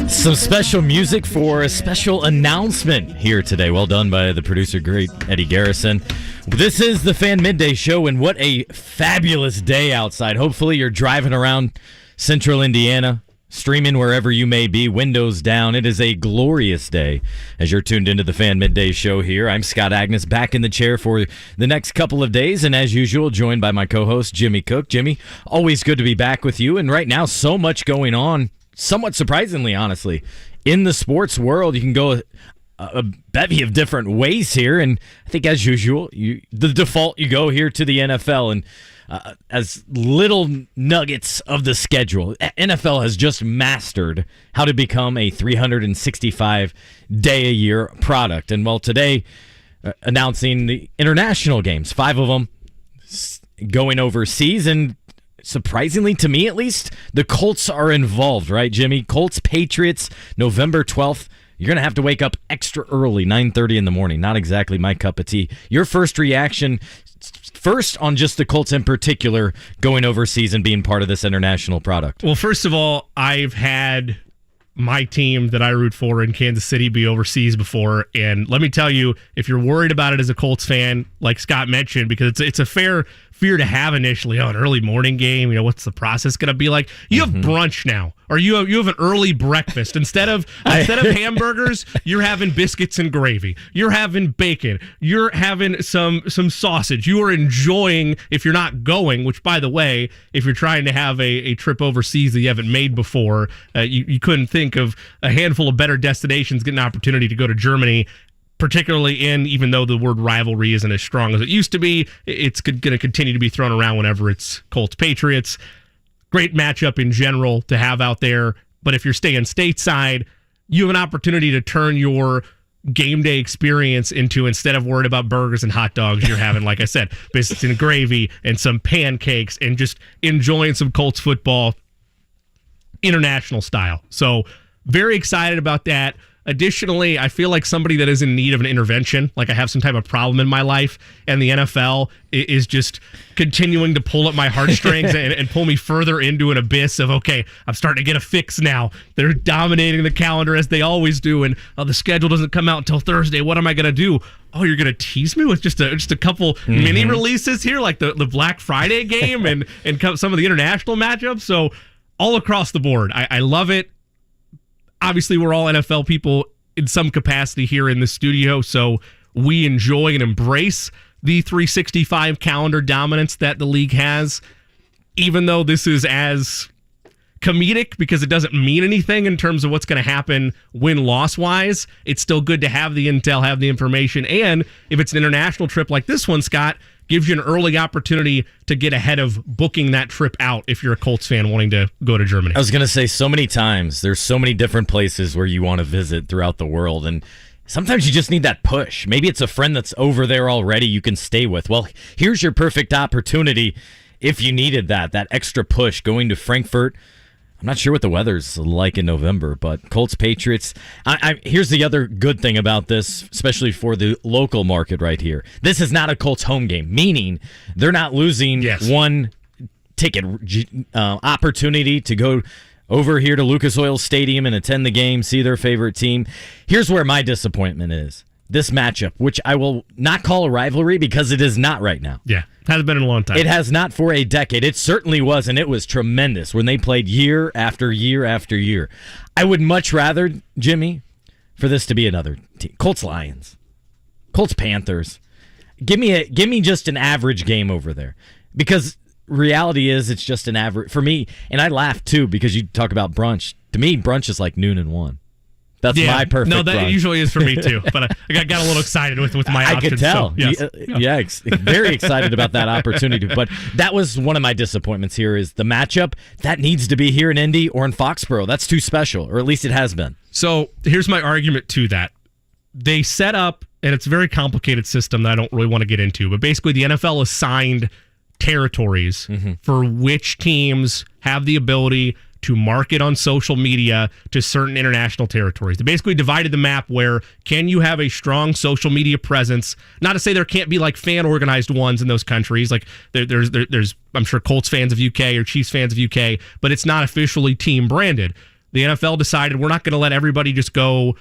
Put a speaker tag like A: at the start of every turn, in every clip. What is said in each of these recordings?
A: Some special music for a special announcement here today. Well done by the producer, great Eddie Garrison. This is the Fan Midday Show, and what a fabulous day outside. Hopefully you're driving around central Indiana, streaming wherever you may be, windows down. It is a glorious day as you're tuned into the Fan Midday Show here. I'm Scott Agness, back in the chair for the next couple of days, and as usual, joined by my co-host, Jimmy Cook. Jimmy, always good to be back with you, and right now, so much going on, somewhat surprisingly, honestly, in the sports world. You can go a bevy of different ways here, and I think as usual, the default, you go here to the NFL, and as little nuggets of the schedule. NFL has just mastered how to become a 365-day-a-year product. And well, today, announcing the international games, 5 of them going overseas, and surprisingly, to me at least, the Colts are involved, right, Jimmy? Colts, Patriots, November 12th. You're going to have to wake up extra early, 9:30 in the morning. Not exactly my cup of tea. Your first reaction, first on just the Colts in particular, going overseas and being part of this international product?
B: Well, first of all, I've had my team that I root for in Kansas City be overseas before, and let me tell you, if you're worried about it as a Colts fan, like Scott mentioned, because it's a fair fear to have initially, an early morning game, what's the process going to be like? You have brunch now, or you have an early breakfast. Instead of hamburgers, you're having biscuits and gravy. You're having bacon. You're having some sausage. You are enjoying, if you're not going, which, by the way, if you're trying to have a trip overseas that you haven't made before, you couldn't think of a handful of better destinations, get an opportunity to go to Germany, particularly even though the word rivalry isn't as strong as it used to be, it's going to continue to be thrown around whenever it's Colts-Patriots. Great matchup in general to have out there, but if you're staying stateside, you have an opportunity to turn your game day experience into, instead of worried about burgers and hot dogs, you're having, like I said, biscuits and gravy and some pancakes and just enjoying some Colts football international style. So very excited about that. Additionally, I feel like somebody that is in need of an intervention, like I have some type of problem in my life, and the NFL is just continuing to pull at my heartstrings and pull me further into an abyss of, okay, I'm starting to get a fix now. They're dominating the calendar as they always do, and the schedule doesn't come out until Thursday. What am I going to do? Oh, you're going to tease me with just a couple mini releases here, like the Black Friday game and some of the international matchups. So all across the board, I love it. Obviously, we're all NFL people in some capacity here in the studio, so we enjoy and embrace the 365 calendar dominance that the league has, even though this is as comedic because it doesn't mean anything in terms of what's going to happen win-loss-wise. It's still good to have the intel, have the information, and if it's an international trip like this one, Scott, gives you an early opportunity to get ahead of booking that trip out if you're a Colts fan wanting to go to Germany.
A: I was going to say, so many times, there's so many different places where you want to visit throughout the world, and sometimes you just need that push. Maybe it's a friend that's over there already you can stay with. Well, here's your perfect opportunity if you needed that extra push, going to Frankfurt. I'm not sure what the weather's like in November, but Colts, Patriots. Here's the other good thing about this, especially for the local market right here. This is not a Colts home game, meaning they're not losing one ticket opportunity to go over here to Lucas Oil Stadium and attend the game, see their favorite team. Here's where my disappointment is. This matchup, which I will not call a rivalry because it is not right now.
B: Yeah, hasn't been in a long time.
A: It has not for a decade. It certainly was, and it was tremendous when they played year after year after year. I would much rather, Jimmy, for this to be another team. Colts-Lions. Colts-Panthers. Give me just an average game over there. Because reality is it's just an average. For me, and I laugh too because you talk about brunch. To me, brunch is like noon and 1. That's my perfect
B: No, that
A: brunch.
B: Usually is for me too, but I got a little excited with my options.
A: I could tell.
B: So, yes.
A: Very excited about that opportunity. But that was one of my disappointments here is the matchup. That needs to be here in Indy or in Foxborough. That's too special, or at least it has been.
B: So here's my argument to that. They set up, and it's a very complicated system that I don't really want to get into, but basically the NFL assigned territories for which teams have the ability to market on social media to certain international territories. They basically divided the map where can you have a strong social media presence? Not to say there can't be like fan organized ones in those countries. Like there's I'm sure Colts fans of UK or Chiefs fans of UK, but it's not officially team branded. The NFL decided we're not going to let everybody just go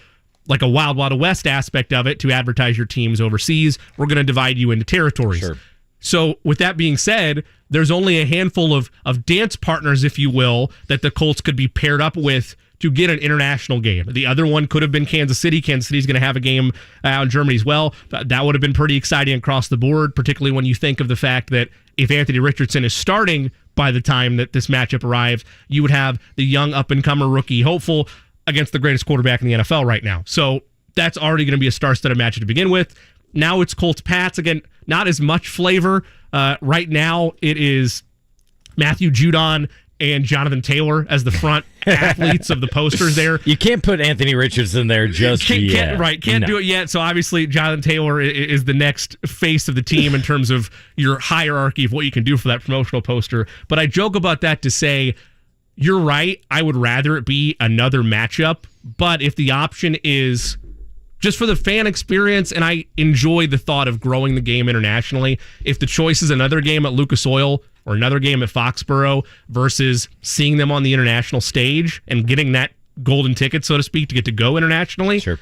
B: like a Wild Wild West aspect of it to advertise your teams overseas. We're going to divide you into territories.
A: Sure.
B: So with that being said, there's only a handful of dance partners, if you will, that the Colts could be paired up with to get an international game. The other one could have been Kansas City. Kansas City's going to have a game out in Germany as well. That would have been pretty exciting across the board, particularly when you think of the fact that if Anthony Richardson is starting by the time that this matchup arrives, you would have the young up-and-comer rookie hopeful against the greatest quarterback in the NFL right now. So that's already going to be a star-studded matchup to begin with. Now it's Colts-Pats. Again, not as much flavor. Right now it is Matthew Judon and Jonathan Taylor as the front athletes of the posters there.
A: You can't put Anthony Richardson there just yet.
B: Can't do it yet. So obviously Jonathan Taylor is the next face of the team in terms of your hierarchy of what you can do for that promotional poster. But I joke about that to say, you're right. I would rather it be another matchup. But if the option is just for the fan experience, and I enjoy the thought of growing the game internationally, if the choice is another game at Lucas Oil or another game at Foxborough versus seeing them on the international stage and getting that golden ticket, so to speak, to get to go internationally,
A: sure,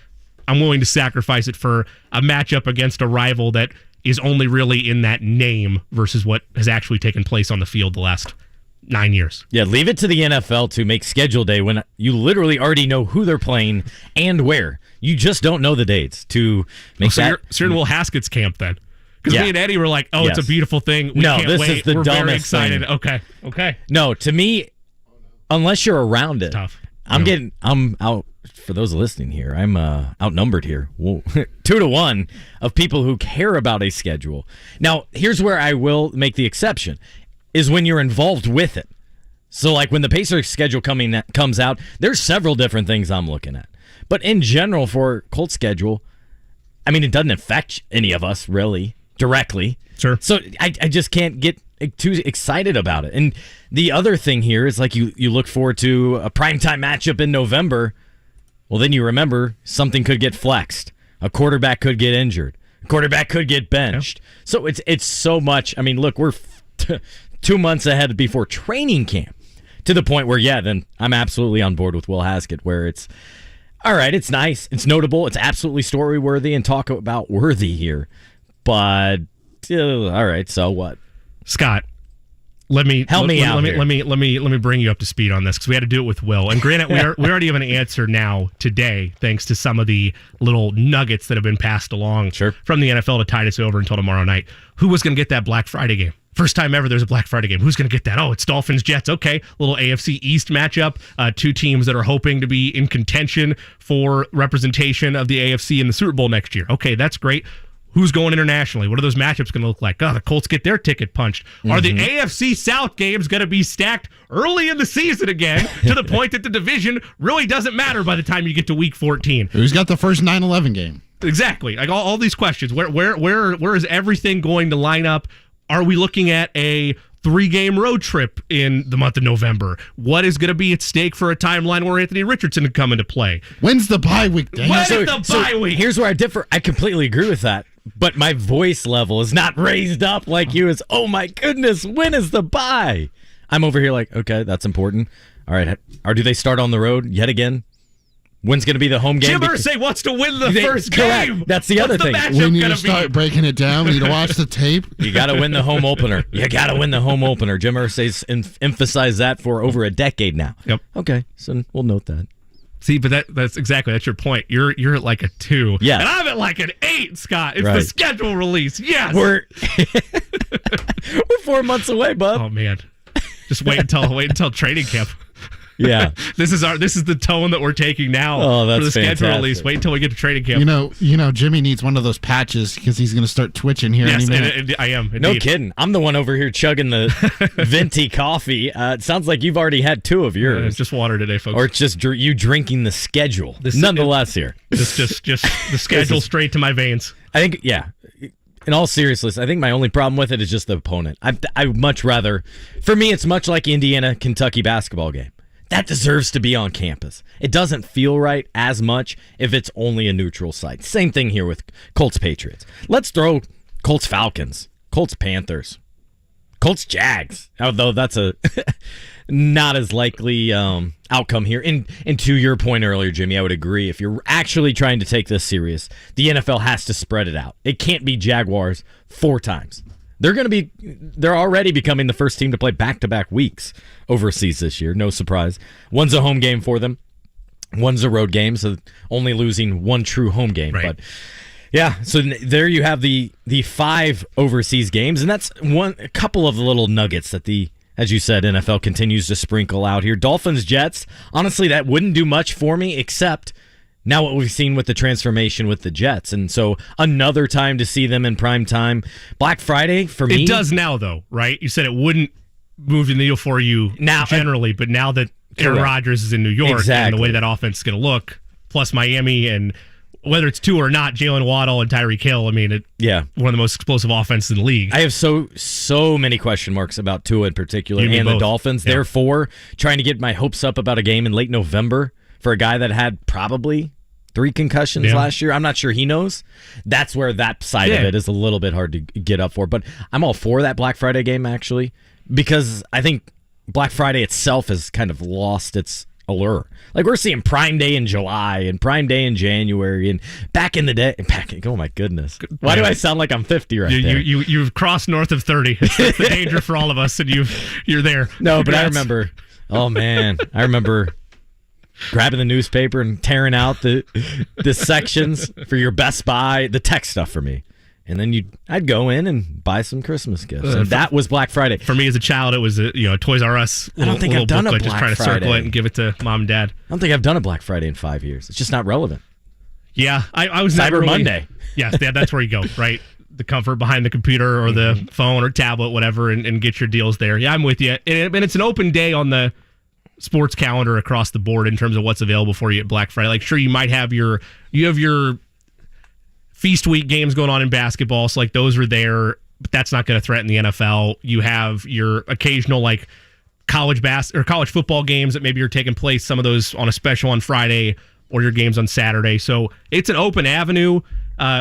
B: I'm willing to sacrifice it for a matchup against a rival that is only really in that name versus what has actually taken place on the field the last 9 years.
A: Yeah, leave it to the NFL to make schedule day when you literally already know who they're playing and where. You just don't know the dates to make that.
B: So you're in Will Haskett's camp then. Because me and Eddie were like, oh,
A: yes,
B: it's a beautiful thing. We
A: no,
B: can't
A: this
B: wait.
A: is the
B: We're
A: dumbest
B: very excited.
A: thing.
B: Okay.
A: No, to me, unless you're around it,
B: tough.
A: I'm out. For those listening here, I'm outnumbered here. 2-1 of people who care about a schedule. Now, here's where I will make the exception, is when you're involved with it. So, like when the Pacers schedule comes out, there's several different things I'm looking at. But in general, for Colts schedule, I mean, it doesn't affect any of us really directly.
B: Sure.
A: So I just can't get too excited about it. And the other thing here is like you look forward to a primetime matchup in November. Well, then you remember something could get flexed. A quarterback could get injured. A quarterback could get benched. Yeah. So it's so much. I mean, look, we're 2 months ahead before training camp to the point where, then I'm absolutely on board with Will Haskett, where it's, all right, it's nice, it's notable, it's absolutely story-worthy and talk about worthy here. But, all right, so what?
B: Scott, let me bring you up to speed on this because we had to do it with Will. And granted, we already have an answer now today, thanks to some of the little nuggets that have been passed along from the NFL to tide us over until tomorrow night. Who was going to get that Black Friday game? First time ever there's a Black Friday game. Who's going to get that? Oh, it's Dolphins-Jets. Okay, little AFC East matchup. Two teams that are hoping to be in contention for representation of the AFC in the Super Bowl next year. Okay, that's great. Who's going internationally? What are those matchups going to look like? Oh, the Colts get their ticket punched. Mm-hmm. Are the AFC South games going to be stacked early in the season again to the point that the division really doesn't matter by the time you get to Week 14?
C: Who's got the first 9/11 game?
B: Exactly. Like all these questions. Where is everything going to line up? Are we looking at a 3-game road trip in the month of November? What is going to be at stake for a timeline where Anthony Richardson can come into play?
C: When's the bye week, Dan?
B: When is the bye week?
A: Here's where I differ. I completely agree with that. But my voice level is not raised up like you is, oh my goodness, when is the bye? I'm over here like, okay, that's important. All right. Or do they start on the road yet again? When's going to be the home game?
B: Jim Irsay wants to win the first
A: correct.
B: game.
A: That's the other thing.
C: We need to start breaking it down. We need to watch the tape.
A: You got to win the home opener. You got to win the home opener. Jim Irsay's emphasized that for over a decade now.
B: Yep.
A: Okay, so we'll note that.
B: See, but that's your point. You're at like a 2.
A: Yeah.
B: And I'm at like an 8, Scott. It's
A: right.
B: the schedule release. Yes.
A: We're 4 months away, bub.
B: Oh man. Just wait until training camp.
A: Yeah.
B: This is the tone that we're taking now
A: that's
B: for the
A: fantastic.
B: schedule release. Wait until we get to training camp.
C: You know, Jimmy needs one of those patches because he's going to start twitching here any minute.
B: And I am. Indeed.
A: No kidding. I'm the one over here chugging the venti coffee. It sounds like you've already had 2 of yours.
B: It's just water today, folks.
A: Or it's just you drinking the schedule. Nonetheless, here.
B: Just the schedule straight to my veins.
A: I think, yeah. In all seriousness, I think my only problem with it is just the opponent. I would much rather, for me, it's much like Indiana-Kentucky basketball game. that deserves to be on campus. It doesn't feel right as much if it's only a neutral site. Same thing here with Colts-Patriots. Let's throw Colts-Falcons, Colts-Panthers, Colts-Jags, although that's a not as likely outcome here. And to your point earlier, Jimmy, I would agree. If you're actually trying to take this serious, the NFL has to spread it out. It can't be Jaguars 4 times. They're already becoming the first team to play back-to-back weeks overseas this year. No surprise. One's a home game for them. One's a road game, so only losing one true home game.
B: Right.
A: But yeah, so there you have the 5 overseas games, and that's a couple of little nuggets that as you said, NFL continues to sprinkle out here. Dolphins, Jets, honestly, that wouldn't do much for me except now what we've seen with the transformation with the Jets. And so another time to see them in prime time. Black Friday, for me.
B: It does now, though, right? You said it wouldn't move the needle for you now, generally, but now that Aaron Rodgers is in New York and the way that offense is going to look, plus Miami, and whether it's Tua or not, Jalen Waddle and Tyreek Hill, I mean, one of the most explosive offenses in the league.
A: I have so many question marks about Tua in particular and the Dolphins.
B: Yeah.
A: Therefore, trying to get my hopes up about a game in late November for a guy that had probably 3 concussions last year. I'm not sure he knows. That's where that side of it is a little bit hard to get up for. But I'm all for that Black Friday game, actually, because I think Black Friday itself has kind of lost its allure. Like, we're seeing Prime Day in July and Prime Day in January, and back in the day, oh my goodness, why do I sound like I'm 50 right there?
B: You've crossed north of 30. That's the danger for all of us, and you're there.
A: No, but I remember. Oh man, I remember grabbing the newspaper and tearing out the sections for your Best Buy, the tech stuff for me. And then I'd go in and buy some Christmas gifts. And that was Black Friday.
B: For me as a child, it was a Toys R Us.
A: I don't think I've done a Black
B: just trying to
A: Friday.
B: circle it and give it to mom and dad.
A: I don't think I've done a Black Friday in 5 years. It's just not relevant.
B: Yeah, I was
A: Cyber Monday.
B: Yeah, that's where you go, right? The comfort behind the computer or the phone or tablet, whatever, and get your deals there. Yeah, I'm with you. And it's an open day on the sports calendar across the board in terms of what's available for you at Black Friday. Like, sure, you might have your feast week games going on in basketball, so like those are there, but that's not going to threaten the NFL. You have your occasional like college football games that maybe are taking place, some of those on a special on Friday, or your games on Saturday. So it's an open avenue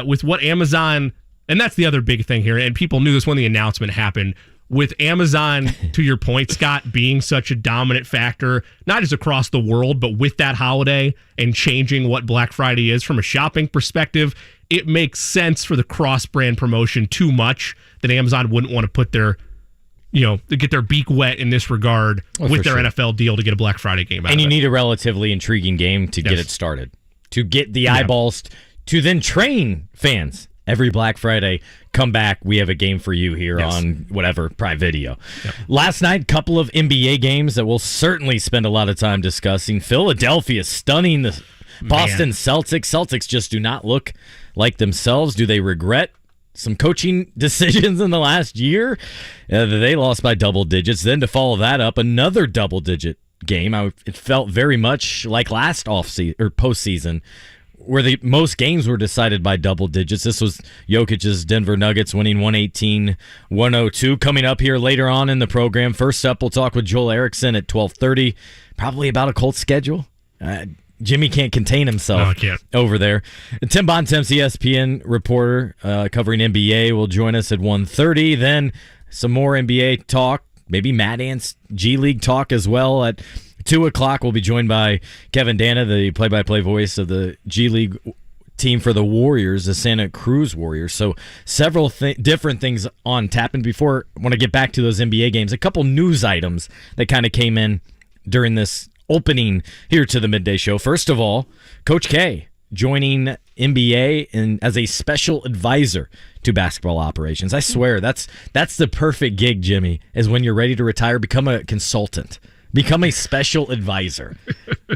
B: with what Amazon, and that's the other big thing here, and people knew this when the announcement happened, with Amazon, to your point, Scott, being such a dominant factor, not just across the world, but with that holiday and changing what Black Friday is from a shopping perspective, it makes sense for the cross-brand promotion too much that Amazon wouldn't want to put their, to get their beak wet in this regard with their NFL deal to get a Black Friday game out of it.
A: And you need a relatively intriguing game to get it started, to get the eyeballs, to then train fans. Every Black Friday, come back. We have a game for you here on whatever, Prime Video. Yep. Last night, couple of NBA games that we'll certainly spend a lot of time discussing. Philadelphia stunning the Boston Celtics. Celtics just do not look like themselves. Do they regret some coaching decisions in the last year? They lost by double digits. Then to follow that up, another double-digit game. It felt very much like last postseason, where most games were decided by double digits. This was Jokic's Denver Nuggets winning 118-102. Coming up here later on in the program. First up, we'll talk with Joel Erickson at 12:30, probably about a Colts schedule. Jimmy can't contain himself over there. Tim Bontemps, ESPN reporter covering NBA, will join us at 1:30. Then some more NBA talk, maybe Matt Ant's G League talk as well at 2 o'clock. We'll be joined by Kevin Danna, the play-by-play voice of the G League team for the Warriors, the Santa Cruz Warriors. So several different things on tap. And before I want to get back to those NBA games, a couple news items that kind of came in during this opening here to the Midday Show. First of all, Coach K joining NBA as a special advisor to basketball operations. I swear, that's the perfect gig, Jimmy, is when you're ready to retire, become a consultant. Become a special advisor.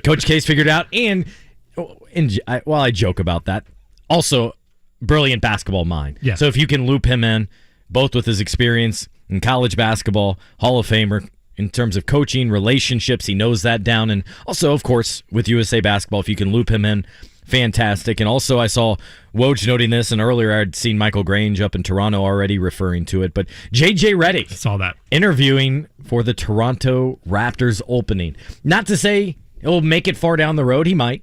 A: Coach K's figured out, and while I joke about that, also brilliant basketball mind.
B: Yeah.
A: So if you can loop him in, both with his experience in college basketball, Hall of Famer in terms of coaching, relationships, he knows that down, and also, of course, with USA Basketball, if you can loop him in fantastic. And also I saw Woj noting this, and earlier I'd seen Michael Grange up in Toronto already referring to it, but J.J. Redick
B: saw that
A: interviewing for the Toronto Raptors opening. Not to say he'll make it far down the road, he might,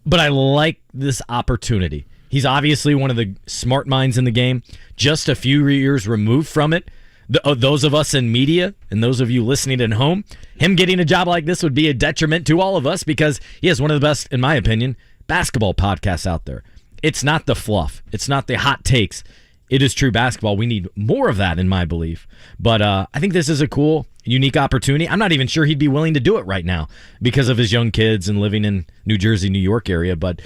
A: but I like this opportunity. He's obviously one of the smart minds in the game, just a few years removed from it. Those of us in media and those of you listening at home, him getting a job like this would be a detriment to all of us because he has one of the best, in my opinion, basketball podcasts out there. It's not the fluff. It's not the hot takes. It is true basketball. We need more of that, in my belief. But I think this is a cool, unique opportunity. I'm not even sure he'd be willing to do it right now because of his young kids and living in New Jersey, New York area, but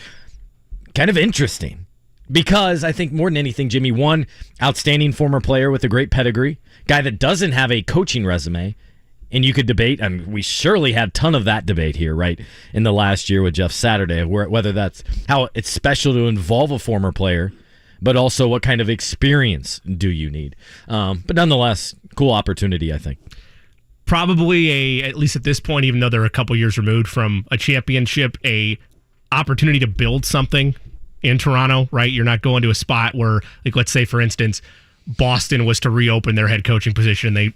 A: kind of interesting. Because I think more than anything, Jimmy, one outstanding former player with a great pedigree, guy that doesn't have a coaching resume, and you could debate, I mean, we surely had a ton of that debate here, right, in the last year with Jeff Saturday, whether that's how it's special to involve a former player, but also what kind of experience do you need. But nonetheless, cool opportunity, I think.
B: Probably at least at this point, even though they're a couple years removed from a championship, a opportunity to build something in Toronto, right? You're not going to a spot where, like, let's say, for instance, Boston was to reopen their head coaching position. They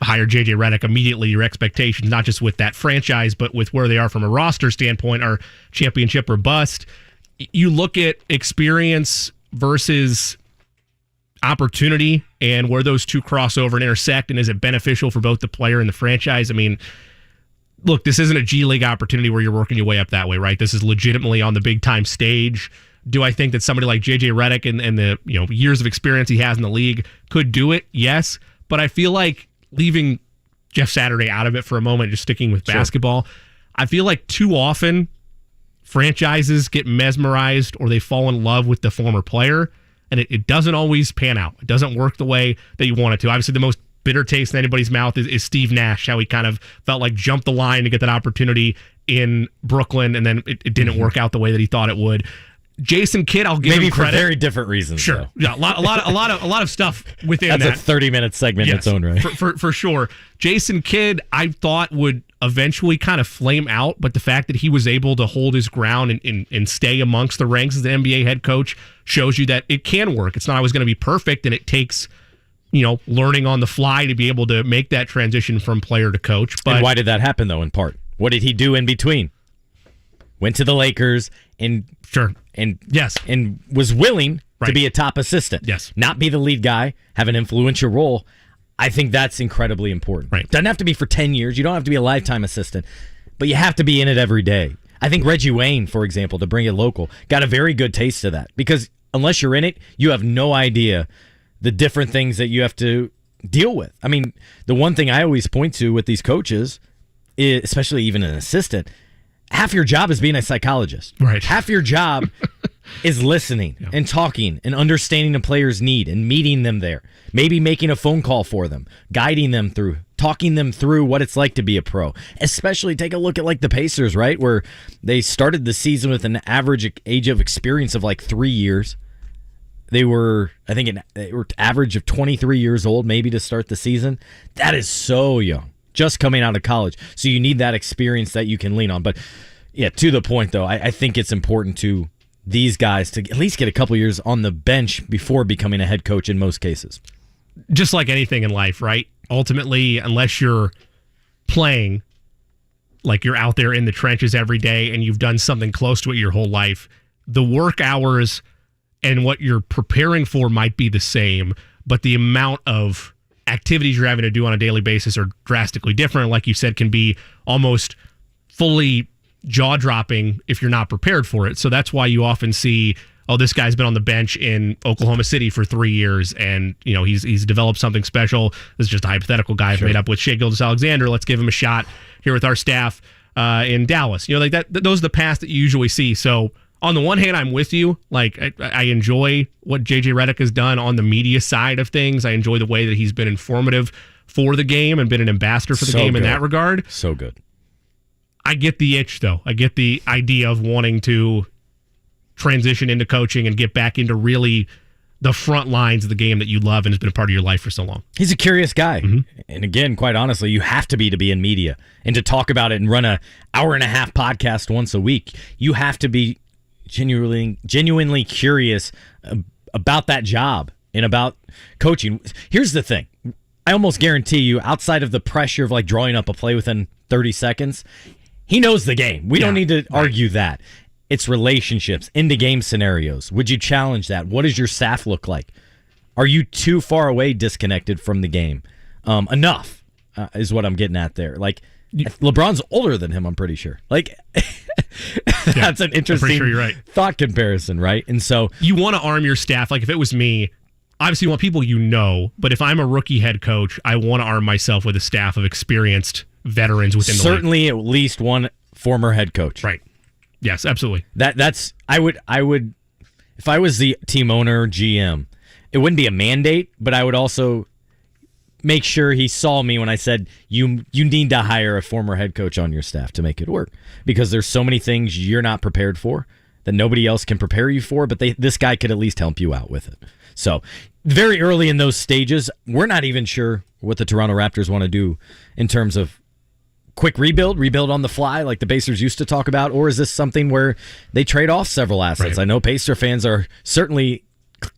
B: hired J.J. Redick. Immediately, your expectations, not just with that franchise, but with where they are from a roster standpoint, are championship or bust. You look at experience versus opportunity and where those two cross over and intersect, and is it beneficial for both the player and the franchise? I mean, look, this isn't a G League opportunity where you're working your way up that way, right? This is legitimately on the big-time stage. Do I think that somebody like J.J. Redick and the years of experience he has in the league could do it? Yes. But I feel like, leaving Jeff Saturday out of it for a moment, just sticking with basketball, I feel like too often franchises get mesmerized or they fall in love with the former player, and it doesn't always pan out. It doesn't work the way that you want it to. Obviously, the most bitter taste in anybody's mouth is Steve Nash, how he kind of felt like jumped the line to get that opportunity in Brooklyn, and then it didn't work out the way that he thought it would. Jason Kidd, I'll give him credit.
A: Maybe for very different reasons.
B: Sure,
A: though.
B: Yeah, a lot of stuff within
A: That's
B: that.
A: That's a 30-minute segment in its own right.
B: For sure. Jason Kidd, I thought would eventually kind of flame out, but the fact that he was able to hold his ground and stay amongst the ranks as the NBA head coach shows you that it can work. It's not always going to be perfect, and it takes learning on the fly to be able to make that transition from player to coach. But
A: and why did that happen, though, in part? What did he do in between? Went to the Lakers and was willing to be a top assistant.
B: Yes.
A: Not be the lead guy, have an influential role. I think that's incredibly important.
B: Right.
A: Doesn't have to be for 10 years. You don't have to be a lifetime assistant, but you have to be in it every day. I think Reggie Wayne, for example, to bring it local, got a very good taste of that, because unless you're in it, you have no idea the different things that you have to deal with. I mean, the one thing I always point to with these coaches, is, especially even an assistant, half your job is being a psychologist.
B: Right.
A: Half your job is listening and talking and understanding the player's need and meeting them there. Maybe making a phone call for them, guiding them through, talking them through what it's like to be a pro. Especially take a look at like the Pacers, right? Where they started the season with an average age of experience of like 3 years. They were, I think, they were average of 23 years old maybe to start the season. That is so young. Just coming out of college. So you need that experience that you can lean on. But yeah, to the point though, I think it's important to these guys to at least get a couple years on the bench before becoming a head coach in most cases.
B: Just like anything in life, right? Ultimately, unless you're playing, like you're out there in the trenches every day and you've done something close to it your whole life, the work hours and what you're preparing for might be the same, but the amount of activities you're having to do on a daily basis are drastically different. Like you said, can be almost fully jaw-dropping if you're not prepared for it. So that's why you often see, oh, this guy's been on the bench in Oklahoma City for 3 years, and he's developed something special. This is just a hypothetical guy I've made up with Shai Gilgeous-Alexander. Let's give him a shot here with our staff in Dallas. Like that. Those are the paths that you usually see. So on the one hand, I'm with you. Like I enjoy what J.J. Redick has done on the media side of things. I enjoy the way that he's been informative for the game and been an ambassador for the game in that regard.
A: So good.
B: I get the itch, though. I get the idea of wanting to transition into coaching and get back into really the front lines of the game that you love and has been a part of your life for so long.
A: He's a curious guy. Mm-hmm. And again, quite honestly, you have to be in media and to talk about it and run an hour-and-a-half podcast once a week. You have to be genuinely curious about that job and about coaching. Here's the thing. I almost guarantee you, outside of the pressure of like drawing up a play within 30 seconds, he knows the game. We don't need to argue that. It's relationships, into-game scenarios. Would you challenge that? What does your staff look like? Are you too far away, disconnected from the game? Enough is what I'm getting at there. Like, LeBron's older than him, I'm pretty sure. Like, that's an interesting
B: you're right.
A: thought comparison, right? And so
B: you want to arm your staff. Like, if it was me, obviously you want people you know, but if I'm a rookie head coach, I want to arm myself with a staff of experienced veterans within the league.
A: Certainly at least one former head coach.
B: Right. Yes, absolutely.
A: That's I would if I was the team owner, GM, it wouldn't be a mandate, but I would also make sure he saw me when I said you need to hire a former head coach on your staff to make it work, because there's so many things you're not prepared for that nobody else can prepare you for, but this guy could at least help you out with it. So very early in those stages, we're not even sure what the Toronto Raptors want to do in terms of quick rebuild on the fly like the Pacers used to talk about, or is this something where they trade off several assets? Right. I know Pacer fans are certainly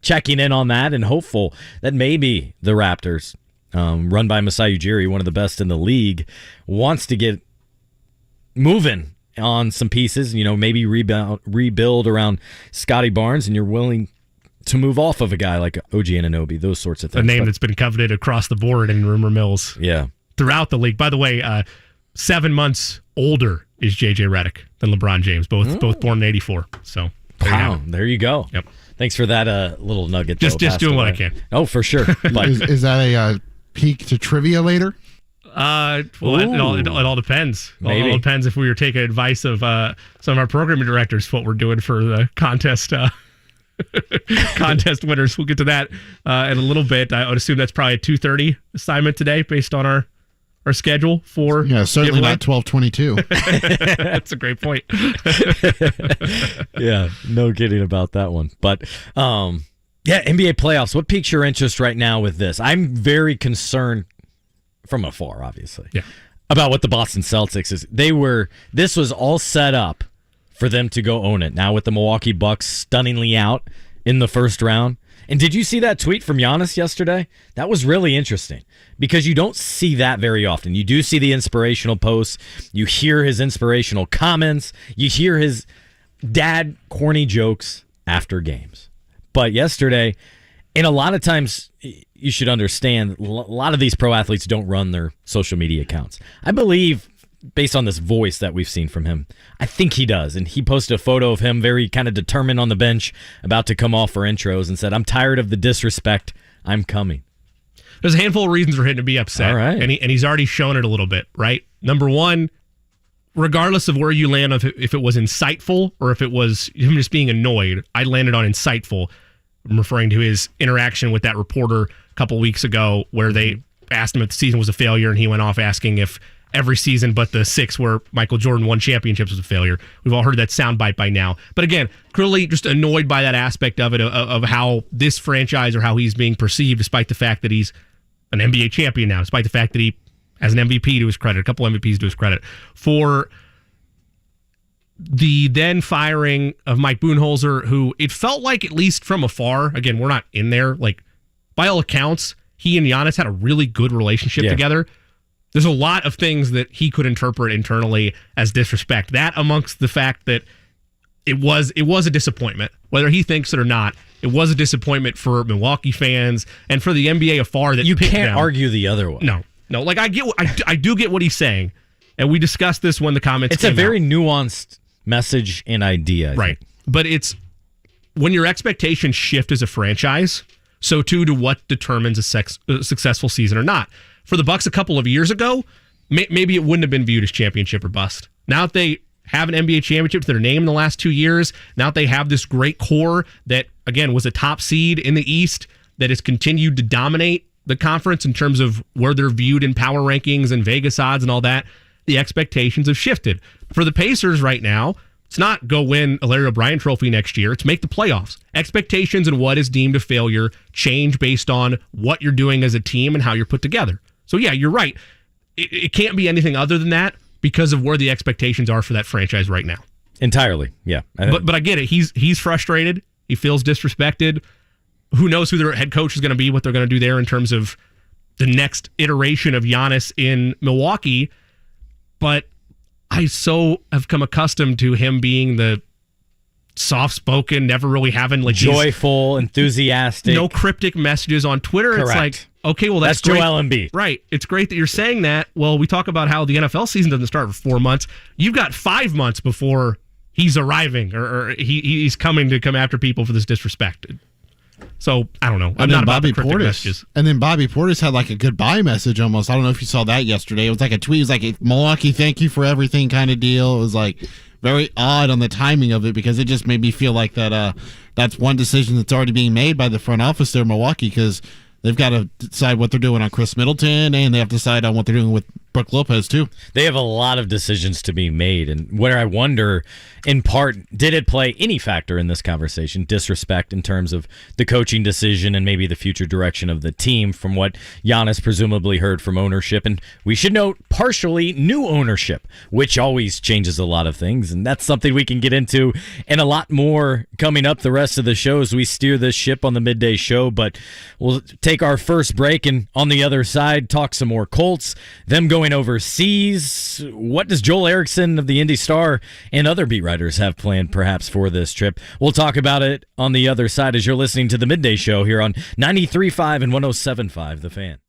A: checking in on that and hopeful that maybe the Raptors, run by Masai Ujiri, one of the best in the league, wants to get moving on some pieces, maybe rebuild around Scotty Barnes, and you're willing to move off of a guy like OG Anunoby, those sorts of things.
B: A name that's been coveted across the board in rumor mills throughout the league. By the way, 7 months older is JJ Redick than LeBron James, both born in 84. So
A: there you go.
B: Yep.
A: Thanks for that little nugget.
B: Just doing what I can.
A: Oh, for sure. But
C: is that a peek to trivia later?
B: Well, it all depends.
A: Maybe.
B: It all depends if we were taking advice of some of our programming directors, what we're doing for the contest contest winners. We'll get to that in a little bit. I would assume that's probably a 2:30 assignment today based on our schedule for
C: certainly not 12:22.
B: That's a great point.
A: Yeah, no kidding about that one. But NBA playoffs. What piques your interest right now with this? I'm very concerned from afar, obviously, about what the Boston Celtics is. This was all set up for them to go own it. Now with the Milwaukee Bucks stunningly out in the first round. And did you see that tweet from Giannis yesterday? That was really interesting because you don't see that very often. You do see the inspirational posts. You hear his inspirational comments. You hear his dad corny jokes after games. But yesterday, and a lot of times you should understand, a lot of these pro athletes don't run their social media accounts. I believe, based on this voice that we've seen from him, I think he does. And he posted a photo of him very kind of determined on the bench, about to come off for intros, and said, "I'm tired of the disrespect. I'm coming."
B: There's a handful of reasons for him to be upset.
A: All right.
B: And he's already shown it a little bit, right? Number one, regardless of where you land, if it was insightful or if it was him just being annoyed, I landed on insightful. I'm referring to his interaction with that reporter a couple weeks ago where they asked him if the season was a failure, and he went off asking if every season but the 6 where Michael Jordan won championships was a failure. We've all heard that soundbite by now. But again, clearly just annoyed by that aspect of it, of how this franchise or how he's being perceived, despite the fact that he's an NBA champion now, despite the fact that he has an MVP to his credit, a couple MVPs to his credit. For the then firing of Mike Budenholzer, who it felt like, at least from afar, again, we're not in there, like, by all accounts, he and Giannis had a really good relationship together. There's a lot of things that he could interpret internally as disrespect. That, amongst the fact that it was a disappointment, whether he thinks it or not. It was a disappointment for Milwaukee fans and for the NBA afar. That
A: you
B: picked
A: can't
B: them.
A: argue the other way.
B: No. Like I do get what he's saying, and we discussed this when the comments.
A: It's a very nuanced message and idea,
B: right? But it's when your expectations shift as a franchise, so too do what determines a successful season or not. For the Bucks a couple of years ago, maybe it wouldn't have been viewed as championship or bust. Now that they have an NBA championship to their name in the last 2 years, now that they have this great core that, again, was a top seed in the East that has continued to dominate the conference in terms of where they're viewed in power rankings and Vegas odds and all that, the expectations have shifted. For the Pacers right now, it's not go win a Larry O'Brien trophy next year. It's make the playoffs. Expectations and what is deemed a failure change based on what you're doing as a team and how you're put together. So, yeah, you're right. It can't be anything other than that because of where the expectations are for that franchise right now.
A: Entirely, yeah.
B: But I get it. He's frustrated. He feels disrespected. Who knows who their head coach is going to be, what they're going to do there in terms of the next iteration of Giannis in Milwaukee. But I so have come accustomed to him being the soft-spoken, never really having like
A: joyful, enthusiastic,
B: no cryptic messages on Twitter.
A: Correct.
B: It's like, okay, well that's
A: great.
B: Joel
A: Embiid.
B: Right. It's great that you're saying that. Well, we talk about how the NFL season doesn't start for 4 months. You've got 5 months before he's arriving or he's coming to come after people for this disrespect. So I don't know. I'm not about the cryptic messages.
C: And then Bobby Portis had like a goodbye message almost. I don't know if you saw that yesterday. It was like a tweet. It was like Milwaukee, thank you for everything kind of deal. It was like very odd on the timing of it because it just made me feel like that that's one decision that's already being made by the front office there in Milwaukee because they've got to decide what they're doing on Chris Middleton and they have to decide on what they're doing with Brook Lopez too.
A: They have a lot of decisions to be made, and where I wonder, in part, did it play any factor in this conversation, disrespect in terms of the coaching decision and maybe the future direction of the team from what Giannis presumably heard from ownership, and we should note, partially new ownership, which always changes a lot of things, and that's something we can get into and a lot more coming up the rest of the show as we steer this ship on the Midday Show, but we'll take our first break and on the other side talk some more Colts, them going overseas. What does Joel Erickson of the Indy Star and other beat writers have planned perhaps for this trip? We'll talk about it on the other side as you're listening to the Midday Show here on 93.5 and 107.5 The Fan.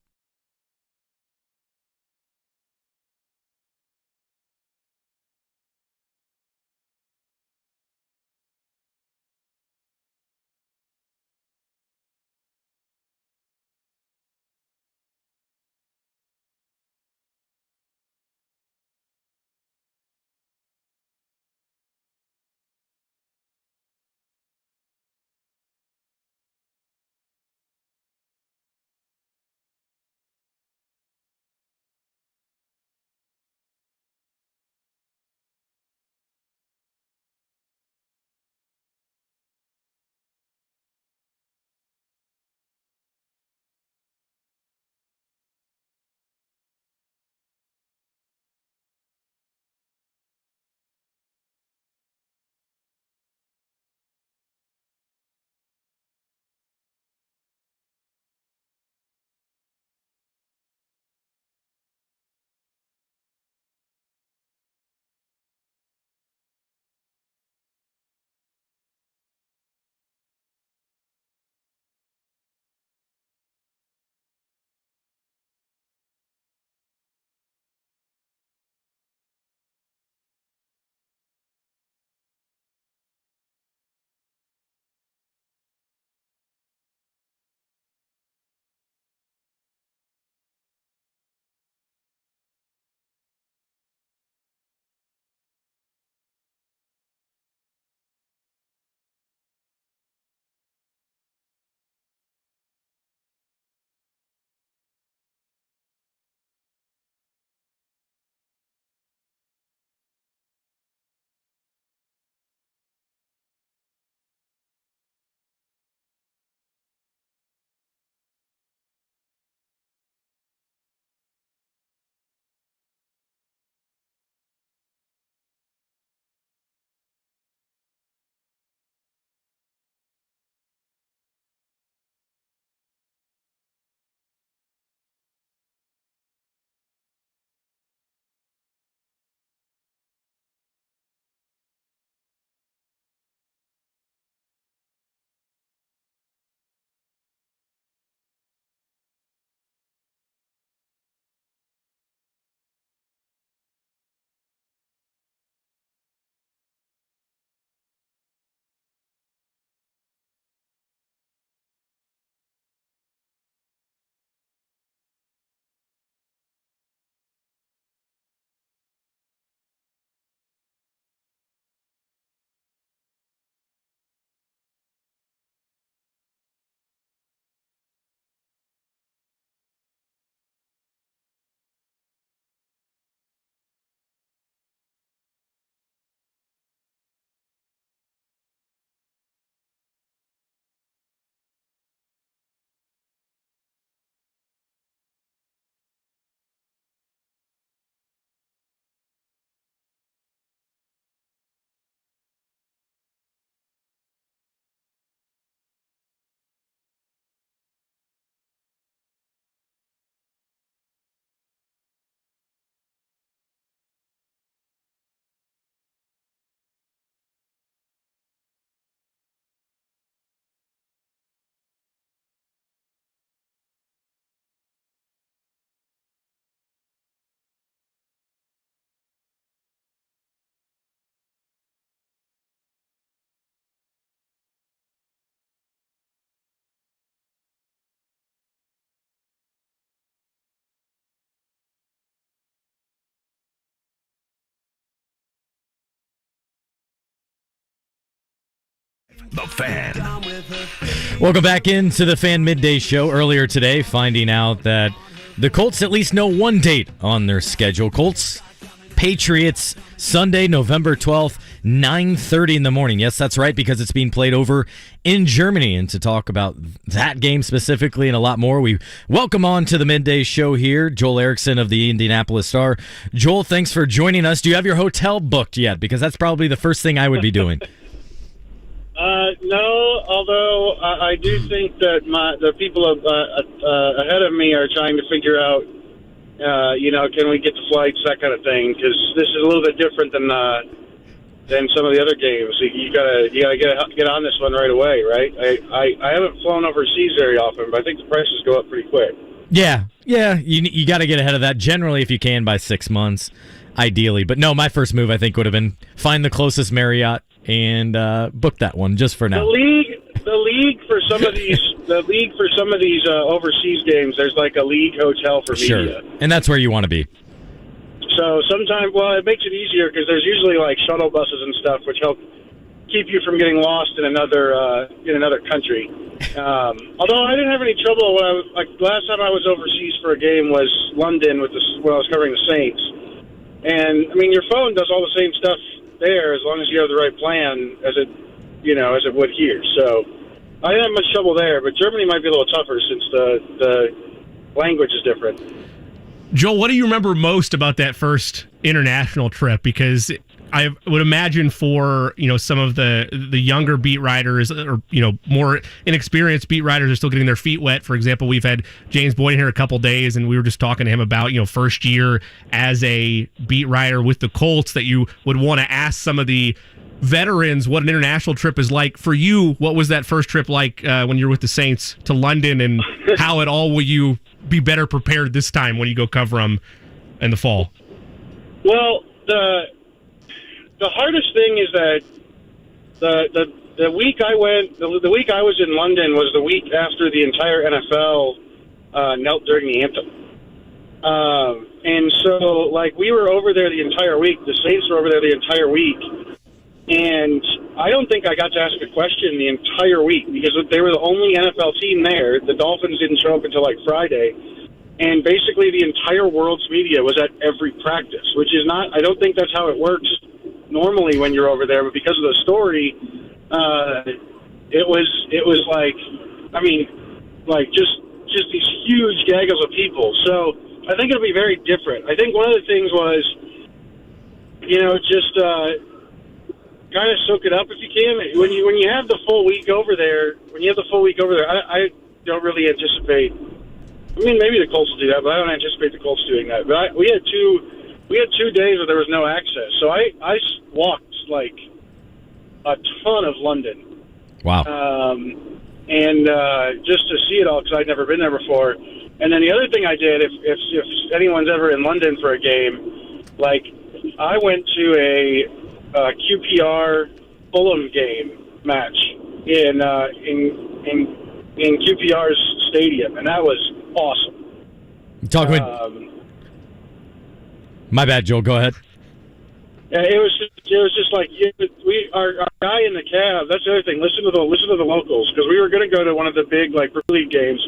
D: The Fan.
A: Welcome back into the Fan Midday Show. Earlier today, finding out that the Colts at least know one date on their schedule. Colts Patriots, Sunday, November 12th, 9:30 in the morning. Yes, that's right, because it's being played over in Germany. And to talk about that game specifically and a lot more, we welcome on to the Midday Show here, Joel Erickson of the Indianapolis Star. Joel, thanks for joining us. Do you have your hotel booked yet? Because that's probably the first thing I would be doing.
E: No, although I do think that the people ahead of me are trying to figure out, can we get the flights, that kind of thing, because this is a little bit different than some of the other games. You gotta get on this one right away, right? I haven't flown overseas very often, but I think the prices go up pretty quick.
A: Yeah, you got to get ahead of that. Generally, if you can, by 6 months, ideally. But no, my first move I think would have been find the closest Marriott and book that one just for now.
E: The league for some of these overseas games, there's like a league hotel for media.
A: Sure, and that's where you want to be.
E: So sometimes, it makes it easier because there's usually like shuttle buses and stuff which help keep you from getting lost in another country. Although I didn't have any trouble when last time I was overseas for a game was London when I was covering the Saints, and I mean your phone does all the same stuff there as long as you have the right plan as it would here. So I didn't have much trouble there, but Germany might be a little tougher since the language is different.
B: Joel, what do you remember most about that first international trip? Because I would imagine for some of the younger beat writers or more inexperienced beat writers are still getting their feet wet. For example, we've had James Boyd here a couple days, and we were just talking to him about first year as a beat writer with the Colts, that you would want to ask some of the veterans what an international trip is like. For you, what was that first trip like when you were with the Saints to London, and how at all will you be better prepared this time when you go cover them in the fall?
E: Well, the hardest thing is that the week I went, the week I was in London was the week after the entire NFL knelt during the anthem. And so, we were over there the entire week. The Saints were over there the entire week. And I don't think I got to ask a question the entire week because they were the only NFL team there. The Dolphins didn't show up until Friday. And basically the entire world's media was at every practice, which is not, I don't think that's how it works normally when you're over there. But because of the story, it was just these huge gaggles of people. So I think it'll be very different. I think one of the things was, kind of soak it up if you can. When you have the full week over there, I don't really anticipate. I mean, maybe the Colts will do that, but I don't anticipate the Colts doing that. But we had 2 days where there was no access, so I walked a ton of London.
A: Wow.
E: And just to see it all because I'd never been there before. And then the other thing I did, if anyone's ever in London for a game, I went to a QPR Fulham game match in QPR's stadium, and that was awesome.
A: My bad, Joel. Go ahead.
E: Yeah, it was just our guy in the cab. That's the other thing. Listen to the locals, because we were going to go to one of the big Premier League games,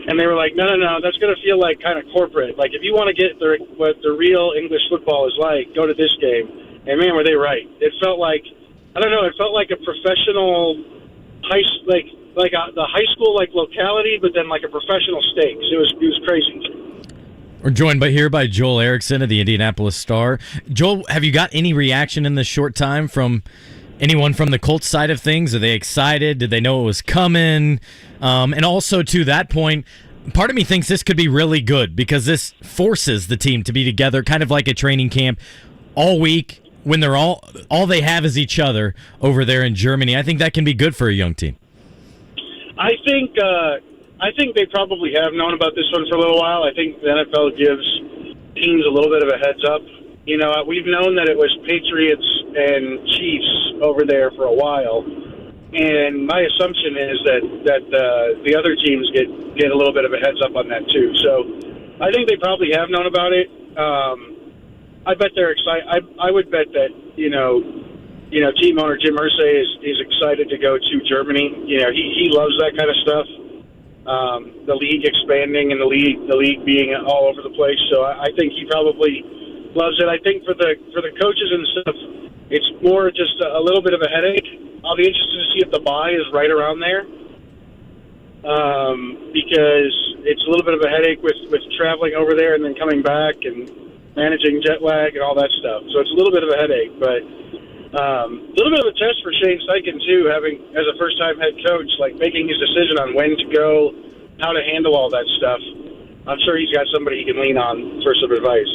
E: and they were like, no, that's going to feel kind of corporate. If you want to get what the real English football is like, go to this game. And man, were they right? It felt like it felt like a professional the high school locality, but then a professional stakes. It was crazy.
A: We're joined by Joel Erickson of the Indianapolis Star. Joel, have you got any reaction in this short time from anyone from the Colts side of things? Are they excited? Did they know it was coming? And also to that point, part of me thinks this could be really good because this forces the team to be together, kind of like a training camp all week when they're all they have is each other over there in Germany. I think that can be good for a young team.
E: I think they probably have known about this one for a little while. I think the NFL gives teams a little bit of a heads up. We've known that it was Patriots and Chiefs over there for a while, and my assumption is that the other teams get a little bit of a heads up on that too. So I think they probably have known about it. I bet they're excited. I would bet that team owner Jim Irsay is excited to go to Germany. He loves that kind of stuff. The league expanding and the league being all over the place. So I think he probably loves it. I think for the coaches and stuff, it's more just a little bit of a headache. I'll be interested to see if the bye is right around there, because it's a little bit of a headache with traveling over there and then coming back and managing jet lag and all that stuff. So it's a little bit of a headache, but a little bit of a test for Shane Steichen too, having as a first-time head coach, like making his decision on when to go, how to handle all that stuff. I'm sure he's got somebody he can lean on for some advice.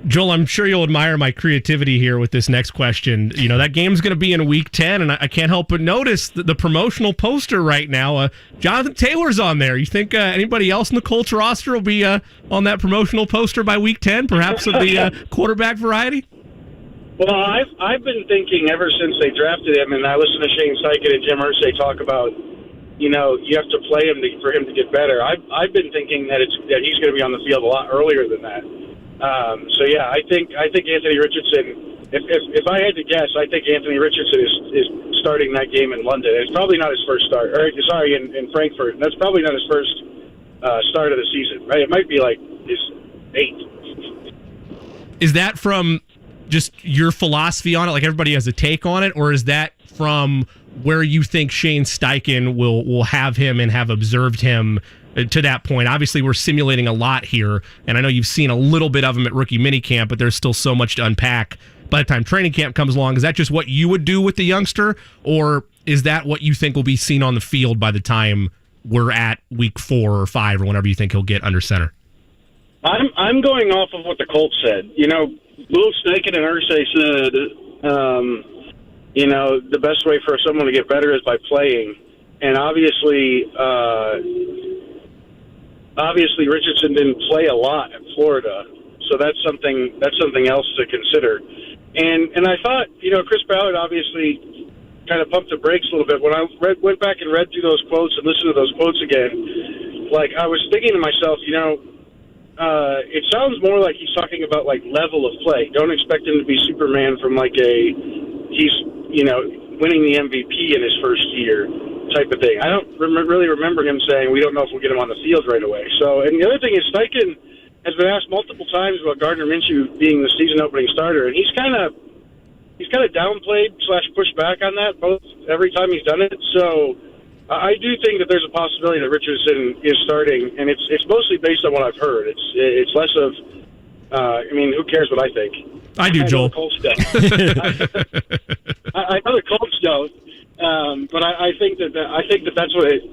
B: Joel, I'm sure you'll admire my creativity here with this next question. That game's going to be in Week 10, and I can't help but notice the promotional poster right now. Jonathan Taylor's on there. You think anybody else in the Colts roster will be on that promotional poster by Week 10, perhaps of the quarterback variety?
E: Well, I've been thinking ever since they drafted him, and I listened to Shane Steichen and Jim Irsay talk about, you have to play him for him to get better. I've been thinking that he's going to be on the field a lot earlier than that. So yeah, I think Anthony Richardson. If I had to guess, I think Anthony Richardson is starting that game in London. It's probably not his first start. In Frankfurt. That's probably not his first start of the season, right? It might be like his 8th.
B: Is that from just your philosophy on it? Like everybody has a take on it, or is that from where you think Shane Steichen will have him and have observed him to that point? Obviously, we're simulating a lot here, and I know you've seen a little bit of him at rookie minicamp, but there's still so much to unpack by the time training camp comes along. Is that just what you would do with the youngster, or is that what you think will be seen on the field by the time we're at Week 4 or 5 or whenever you think he'll get under center?
E: I'm going off of what the Colts said. Will Steichen and Irsay said, the best way for someone to get better is by playing, and obviously Richardson didn't play a lot at Florida, so that's something else to consider. And I thought, Chris Ballard obviously kind of pumped the brakes a little bit when I went back and read through those quotes and listened to those quotes again. Like, I was thinking to myself, it sounds more like he's talking about like level of play. Don't expect him to be Superman from he's winning the MVP in his first year type of thing. I don't really remember him saying we don't know if we'll get him on the field right away. So, and the other thing is Steichen has been asked multiple times about Gardner Minshew being the season opening starter, and he's kind of downplayed / pushed back on that both every time he's done it. So I do think that there's a possibility that Richardson is starting, and it's mostly based on what I've heard. It's less of who cares what I think?
B: I do, Joel.
E: The Colts don't. I know the Colts don't, but I think that that's what it.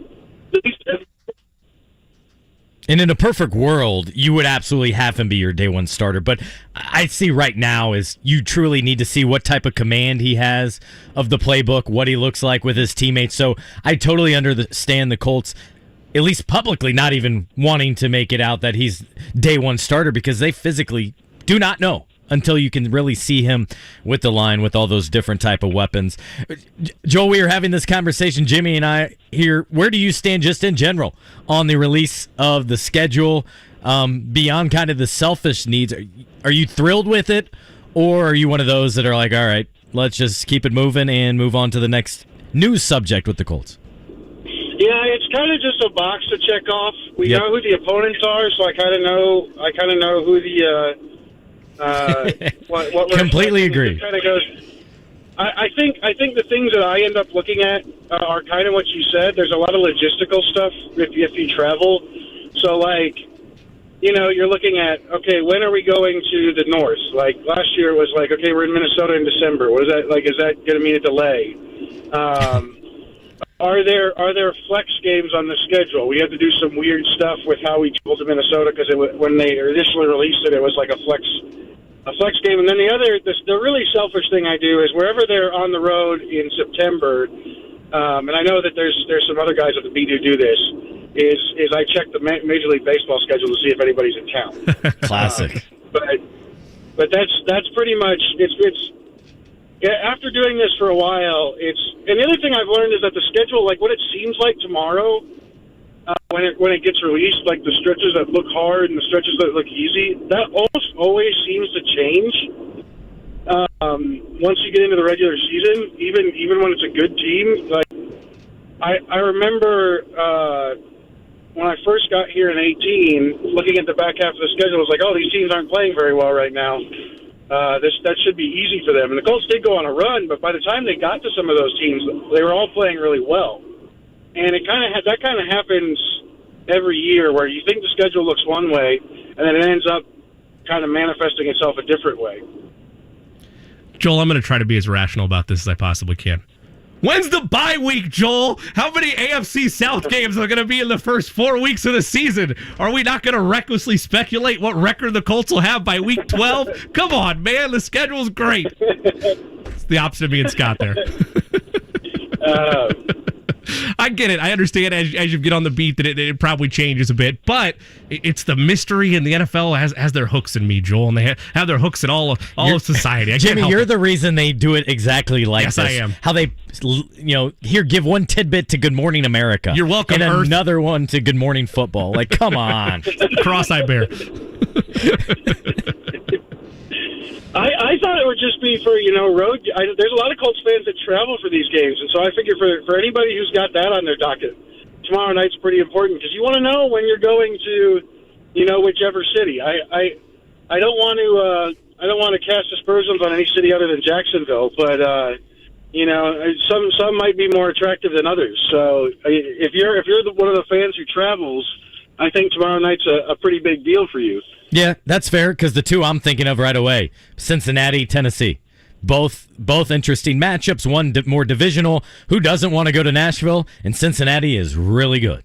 A: And in a perfect world, you would absolutely have him be your day one starter. But I see right now is you truly need to see what type of command he has of the playbook, what he looks like with his teammates. So I totally understand the Colts, at least publicly, not even wanting to make it out that he's day one starter because they physically do not know until you can really see him with the line with all those different type of weapons. Joel, we are having this conversation, Jimmy and I here. Where do you stand just in general on the release of the schedule beyond kind of the selfish needs? Are you thrilled with it, or are you one of those that are like, all right, let's just keep it moving and move on to the next news subject with the Colts?
E: Yeah, it's kind of just a box to check off. We know who the opponents are, so I kind of know who the what
A: completely agree.
E: Kind of goes. I think the things that I end up looking at are kind of what you said. There's a lot of logistical stuff if you travel. So you're looking at, okay, when are we going to the north? Like last year it was like, okay, we're in Minnesota in December. What is that like? Is that going to mean a delay? Are there flex games on the schedule? We had to do some weird stuff with how we traveled to Minnesota because when they initially released it, it was like a flex game. And then the really selfish thing I do is wherever they're on the road in September, and I know that there's some other guys at the beat who do this, is I check the Major League Baseball schedule to see if anybody's in town.
A: Classic.
E: But that's pretty much it's. Yeah, after doing this for a while, and the other thing I've learned is that the schedule, like what it seems like tomorrow, when it gets released, like the stretches that look hard and the stretches that look easy, that almost always seems to change. once you get into the regular season, even when it's a good team, like I remember when I first got here in 18, looking at the back half of the schedule, I was like, oh, these teams aren't playing very well right now. That should be easy for them. And the Colts did go on a run, but by the time they got to some of those teams, they were all playing really well. And that kind of happens every year, where you think the schedule looks one way, and then it ends up kind of manifesting itself a different way.
B: Joel, I'm going to try to be as rational about this as I possibly can. When's the bye week, Joel? How many AFC South games are going to be in the first 4 weeks of the season? Are we not going to recklessly speculate what record the Colts will have by week 12? Come on, man. The schedule's great. It's the opposite of me and Scott there. I get it. I understand as you get on the beat that it probably changes a bit, but it's the mystery, and the NFL has their hooks in me, Joel, and they have their hooks in all of society.
A: Jimmy, you're the reason they do it exactly like
B: yes,
A: this.
B: I am.
A: How they, here, give one tidbit to Good Morning America.
B: You're welcome,
A: and
B: Earth.
A: Another one to Good Morning Football. Like, come on.
B: Cross-eyed bear.
E: I thought it would just be for, road. There's a lot of Colts fans that travel for these games, and so I figure for anybody who's got that on their docket, tomorrow night's pretty important, because you want to know when you're going to, whichever city. I don't want to cast aspersions on any city other than Jacksonville, but some might be more attractive than others. So if you're one of the fans who travels, I think tomorrow night's a pretty big deal for you.
A: Yeah, that's fair, because the two I'm thinking of right away, Cincinnati, Tennessee. Both interesting matchups, one more divisional. Who doesn't want to go to Nashville? And Cincinnati is really good.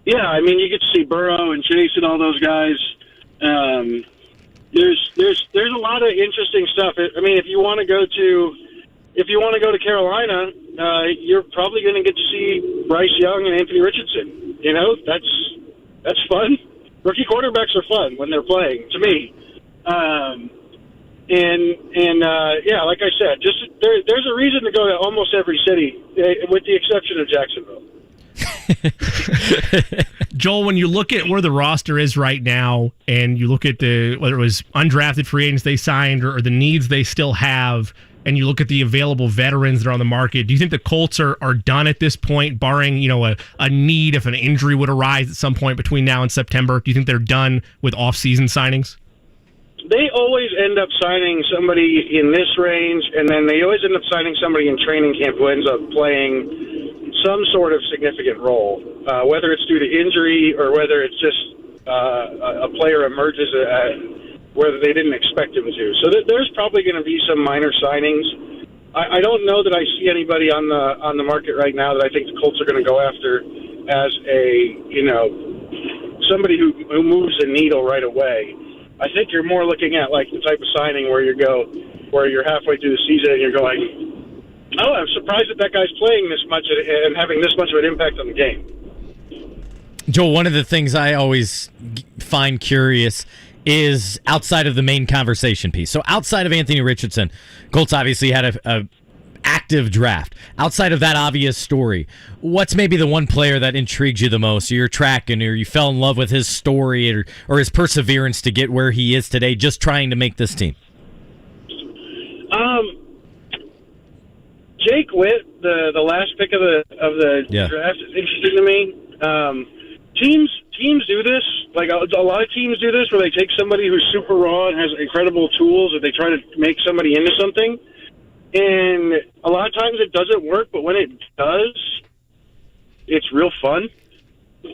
E: Yeah, I mean, you get to see Burrow and Chase and all those guys. There's a lot of interesting stuff. I mean, if you want to go to Carolina, you're probably going to get to see Bryce Young and Anthony Richardson. That's fun. Rookie quarterbacks are fun when they're playing, to me. Yeah, like I said, just there's a reason to go to almost every city, with the exception of Jacksonville.
B: Joel, when you look at where the roster is right now, and you look at whether it was undrafted free agents they signed or the needs they still have, and you look at the available veterans that are on the market, do you think the Colts are done at this point, barring a need if an injury would arise at some point between now and September? Do you think they're done with off-season signings?
E: They always end up signing somebody in this range, and then they always end up signing somebody in training camp who ends up playing some sort of significant role, whether it's due to injury or whether it's just a player emerges where they didn't expect him to. So there's probably going to be some minor signings. I don't know that I see anybody on the market right now that I think the Colts are going to go after as somebody who moves the needle right away. I think you're more looking at like the type of signing where you're halfway through the season and you're going, oh, I'm surprised that guy's playing this much and having this much of an impact on the game.
A: Joel, one of the things I always find curious is outside of the main conversation piece. So outside of Anthony Richardson, Colts obviously had a active draft. Outside of that obvious story, what's maybe the one player that intrigues you the most, or you're tracking, or you fell in love with his story or his perseverance to get where he is today, just trying to make this team?
E: Jake Witt, the last pick of the draft, is interesting to me. Teams do this. Like a lot of teams do this, where they take somebody who's super raw and has incredible tools, and they try to make somebody into something. And a lot of times it doesn't work, but when it does, it's real fun.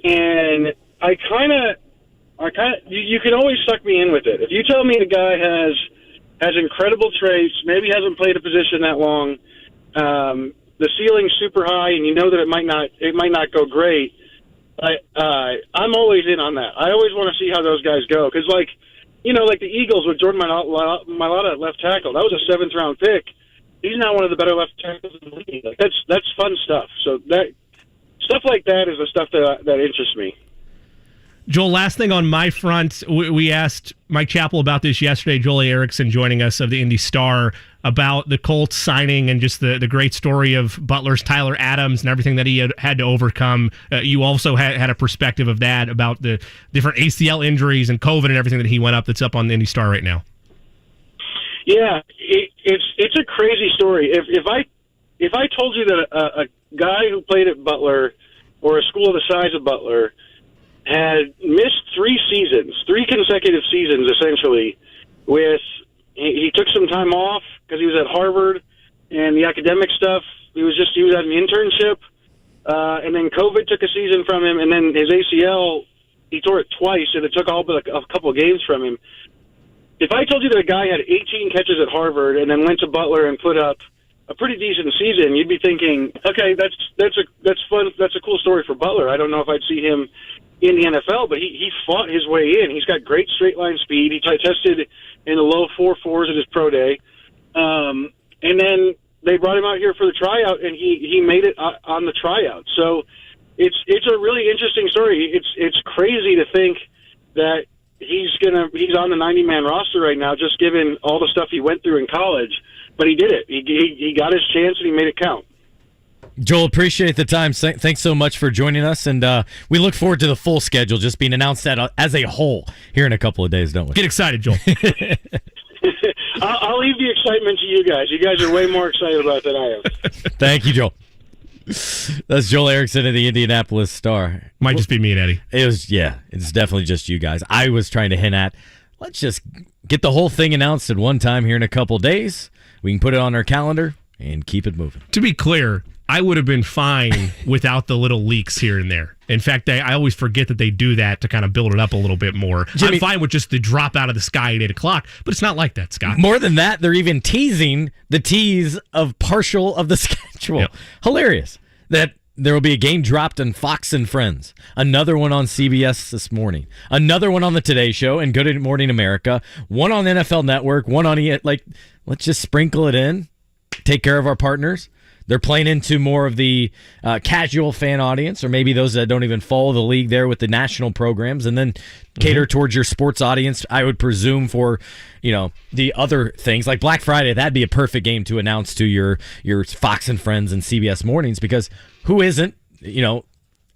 E: And you can always suck me in with it. If you tell me the guy has incredible traits, maybe hasn't played a position that long, the ceiling's super high, and you know that it might not go great. I'm always in on that. I always want to see how those guys go, because like the Eagles with Jordan Mailata at left tackle, that was a 7th round pick. He's now one of the better left tackles in the league. Like, that's fun stuff. So that stuff like that is the stuff that interests me.
B: Joel, last thing on my front, we asked Mike Chappell about this yesterday. Joel Erickson joining us of the Indy Star about the Colts signing and just the great story of Butler's Tyler Adams and everything that he had to overcome. You also had a perspective of that, about the different ACL injuries and COVID and everything that he went up, that's up on the Indy Star right now.
E: Yeah, it's a crazy story. If I told you that a guy who played at Butler or a school the size of Butler had missed 3 consecutive seasons, essentially, with he took some time off because he was at Harvard and the academic stuff. He was at an internship, and then COVID took a season from him, and then his ACL, he tore it twice, and it took all but a couple of games from him. If I told you that a guy had 18 catches at Harvard and then went to Butler and put up a pretty decent season, you'd be thinking, okay, that's fun. That's a cool story for Butler. I don't know if I'd see him in the NFL, but he fought his way in. He's got great straight line speed. He tested in the low 4.4s at his pro day, and then they brought him out here for the tryout, and he made it on the tryout. So it's a really interesting story. It's crazy to think that he's on the 90-man roster right now, just given all the stuff he went through in college. But he did it. He got his chance, and he made it count.
A: Joel, appreciate the time. Thanks so much for joining us, and we look forward to the full schedule just being announced as a whole here in a couple of days, don't we?
B: Get excited, Joel.
E: I'll leave the excitement to you guys. You guys are way more excited about it than I am.
A: Thank you, Joel. That's Joel Erickson of the Indianapolis Star.
B: Might just be me and Eddie.
A: It's definitely just you guys. I was trying to hint at, let's just get the whole thing announced at one time here in a couple days. We can put it on our calendar and keep it moving.
B: To be clear, I would have been fine without the little leaks here and there. In fact, I always forget that they do that to kind of build it up a little bit more.
A: Jimmy,
B: I'm fine with just the drop out of the sky at 8 o'clock, but it's not like that, Scott.
A: More than that, they're even teasing the tease of partial of the schedule.
B: Yep.
A: Hilarious. That there will be a game dropped on Fox and Friends, another one on CBS this morning, another one on the Today Show and Good Morning America, one on NFL Network, one on let's just sprinkle it in, take care of our partners. They're playing into more of the casual fan audience, or maybe those that don't even follow the league there with the national programs, and then cater towards your sports audience, I would presume, for the other things. Like Black Friday, that'd be a perfect game to announce to your Fox and Friends and CBS mornings, because who isn't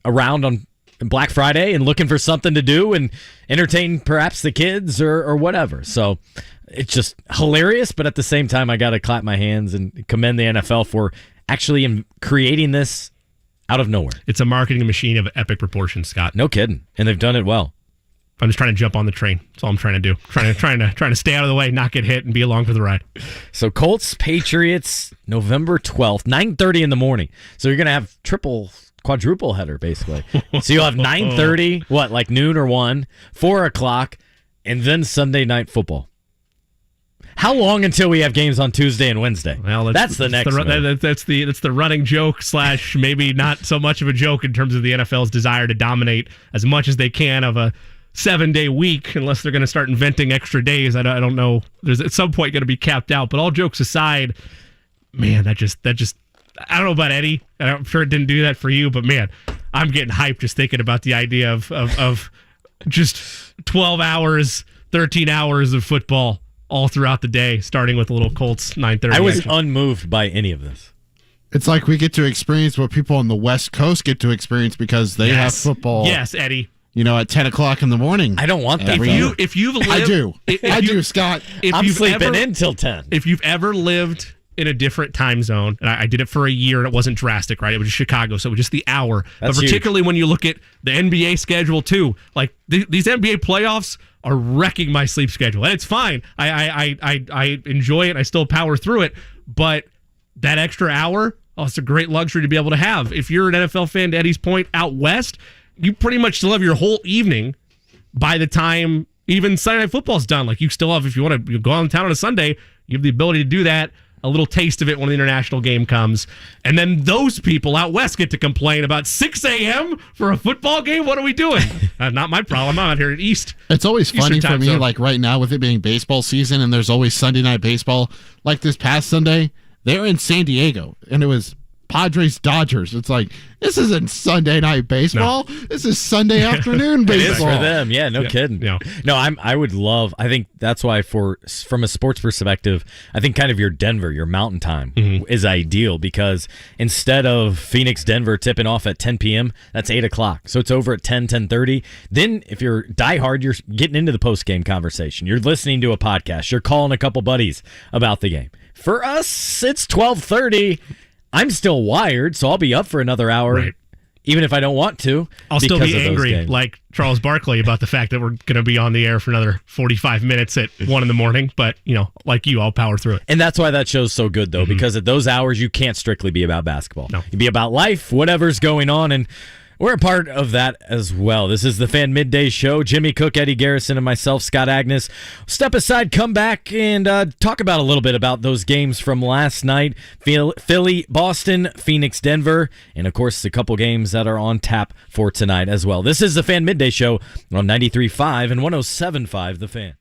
A: around on Black Friday and looking for something to do and entertain perhaps the kids or whatever. So it's just hilarious, but at the same time, I got to clap my hands and commend the NFL for actually creating this out of nowhere.
B: It's a marketing machine of epic proportions, Scott.
A: No kidding. And they've done it well.
B: I'm just trying to jump on the train. That's all I'm trying to do. Trying to stay out of the way, not get hit, and be along for the ride.
A: So Colts, Patriots, November 12th, 9:30 in the morning. So you're going to have quadruple header, basically. So you'll have 9:30, like noon or 1, 4 o'clock, and then Sunday night football. How long until we have games on Tuesday and Wednesday?
B: Well,
A: that's the next one.
B: That's the running joke / maybe not so much of a joke in terms of the NFL's desire to dominate as much as they can of a 7-day week, unless they're going to start inventing extra days. I don't know. There's at some point going to be capped out. But all jokes aside, man, that just I don't know about Eddie. I'm sure it didn't do that for you, but man, I'm getting hyped just thinking about the idea of just 12 hours, 13 hours of football all throughout the day, starting with a little Colts 9:30.
A: I was unmoved by any of this.
C: It's like we get to experience what people on the West Coast get to experience because they have football.
B: Yes, Eddie.
C: At 10 o'clock in the morning.
A: I don't want that.
B: If you've lived,
C: I do, Scott.
A: I'm sleeping until 10.
B: If you've ever lived in a different time zone, and I did it for a year, and it wasn't drastic, right? It was Chicago, so it was just the hour.
A: That's
B: but particularly when you look at the NBA schedule too, like these NBA playoffs are wrecking my sleep schedule, and it's fine. I enjoy it. I still power through it, but that extra hour, it's a great luxury to be able to have. If you're an NFL fan, to Eddie's point, out west, you pretty much still have your whole evening by the time even Sunday Night Football's done. Like, you still have, if you want to go on town on a Sunday, you have the ability to do that. A little taste of it when the international game comes. And then those people out west get to complain about 6 a.m. for a football game? What are we doing? Not my problem. I'm out here at East.
C: It's always funny for me,
B: zone.
C: like right now with it being baseball season and there's always Sunday night baseball. Like this past Sunday, they were in San Diego and it was Padres Dodgers. It's like, this isn't Sunday night baseball. This is Sunday afternoon
A: It is
C: baseball.
A: for them. Yeah, no kidding.
B: Yeah.
A: No, I think that's why from a sports perspective, I think kind of your Denver, your mountain time is ideal, because instead of Phoenix, Denver tipping off at 10 p.m., that's 8 o'clock. So it's over at 10:30. Then if you're diehard, you're getting into the post-game conversation. You're listening to a podcast. You're calling a couple buddies about the game. For us, it's 12:30. I'm still wired, so I'll be up for another hour,
B: Right.
A: even if I don't want to.
B: I'll still
A: because
B: be
A: of those
B: angry
A: games.
B: like Charles Barkley about the fact that we're going to be on the air for another 45 minutes at 1 in the morning. But, like you, I'll power through it.
A: And that's why that show's so good, though, because at those hours, you can't strictly be about basketball.
B: No.
A: You be about life, whatever's going on, and we're a part of that as well. This is the Fan Midday Show. Jimmy Cook, Eddie Garrison, and myself, Scott Agness. Step aside, come back, and talk about a little bit about those games from last night. Philly, Boston, Phoenix, Denver, and, of course, a couple games that are on tap for tonight as well. This is the Fan Midday Show on 93.5 and 107.5 The Fan.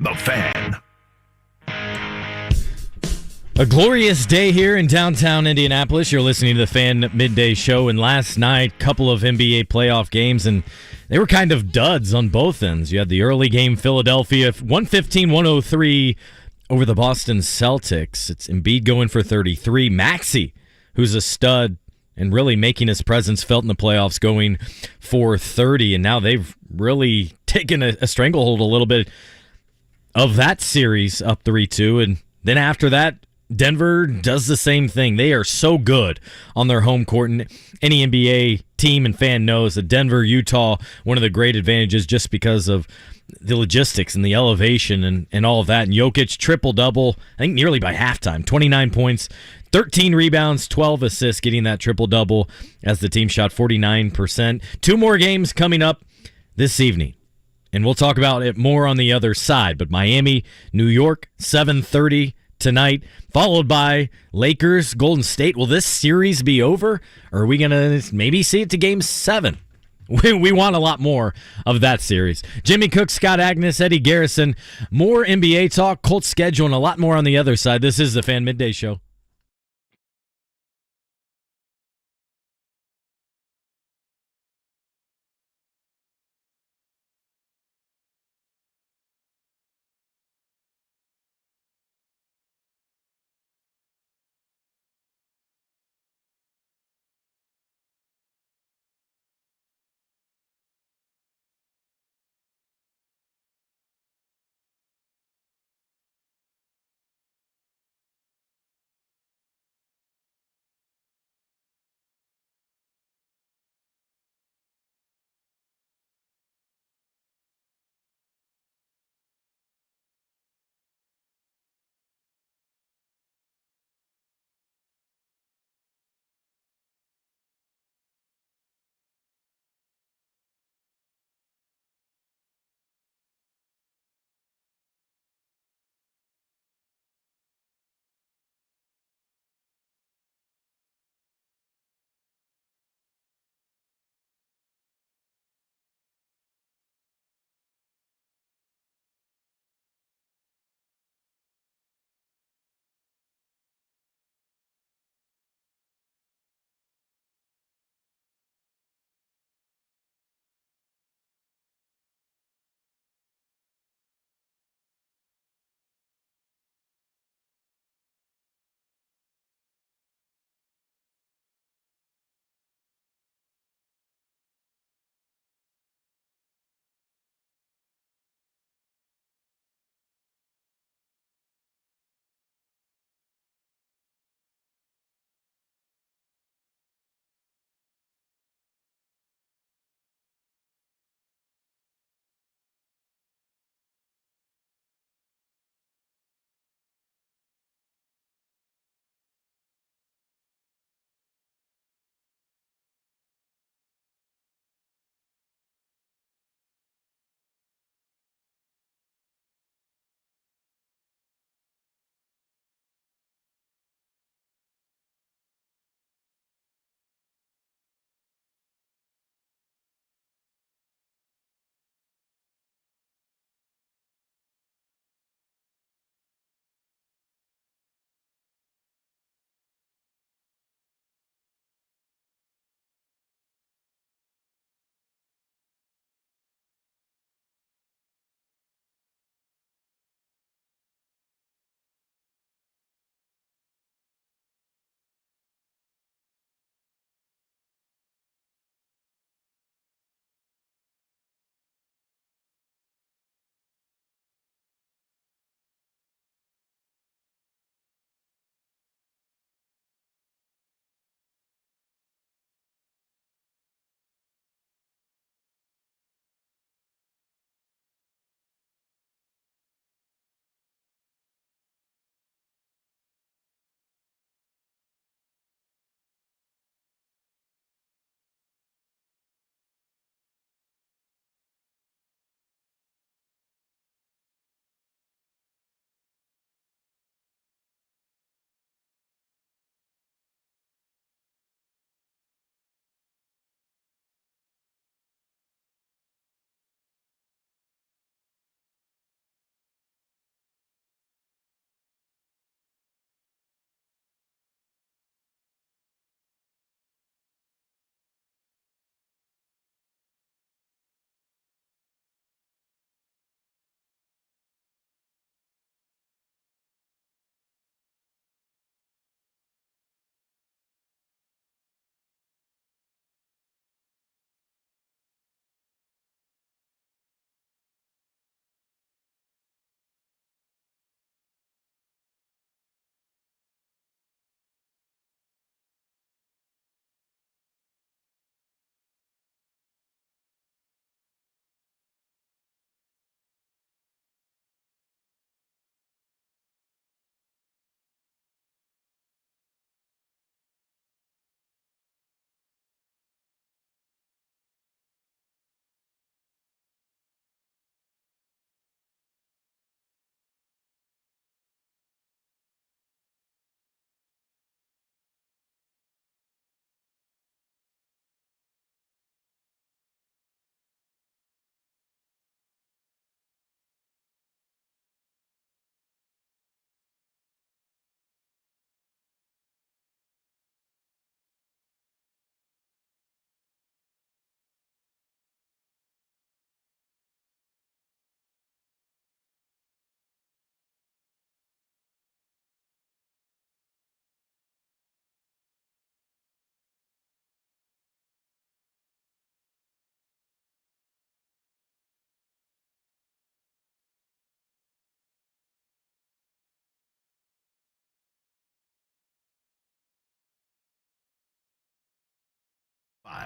D: The Fan.
A: A glorious day here in downtown Indianapolis. You're listening to the Fan Midday Show, and last night, couple of NBA playoff games, and they were kind of duds on both ends. You had the early game, Philadelphia, 115-103 over the Boston Celtics. It's Embiid going for 33. Maxey, who's a stud and really making his presence felt in the playoffs, going for 30, and now they've really taken a stranglehold a little bit of that series, up 3-2, and then after that, Denver does the same thing. They are so good on their home court, and any NBA team and fan knows that Denver, Utah, one of the great advantages just because of the logistics and the elevation and all of that. And Jokic, triple-double, I think nearly by halftime, 29 points, 13 rebounds, 12 assists, getting that triple-double as the team shot 49%. 2 more games coming up this evening, and we'll talk about it more on the other side. But Miami, New York, 7:30 tonight, followed by Lakers, Golden State. Will this series be over, or are we going to maybe see it to Game 7? We want a lot more of that series. Jimmy Cook, Scott Agness, Eddie Garrison. More NBA talk, Colts schedule, and a lot more on the other side. This is the Fan Midday Show.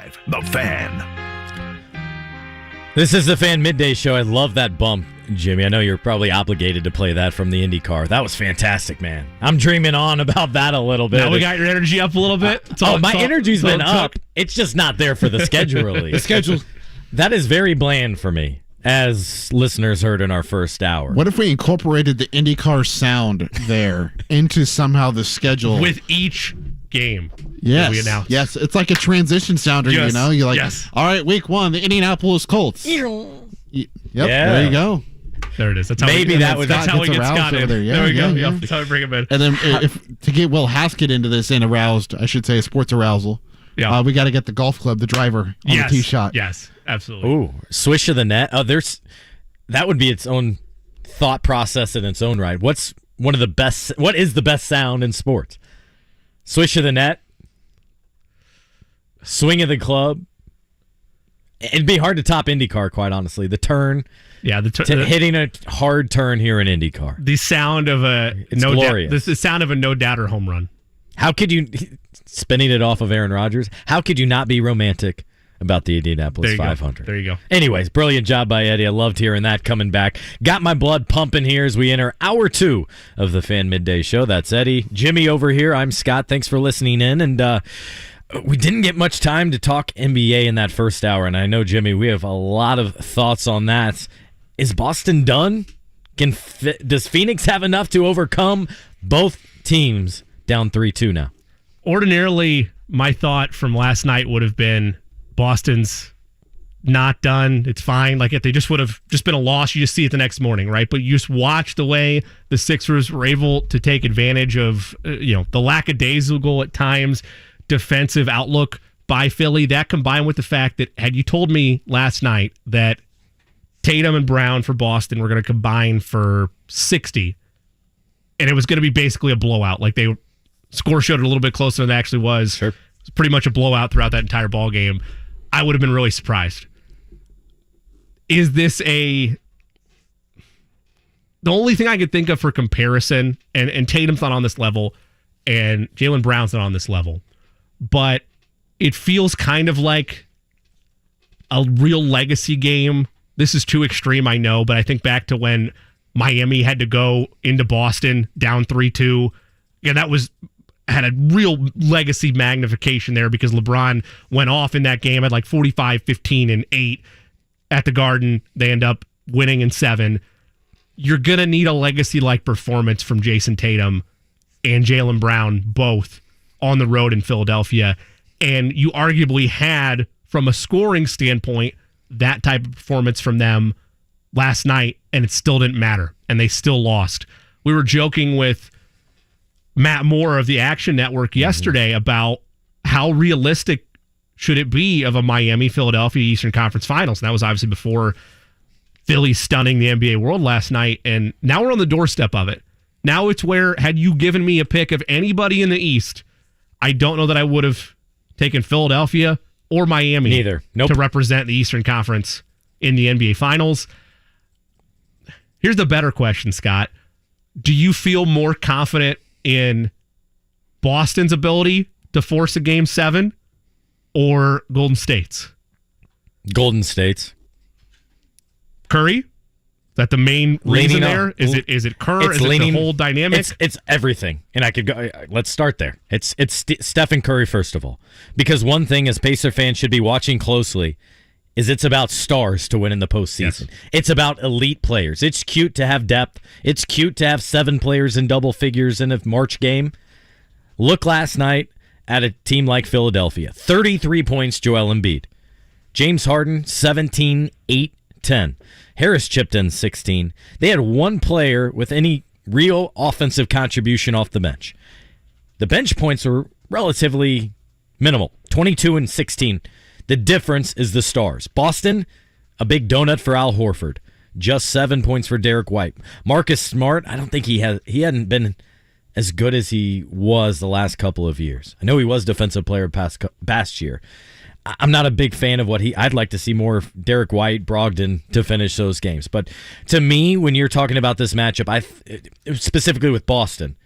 D: 105.5 The Fan.
A: This is the Fan Midday Show. I love that bump, Jimmy. I know you're probably obligated to play that from the IndyCar. That was fantastic, man. I'm dreaming on about that a little bit.
B: Now we got your energy up a little bit.
A: My energy's been up. It's just not there for the schedule release.
C: The schedule.
A: That is very bland for me, as listeners heard in our first hour.
C: What if we incorporated the IndyCar sound there into somehow the schedule?
B: With each game.
C: Yes.
B: We announced.
C: Yes. It's like a transition sounder,
B: Yes.
C: you know? You're like,
B: Yes.
C: all right, week 1, the Indianapolis Colts. Yep,
A: Yeah.
C: there you go.
B: There it is. That's how
A: Maybe
B: that's how we
C: gets
B: get
C: aroused
B: Scott
C: over
B: in.
C: there. Yeah,
B: There we go.
C: yeah.
B: Yep, that's how we bring him in.
C: And then to get Will Haskett into this and aroused, I should say, sports arousal,
B: Yeah.
C: we got to get the golf club, the driver, on
B: Yes.
C: the tee shot.
B: Yes, absolutely.
A: Ooh, swish of the net. Oh, that would be its own thought process in its own right. What is the best sound in sports? Swish of the net, swing of the club. It'd be hard to top IndyCar, quite honestly. The turn,
B: Yeah,
A: hitting a hard turn here in IndyCar.
B: the sound of
A: glorious.
B: the sound of a no doubter home run.
A: How could you, spinning it off of Aaron Rodgers, how could you not be romantic about the Indianapolis 500?
B: There you go.
A: Anyways, brilliant job by Eddie. I loved hearing that coming back. Got my blood pumping here as we enter hour 2 of the Fan Midday Show. That's Eddie. Jimmy over here. I'm Scott. Thanks for listening in. And we didn't get much time to talk NBA in that first hour. And I know, Jimmy, we have a lot of thoughts on that. Is Boston done? Does Phoenix have enough to overcome both teams down 3-2 now?
B: Ordinarily, my thought from last night would have been Boston's not done. It's fine. Like if they just would have just been a loss, you just see it the next morning, right? But you just watch the way the Sixers were able to take advantage of the lackadaisical at times defensive outlook by Philly. That combined with the fact that had you told me last night that Tatum and Brown for Boston were going to combine for 60, and it was going to be basically a blowout, like they score showed it a little bit closer than it actually was.
A: Sure.
B: It was pretty much a blowout throughout that entire ball game. I would have been really surprised. Is this the only thing I could think of for comparison, and Tatum's not on this level, and Jaylen Brown's not on this level, but it feels kind of like a real legacy game. This is too extreme, I know, but I think back to when Miami had to go into Boston down 3-2. Yeah, that had a real legacy magnification there because LeBron went off in that game, had like 45, 15, and 8 at the Garden. They end up winning in 7. You're going to need a legacy-like performance from Jason Tatum and Jaylen Brown, both on the road in Philadelphia. And you arguably had, from a scoring standpoint, that type of performance from them last night, and it still didn't matter, and they still lost. We were joking with Matt Moore of the Action Network yesterday about how realistic should it be of a Miami-Philadelphia Eastern Conference Finals. And that was obviously before Philly stunning the NBA world last night, and now we're on the doorstep of it. Now it's where, had you given me a pick of anybody in the East, I don't know that I would have taken Philadelphia or Miami
A: Neither. Nope.
B: to represent the Eastern Conference in the NBA Finals. Here's the better question, Scott. Do you feel more confident in Boston's ability to force a Game 7 or Golden State's?
A: Golden State's.
B: Curry? Is that the main reason
A: Leaning
B: there?
A: on-
B: Is it Kerr? Is it the whole dynamic?
A: It's everything, and I could go. Let's start there. It's Stephen Curry first of all, because one thing as Pacer fans should be watching closely is it's about stars to win in the postseason.
B: Yes.
A: It's about elite players. It's cute to have depth. It's cute to have 7 players in double figures in a March game. Look last night at a team like Philadelphia. 33 points, Joel Embiid. James Harden, 17, 8, 10. Harris chipped in 16. They had one player with any real offensive contribution off the bench. The bench points were relatively minimal, 22 and 16. The difference is the stars. Boston, a big donut for Al Horford. Just 7 points for Derek White. Marcus Smart, I don't think he hadn't been as good as he was the last couple of years. I know he was defensive player past year. I'm not a big fan of I'd like to see more of Derek White, Brogdon to finish those games. But to me, when you're talking about this matchup, specifically with Boston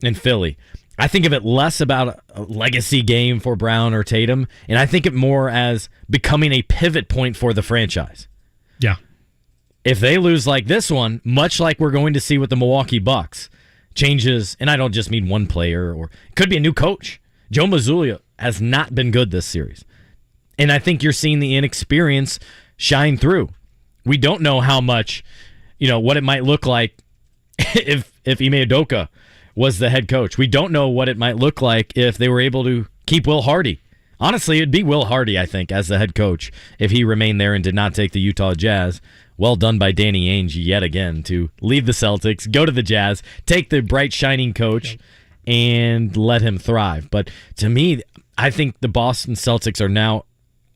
A: and Philly, I think of it less about a legacy game for Brown or Tatum, and I think it more as becoming a pivot point for the franchise.
B: Yeah.
A: If they lose like this one, much like we're going to see with the Milwaukee Bucks, changes, and I don't just mean one player, or it could be a new coach. Joe Mazzulla has not been good this series. And I think you're seeing the inexperience shine through. We don't know how much, what it might look like if Ime Udoka was the head coach. We don't know what it might look like if they were able to keep Will Hardy. Honestly, it'd be Will Hardy, I think, as the head coach if he remained there and did not take the Utah Jazz. Well done by Danny Ainge yet again to leave the Celtics, go to the Jazz, take the bright, shining coach, and let him thrive. But to me, I think the Boston Celtics are now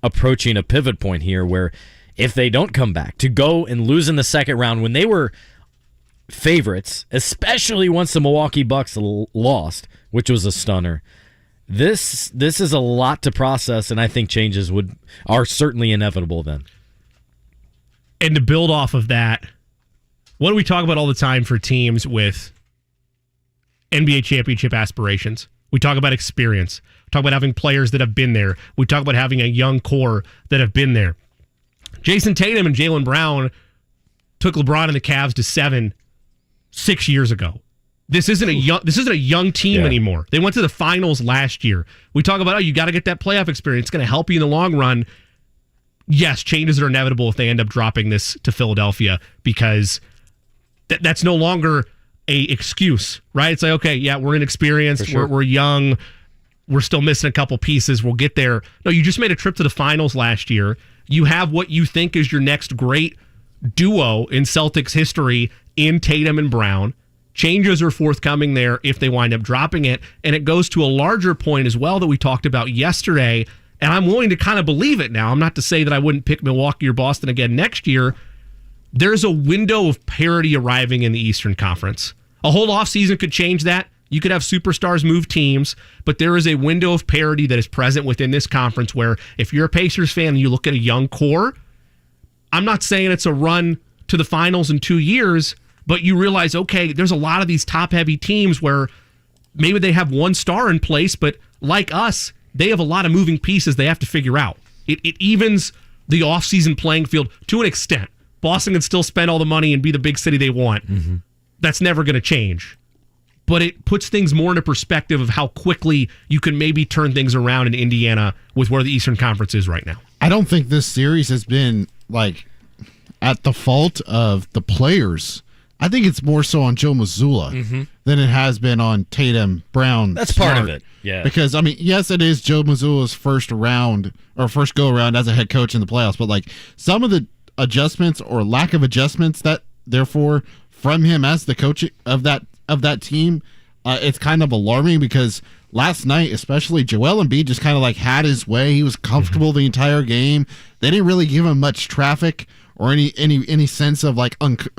A: approaching a pivot point here where if they don't come back, to go and lose in the second round when they were favorites, especially once the Milwaukee Bucks lost, which was a stunner, this is a lot to process, and I think changes are certainly inevitable then.
B: And to build off of that, what do we talk about all the time for teams with NBA championship aspirations? We talk about experience. We talk about having players that have been there. We talk about having a young core that have been there. Jason Tatum and Jaylen Brown took LeBron and the Cavs to 6 years ago. This isn't a young team anymore. They went to the finals last year. We talk about, you got to get that playoff experience. It's going to help you in the long run. Yes, changes are inevitable if they end up dropping this to Philadelphia, because that's no longer a excuse, right? It's like, okay, yeah, we're inexperienced,
A: sure.
B: we're young, we're still missing a couple pieces, we'll get there. No, you just made a trip to the finals last year. You have what you think is your next great duo in Celtics history in Tatum and Brown. Changes are forthcoming there if they wind up dropping it, and it goes to a larger point as well that we talked about yesterday. And I'm willing to kind of believe it now. I'm not to say that I wouldn't pick Milwaukee or Boston again next year. There's a window of parity arriving in the Eastern Conference. A whole offseason could change that. You could have superstars move teams, but there is a window of parity that is present within this conference where if you're a Pacers fan and you look at a young core, I'm not saying it's a run to the finals in 2 years, but you realize, okay, there's a lot of these top-heavy teams where maybe they have one star in place, but like us, they have a lot of moving pieces they have to figure out. It evens the offseason playing field to an extent. Boston can still spend all the money and be the big city they want. Mm-hmm. That's never going to change. But it puts things more into perspective of how quickly you can maybe turn things around in Indiana with where the Eastern Conference is right now.
C: I don't think this series has been at the fault of the players. I think it's more so on Joe Mazzulla than it has been on Tatum, Brown.
A: That's part of it, yeah.
C: Because, yes, it is Joe Mazzulla's first go-around as a head coach in the playoffs, but, some of the adjustments or lack of adjustments that, therefore, from him as the coach of that team, it's kind of alarming because last night, especially, Joel Embiid just kind of, had his way. He was comfortable the entire game. They didn't really give him much traffic or any sense of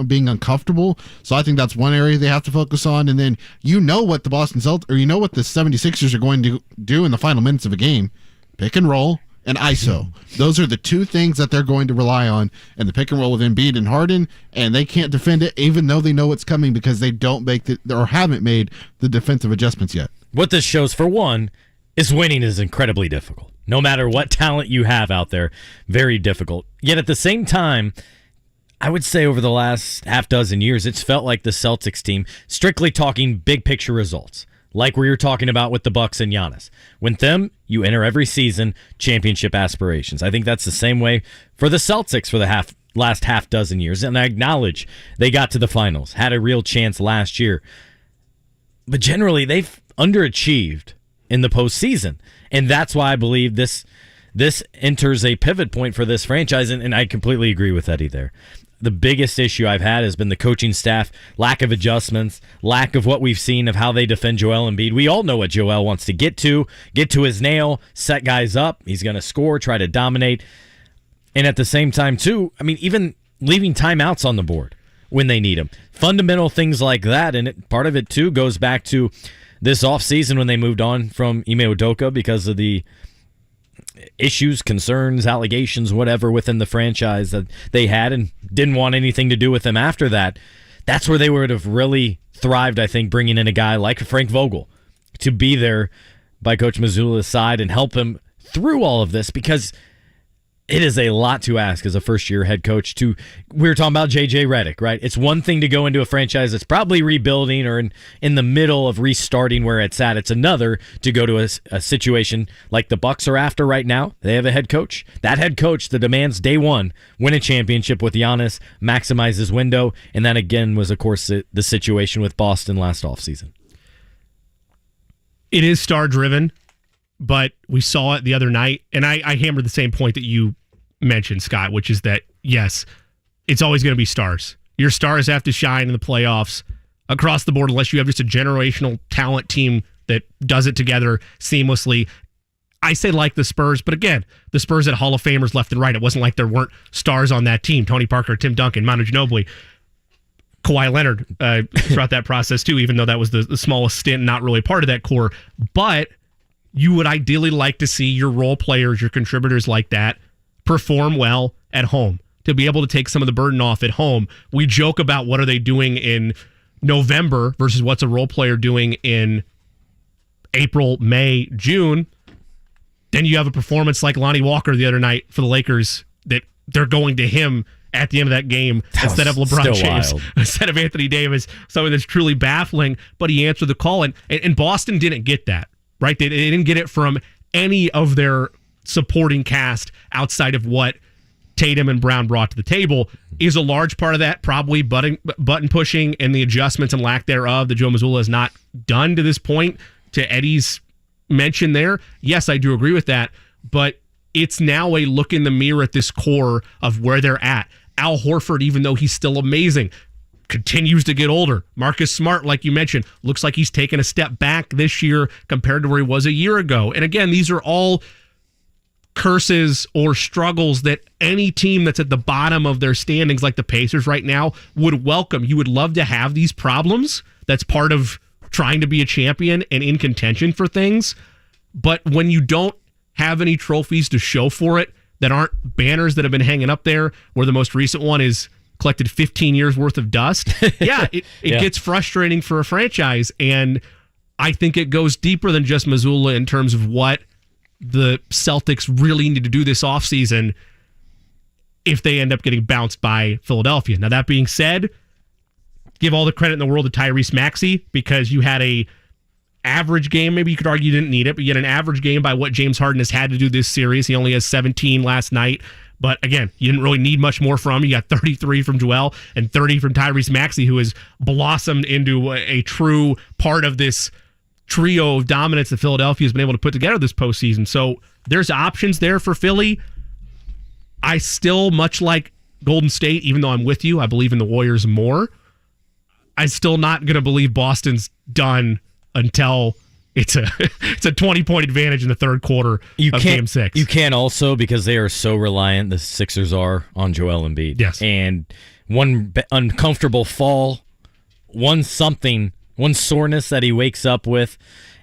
C: being uncomfortable. So I think that's one area they have to focus on. And then what the Boston Celtics, or what the 76ers are going to do in the final minutes of a game: pick and roll and ISO. Those are the two things that they're going to rely on. And the pick and roll with Embiid and Harden, and they can't defend it even though they know it's coming because they don't haven't made the defensive adjustments yet.
A: What this shows, for one, is winning is incredibly difficult. No matter what talent you have out there, very difficult. Yet at the same time, I would say over the last half dozen years, it's felt like the Celtics team, strictly talking big picture results, like we were talking about with the Bucks and Giannis. With them, you enter every season championship aspirations. I think that's the same way for the Celtics for the last half dozen years. And I acknowledge they got to the finals, had a real chance last year. But generally, they've underachieved in the postseason. And that's why I believe this enters a pivot point for this franchise, and I completely agree with Eddie there. The biggest issue I've had has been the coaching staff, lack of adjustments, lack of what we've seen of how they defend Joel Embiid. We all know what Joel wants to get to his nail, set guys up. He's going to score, try to dominate. And at the same time, too, even leaving timeouts on the board when they need them. Fundamental things like that, and part of it, too, goes back to this offseason when they moved on from Ime Udoka because of the issues, concerns, allegations, whatever within the franchise that they had and didn't want anything to do with him after that. That's where they would have really thrived, I think, bringing in a guy like Frank Vogel to be there by Coach Mazzulla's side and help him through all of this, because it is a lot to ask as a first-year head coach. We were talking about J.J. Redick, right? It's one thing to go into a franchise that's probably rebuilding or in the middle of restarting where it's at. It's another to go to a situation like the Bucs are after right now. They have a head coach. That head coach, the demands day one, win a championship with Agness, maximize his window, and that again was, of course, the situation with Boston last offseason.
B: It is star-driven, but we saw it the other night, and I hammered the same point that you mentioned, Scott, which is that, yes, it's always going to be stars. Your stars have to shine in the playoffs across the board unless you have just a generational talent team that does it together seamlessly. I say like the Spurs, but again, the Spurs had Hall of Famers left and right. It wasn't like there weren't stars on that team. Tony Parker, Tim Duncan, Manu Ginobili, Kawhi Leonard throughout that process too, even though that was the smallest stint, not really part of that core. But you would ideally like to see your role players, your contributors like that, perform well at home, to be able to take some of the burden off at home. We joke about what are they doing in November versus what's a role player doing in April, May, June. Then you have a performance like Lonnie Walker the other night for the Lakers that they're going to him at the end of that game instead of LeBron James, instead of Anthony Davis, something that's truly baffling, but he answered the call. And Boston didn't get that, right? They didn't get it from any of their supporting cast outside of what Tatum and Brown brought to the table. Is a large part of that probably button pushing and the adjustments and lack thereof that Joe Mazzulla has not done to this point, to Eddie's mention there? Yes, I do agree with that, but it's now a look in the mirror at this core of where they're at. Al Horford, even though he's still amazing, continues to get older. Marcus Smart, like you mentioned, looks like he's taken a step back this year compared to where he was a year ago. And again, these are all curses or struggles that any team that's at the bottom of their standings, like the Pacers right now, would welcome. You would love to have these problems. That's part of trying to be a champion and in contention for things. But when you don't have any trophies to show for it, that aren't banners that have been hanging up there, where the most recent one is collected 15 years worth of dust. It gets frustrating for a franchise. And I think it goes deeper than just Mazzulla in terms of what the Celtics really need to do this offseason if they end up getting bounced by Philadelphia. Now, that being said, give all the credit in the world to Tyrese Maxey, because you had a average game. Maybe you could argue you didn't need it, but you had an average game by what James Harden has had to do this series. He only has 17 last night. But again, you didn't really need much more from him. You got 33 from Joel and 30 from Tyrese Maxey, who has blossomed into a true part of this trio of dominance that Philadelphia has been able to put together this postseason. So there's options there for Philly. I still, much like Golden State, even though I'm with you, I believe in the Warriors more. I'm still not going to believe Boston's done until it's a 20-point advantage in the third quarter of Game 6. You can't also, because they are so reliant, the Sixers are, on Joel Embiid. Yes.
A: And one uncomfortable fall, one soreness that he wakes up with,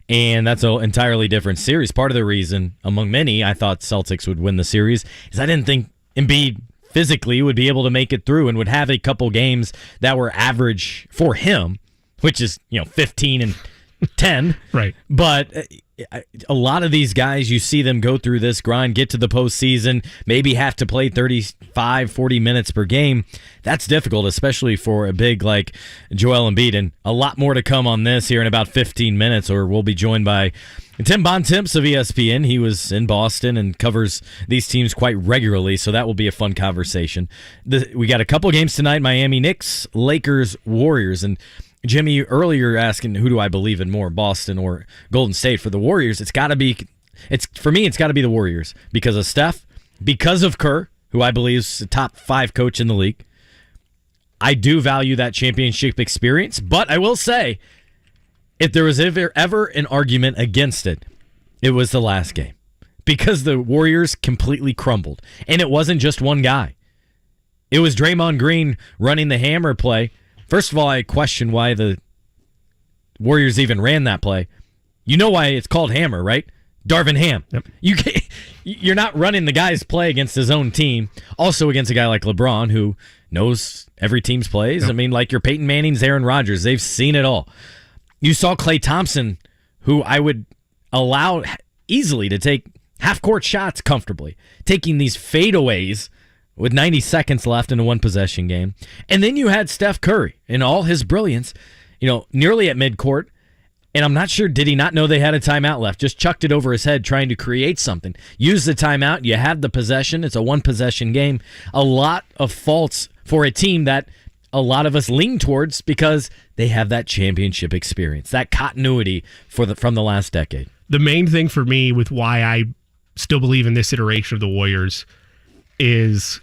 A: and that's an entirely different series. Part of the reason, among many, I thought Celtics would win the series is I didn't think Embiid physically would be able to make it through and would have a couple games that were average for him, which is 15 and 10.
B: Right.
A: But a lot of these guys, you see them go through this grind, get to the postseason, maybe have to play 35, 40 minutes per game. That's difficult, especially for a big like Joel Embiid. And a lot more to come on this here in about 15 minutes, or we'll be joined by Tim Bontemps of ESPN. He was in Boston and covers these teams quite regularly, so that will be a fun conversation. We got a couple games tonight, Miami Knicks, Lakers, Warriors, and Jimmy, earlier asking who do I believe in more, Boston or Golden State. For the Warriors, it's got to be the Warriors because of Steph, because of Kerr, who I believe is the top 5 coach in the league. I do value that championship experience, but I will say, if there was ever an argument against it, it was the last game because the Warriors completely crumbled, and it wasn't just one guy. It was Draymond Green running the hammer play. First of all, I question why the Warriors even ran that play. You know why it's called hammer, right? Darvin Ham.
B: Yep.
A: You're not running the guy's play against his own team. Also against a guy like LeBron who knows every team's plays. Yep. I mean, like your Peyton Manning's, Aaron Rodgers. They've seen it all. You saw Klay Thompson who I would allow easily to take half-court shots comfortably, taking these fadeaways with 90 seconds left in a one-possession game. And then you had Steph Curry in all his brilliance, nearly at midcourt. And I'm not sure, did he not know they had a timeout left? Just chucked it over his head trying to create something. Use the timeout. You have the possession. It's a one-possession game. A lot of faults for a team that a lot of us lean towards because they have that championship experience, that continuity from the last decade.
B: The main thing for me with why I still believe in this iteration of the Warriors is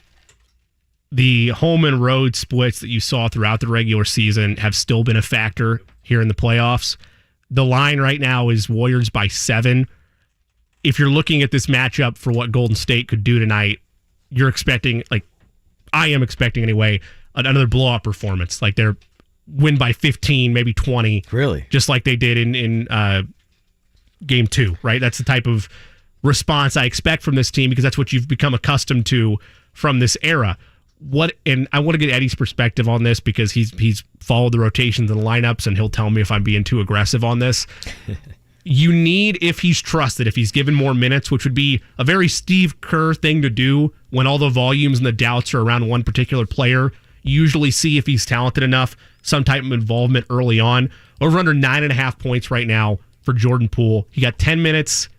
B: the home and road splits that you saw throughout the regular season have still been a factor here in the playoffs. The line right now is Warriors by 7. If you're looking at this matchup for what Golden State could do tonight, you're expecting, I am expecting anyway, another blowout performance. Like they're win by 15, maybe 20.
A: Really?
B: Just like they did in game 2, right? That's the type of response I expect from this team because that's what you've become accustomed to from this era. And I want to get Eddie's perspective on this because he's followed the rotations and the lineups, and he'll tell me if I'm being too aggressive on this. You need, if he's trusted, if he's given more minutes, which would be a very Steve Kerr thing to do when all the volumes and the doubts are around one particular player. You usually see if he's talented enough, some type of involvement early on. Over under 9.5 points right now for Jordan Poole. He got 10 minutes.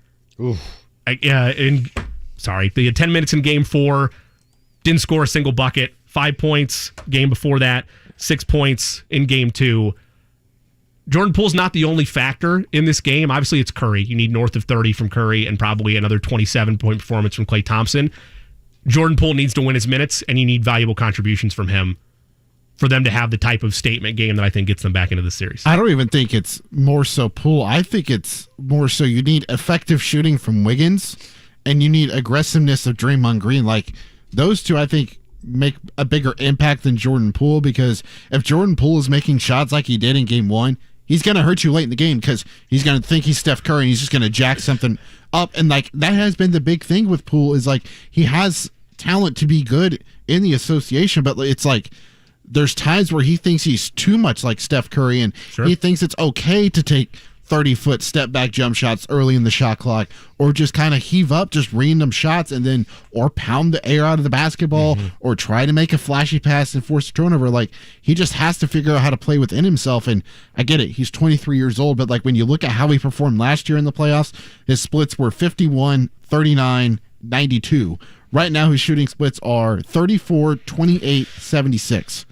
A: Oof.
B: They had 10 minutes in game 4. Didn't score a single bucket. 5 points game before that. 6 points in game 2. Jordan Poole's not the only factor in this game. Obviously, it's Curry. You need north of 30 from Curry and probably another 27-point performance from Klay Thompson. Jordan Poole needs to win his minutes, and you need valuable contributions from him for them to have the type of statement game that I think gets them back into the series.
C: I don't even think it's more so Poole. I think it's more so you need effective shooting from Wiggins, and you need aggressiveness of Draymond Green. Those two, I think, make a bigger impact than Jordan Poole because if Jordan Poole is making shots like he did in game 1, he's going to hurt you late in the game because he's going to think he's Steph Curry and he's just going to jack something up. And that has been the big thing with Poole is he has talent to be good in the association, but it's there's times where he thinks he's too much like Steph Curry and he thinks it's okay to take 30-foot step-back jump shots early in the shot clock or just kind of heave up just random shots and then or pound the air out of the basketball or try to make a flashy pass and force a turnover. He just has to figure out how to play within himself, and I get it. He's 23 years old, but when you look at how he performed last year in the playoffs, his splits were 51, 39, 92. Right now his shooting splits are 34, 28, 76.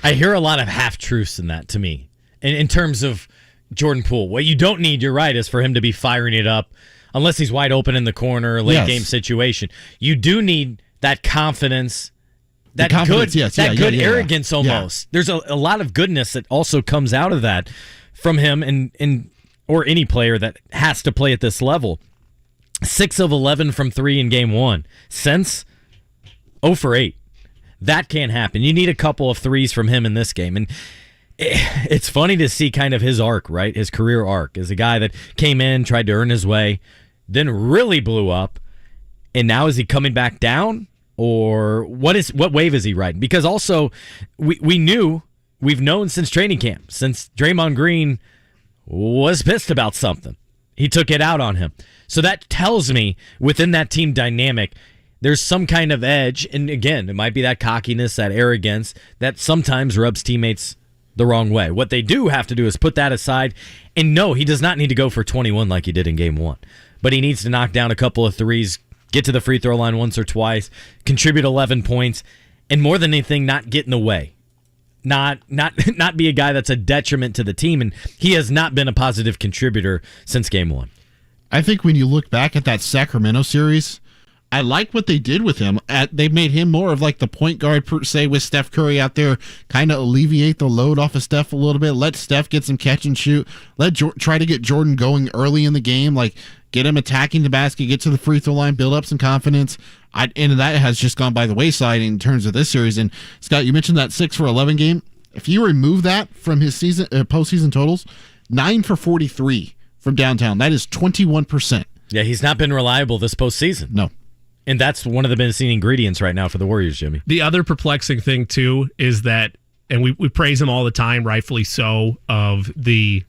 A: I hear a lot of half-truths in that to me in terms of Jordan Poole. What you don't need, you're right, is for him to be firing it up unless he's wide open in the corner, late game situation. You do need that confidence, that good arrogance almost. There's a lot of goodness that also comes out of that from him and or any player that has to play at this level. 6 of 11 from 3 in game 1. Since 0 for 8. That can't happen. You need a couple of threes from him in this game. And it's funny to see kind of his arc, right? His career arc as a guy that came in, tried to earn his way, then really blew up, and now is he coming back down, or what wave is he riding? Because also we've known since training camp, since Draymond Green was pissed about something, he took it out on him. So that tells me within that team dynamic, there's some kind of edge, and again, it might be that cockiness, that arrogance that sometimes rubs teammates the wrong way. What they do have to do is put that aside, and no, he does not need to go for 21 like he did in game 1, but he needs to knock down a couple of threes, get to the free throw line once or twice, contribute 11 points, and more than anything, not get in the way. Not be a guy that's a detriment to the team, and he has not been a positive contributor since game 1.
C: I think when you look back at that Sacramento series, I like what they did with him. They made him more of the point guard per se with Steph Curry out there, kind of alleviate the load off of Steph a little bit. Let Steph get some catch and shoot. Try to get Jordan going early in the game, get him attacking the basket, get to the free throw line, build up some confidence. And that has just gone by the wayside in terms of this series. And Scott, you mentioned that 6 for 11 game. If you remove that from his season postseason totals, 9 for 43 from downtown. That is 21%.
A: Yeah, he's not been reliable this postseason.
C: No.
A: And that's one of the missing ingredients right now for the Warriors, Jimmy.
B: The other perplexing thing, too, is that, and we praise him all the time, rightfully so, of the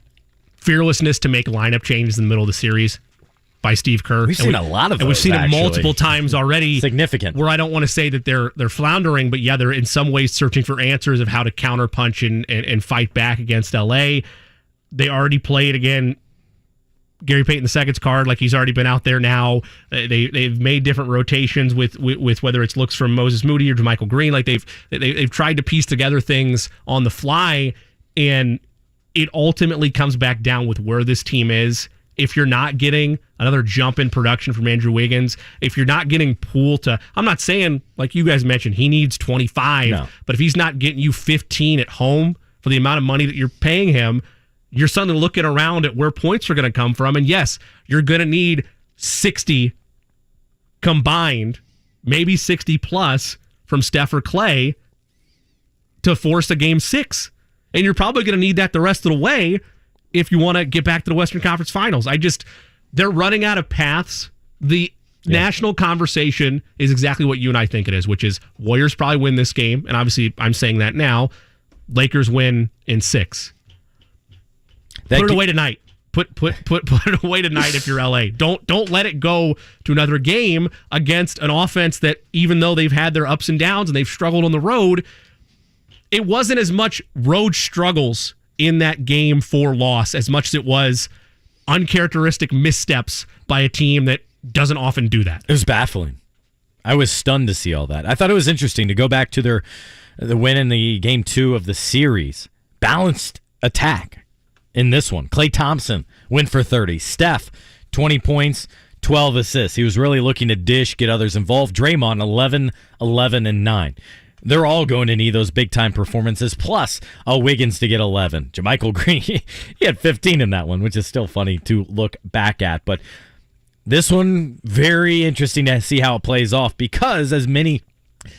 B: fearlessness to make lineup changes in the middle of the series by Steve Kerr.
A: We've seen a lot of those,
B: and we've seen
A: actually.
B: it multiple times already.
A: Significant.
B: Where I don't want to say that they're floundering, but yeah, they're in some ways searching for answers of how to counterpunch and fight back against LA. They already played again. Gary Payton II's card, like he's already been out there now. They've made different rotations with whether it's looks from Moses Moody or Michael Green. Like they've tried to piece together things on the fly, and it ultimately comes back down with where this team is. If you're not getting another jump in production from Andrew Wiggins, if you're not getting Poole to, I'm not saying, like you guys mentioned, he needs 25,
A: no.
B: But if he's not getting you 15 at home for the amount of money that you're paying him, you're suddenly looking around at where points are going to come from. And yes, you're going to need 60 combined, maybe 60 plus from Steph or Clay to force a game 6. And you're probably going to need that the rest of the way if you want to get back to the Western Conference Finals. They're running out of paths. The national conversation is exactly what you and I think it is, which is Warriors probably win this game. And obviously I'm saying that now. Lakers win in 6. Put it away tonight. Put it away tonight if you're LA. Don't let it go to another game against an offense that, even though they've had their ups and downs and they've struggled on the road, it wasn't as much road struggles in that game 4 loss as much as it was uncharacteristic missteps by a team that doesn't often do that.
A: It was baffling. I was stunned to see all that. I thought it was interesting to go back to the win in the game 2 of the series. Balanced attack in this one. Klay Thompson went for 30. Steph, 20 points, 12 assists. He was really looking to dish, get others involved. Draymond, 11, 11, and 9. They're all going to need those big-time performances, plus Wiggins to get 11. JaMychal Green, he had 15 in that one, which is still funny to look back at. But this one, very interesting to see how it plays off because, as many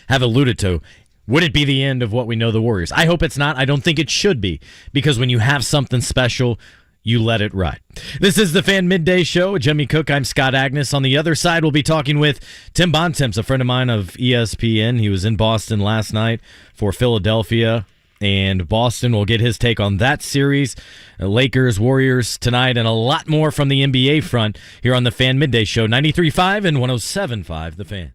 A: have alluded to, would it be the end of what we know the Warriors? I hope it's not. I don't think it should be, because when you have something special, you let it ride. This is the Fan Midday Show with Jimmy Cook. I'm Scott Agness. On the other side, we'll be talking with Tim Bontemps, a friend of mine of ESPN. He was in Boston last night for Philadelphia, and Boston will get his take on that series. Lakers, Warriors tonight, and a lot more from the NBA front here on the Fan Midday Show, 93.5 and 107.5 The Fan.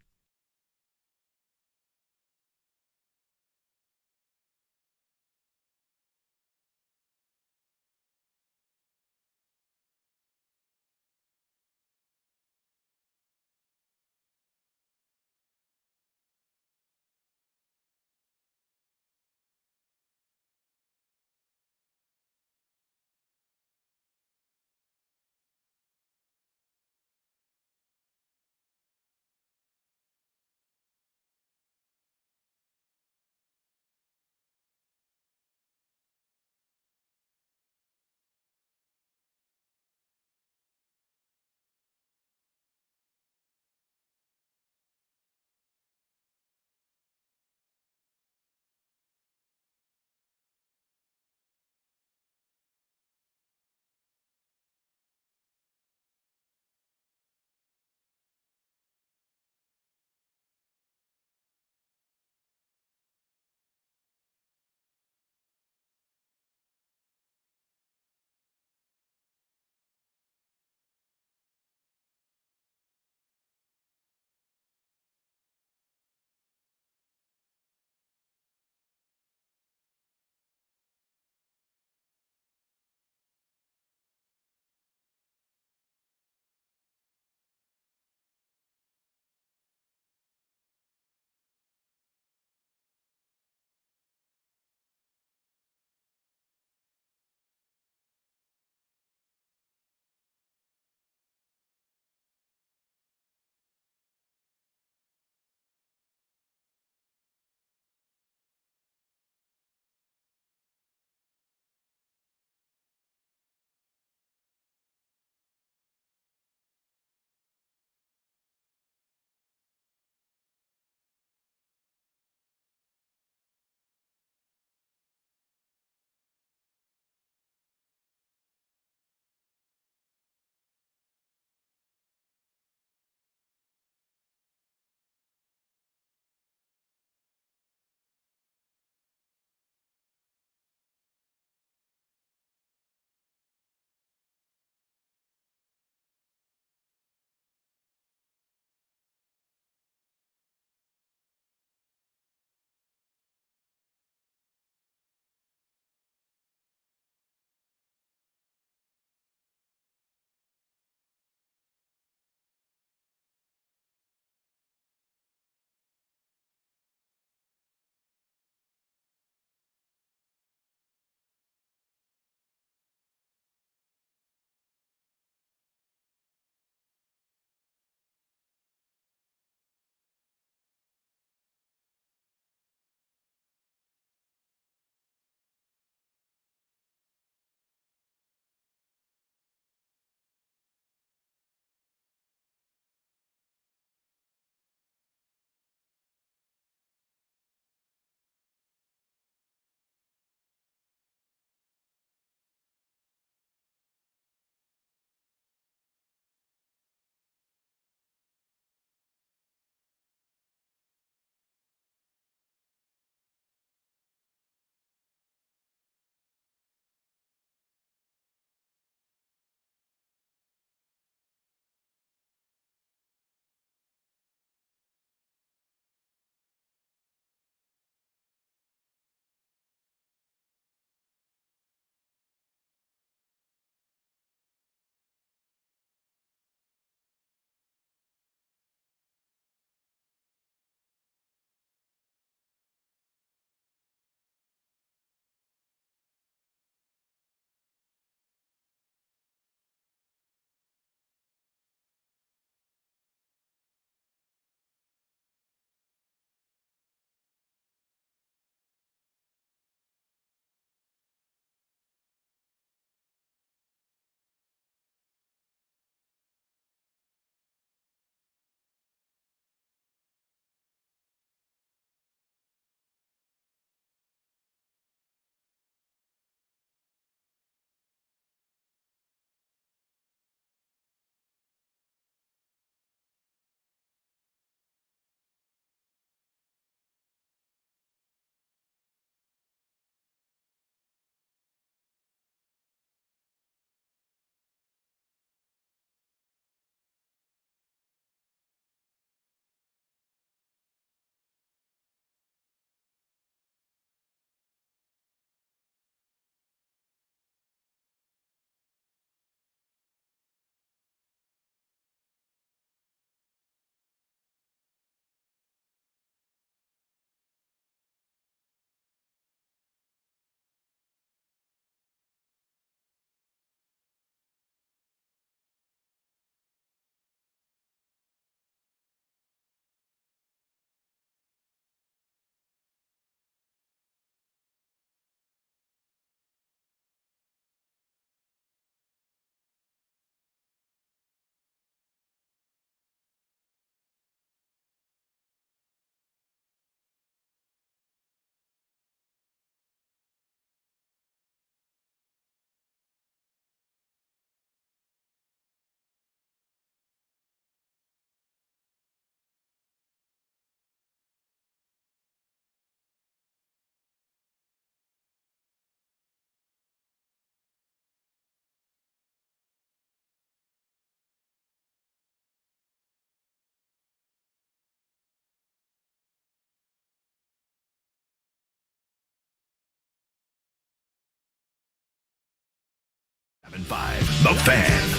D: 105.5 The Fan.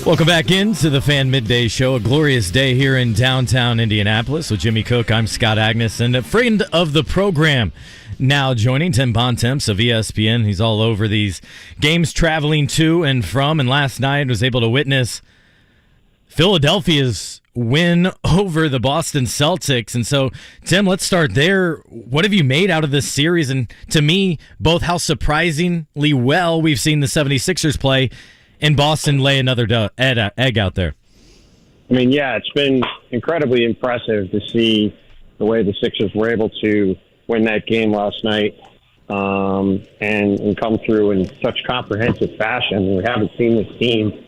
A: Welcome back into the Fan Midday Show. A glorious day here in downtown Indianapolis with Jimmy Cook. I'm Scott Agness, and a friend of the program now joining, Tim Bontemps of ESPN. He's all over these games, traveling to and from, and last night was able to witness Philadelphia's win over the Boston Celtics. And so, Tim, let's start there. What have you made out of this series? And to me, both how surprisingly well we've seen the 76ers play and Boston lay another egg out there.
F: I mean, yeah, it's been incredibly impressive to see the way the Sixers were able to win that game last night and come through in such comprehensive fashion. We haven't seen this team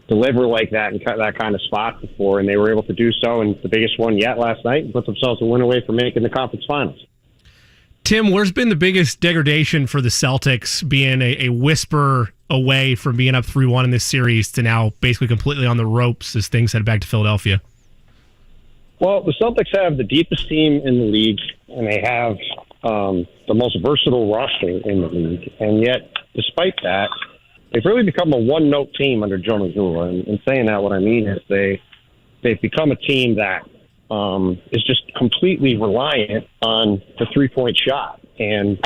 F: deliver like that in that kind of spot before, and they were able to do so in the biggest one yet last night and put themselves a win away from making the conference finals.
B: Tim, where's been the biggest degradation for the Celtics, being a whisper away from being up 3-1 in this series to now basically completely on the ropes as things head back to Philadelphia?
F: Well, the Celtics have the deepest team in the league, and they have the most versatile roster in the league. And yet, despite that, they've really become a one-note team under Joe Mazzulla. And in saying that, what I mean is they've become a team that is just completely reliant on the three-point shot. And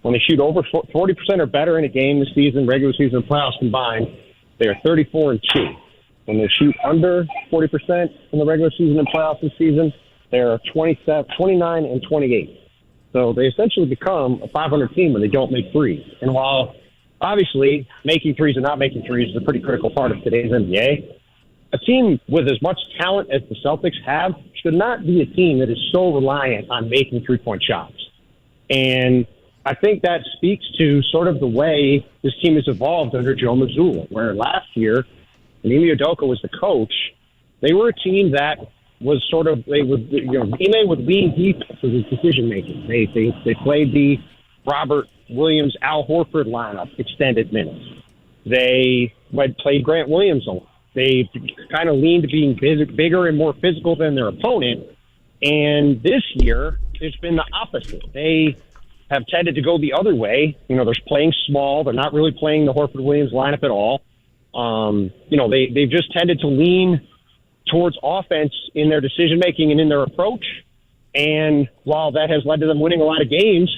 F: when they shoot over 40% or better in a game this season, regular season and playoffs combined, they are 34-2. When they shoot under 40% in the regular season and playoffs this season, they are 29-28. So they essentially become a 500 team when they don't make threes. And while obviously making threes and not making threes is a pretty critical part of today's NBA, a team with as much talent as the Celtics have should not be a team that is so reliant on making three-point shots. And I think that speaks to sort of the way this team has evolved under Joe Mazzulla, where last year, when Ime Udoka was the coach, they were a team that was sort of, Ime would lean deep for his decision-making. They played the Robert Williams, Al Horford lineup, extended minutes. They played Grant Williams a lot. They kind of leaned to being bigger and more physical than their opponent. And this year, it's been the opposite. They have tended to go the other way. They're playing small. They're not really playing the Horford Williams lineup at all. They've just tended to lean towards offense in their decision-making and in their approach. And while that has led to them winning a lot of games,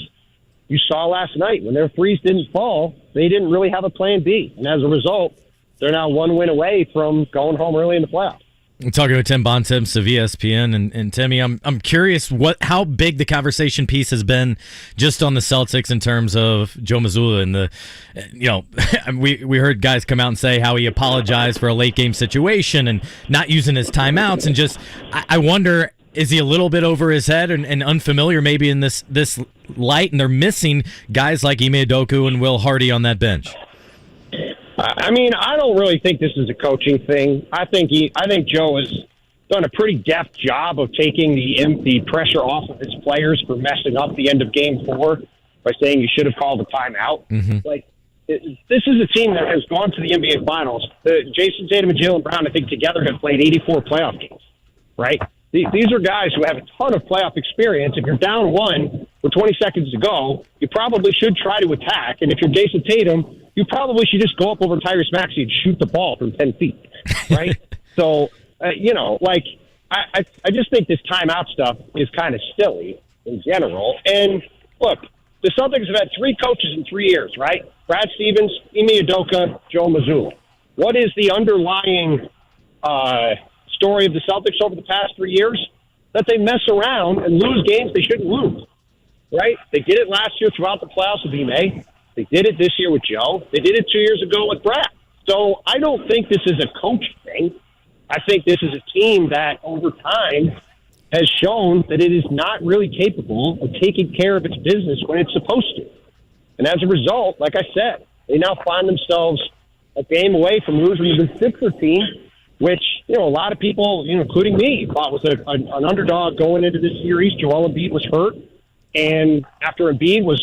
F: you saw last night when their threes didn't fall, they didn't really have a plan B. And as a result, they're now one win away from going home early in the playoffs.
A: I'm talking with Tim Bontemps of ESPN, and Timmy, I'm curious how big the conversation piece has been just on the Celtics in terms of Joe Mazzulla and we heard guys come out and say how he apologized for a late game situation and not using his timeouts, and just I wonder, is he a little bit over his head and unfamiliar maybe in this light, and they're missing guys like Ime Udoka and Will Hardy on that bench?
F: I mean, I don't really think this is a coaching thing. I think Joe has done a pretty deft job of taking the pressure off of his players for messing up the end of Game 4 by saying you should have called a timeout. Mm-hmm. This is a team that has gone to the NBA Finals. Jason Tatum and Jaylen Brown, I think, together have played 84 playoff games, right? These are guys who have a ton of playoff experience. If you're down one with 20 seconds to go, you probably should try to attack. And if you're Jason Tatum, you probably should just go up over Tyrese Maxey and shoot the ball from 10 feet, right? So, I just think this timeout stuff is kind of silly in general. And look, the Celtics have had 3 coaches in 3 years, right? Brad Stevens, Ime Udoka, Joe Mazzulla. What is the underlying story of the Celtics over the past 3 years? That they mess around and lose games they shouldn't lose, right? They did it last year throughout the playoffs with Ime. They did it this year with Joe. They did it 2 years ago with Brad. So I don't think this is a coach thing. I think this is a team that over time has shown that it is not really capable of taking care of its business when it's supposed to. And as a result, like I said, they now find themselves a game away from losing to the Sixer team, which, a lot of people, including me, thought was an underdog going into this series. Joel Embiid was hurt. And after Embiid was,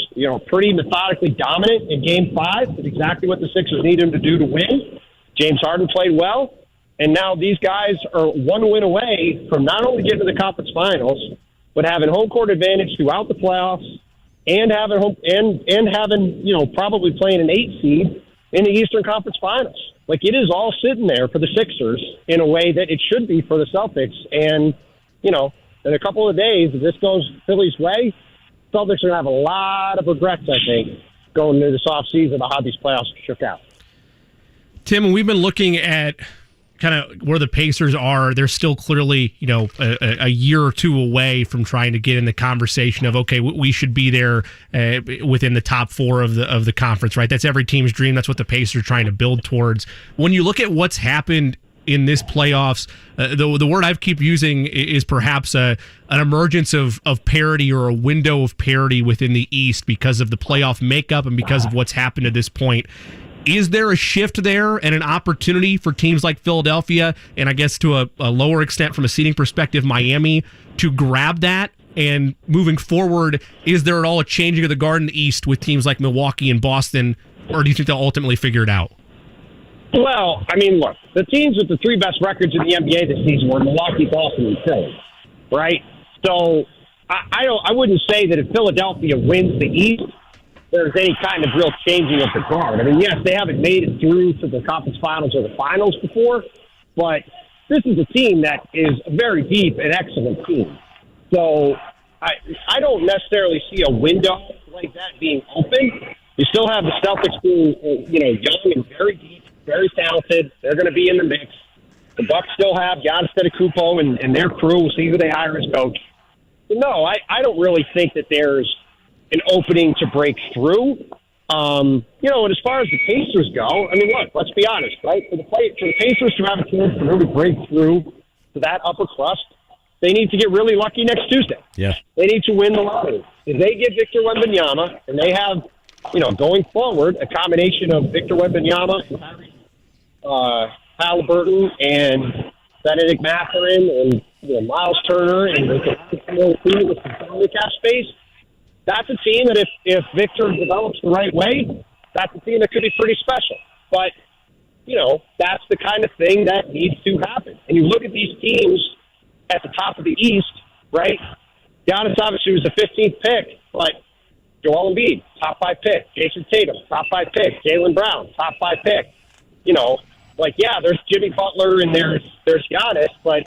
F: pretty methodically dominant in Game 5, that's exactly what the Sixers need him to do to win. James Harden played well. And now these guys are one win away from not only getting to the conference finals, but having home court advantage throughout the playoffs and having home and having probably playing an 8 seed in the Eastern Conference Finals. Like, it is all sitting there for the Sixers in a way that it should be for the Celtics. And in a couple of days, if this goes Philly's way, Celtics are going to have a lot of regrets, I think, going into this offseason about how these playoffs shook out.
B: Tim, we've been looking at kind of where the Pacers are. They're still clearly, a year or two away from trying to get in the conversation of, okay, we should be there within the top 4 of the conference, right? That's every team's dream. That's what the Pacers are trying to build towards. When you look at what's happened in this playoffs, the word I keep using is perhaps an emergence of parity, or a window of parity within the East because of the playoff makeup and because of what's happened to this point. Is there a shift there and an opportunity for teams like Philadelphia, and I guess to a lower extent from a seeding perspective, Miami, to grab that? And moving forward, is there at all a changing of the guard in the East with teams like Milwaukee and Boston, or do you think they'll ultimately figure it out?
F: Well, I mean, look, the teams with the 3 best records in the NBA this season were Milwaukee, Boston, and Philly, right? So I wouldn't say that if Philadelphia wins the East, there's any kind of real changing of the guard. I mean, yes, they haven't made it through to the conference finals or the finals before, but this is a team that is a very deep and excellent team. So I don't necessarily see a window like that being open. You still have the Celtics being, young and very deep, very talented. They're going to be in the mix. The Bucks still have Giannis Antetokounmpo and their crew. We'll see who they hire as coach. But no, I don't really think that there's an opening to break through. And as far as the Pacers go, I mean, look, let's be honest, right? For the Pacers to have a chance to really break through to that upper crust, they need to get really lucky next Tuesday.
A: Yeah.
F: They need to win the lottery. If they get Victor Wembanyama, and they have, going forward, a combination of Victor Wembanyama, Halliburton, and Benedict Mathurin, and Miles Turner, and they can with some salary cap space, that's a team that if Victor develops the right way, that's a team that could be pretty special. But, that's the kind of thing that needs to happen. And you look at these teams at the top of the East, right? Giannis obviously was the 15th pick, but Joel Embiid, top 5 pick. Jason Tatum, top 5 pick. Jaylen Brown, top 5 pick. There's Jimmy Butler and there's Giannis, but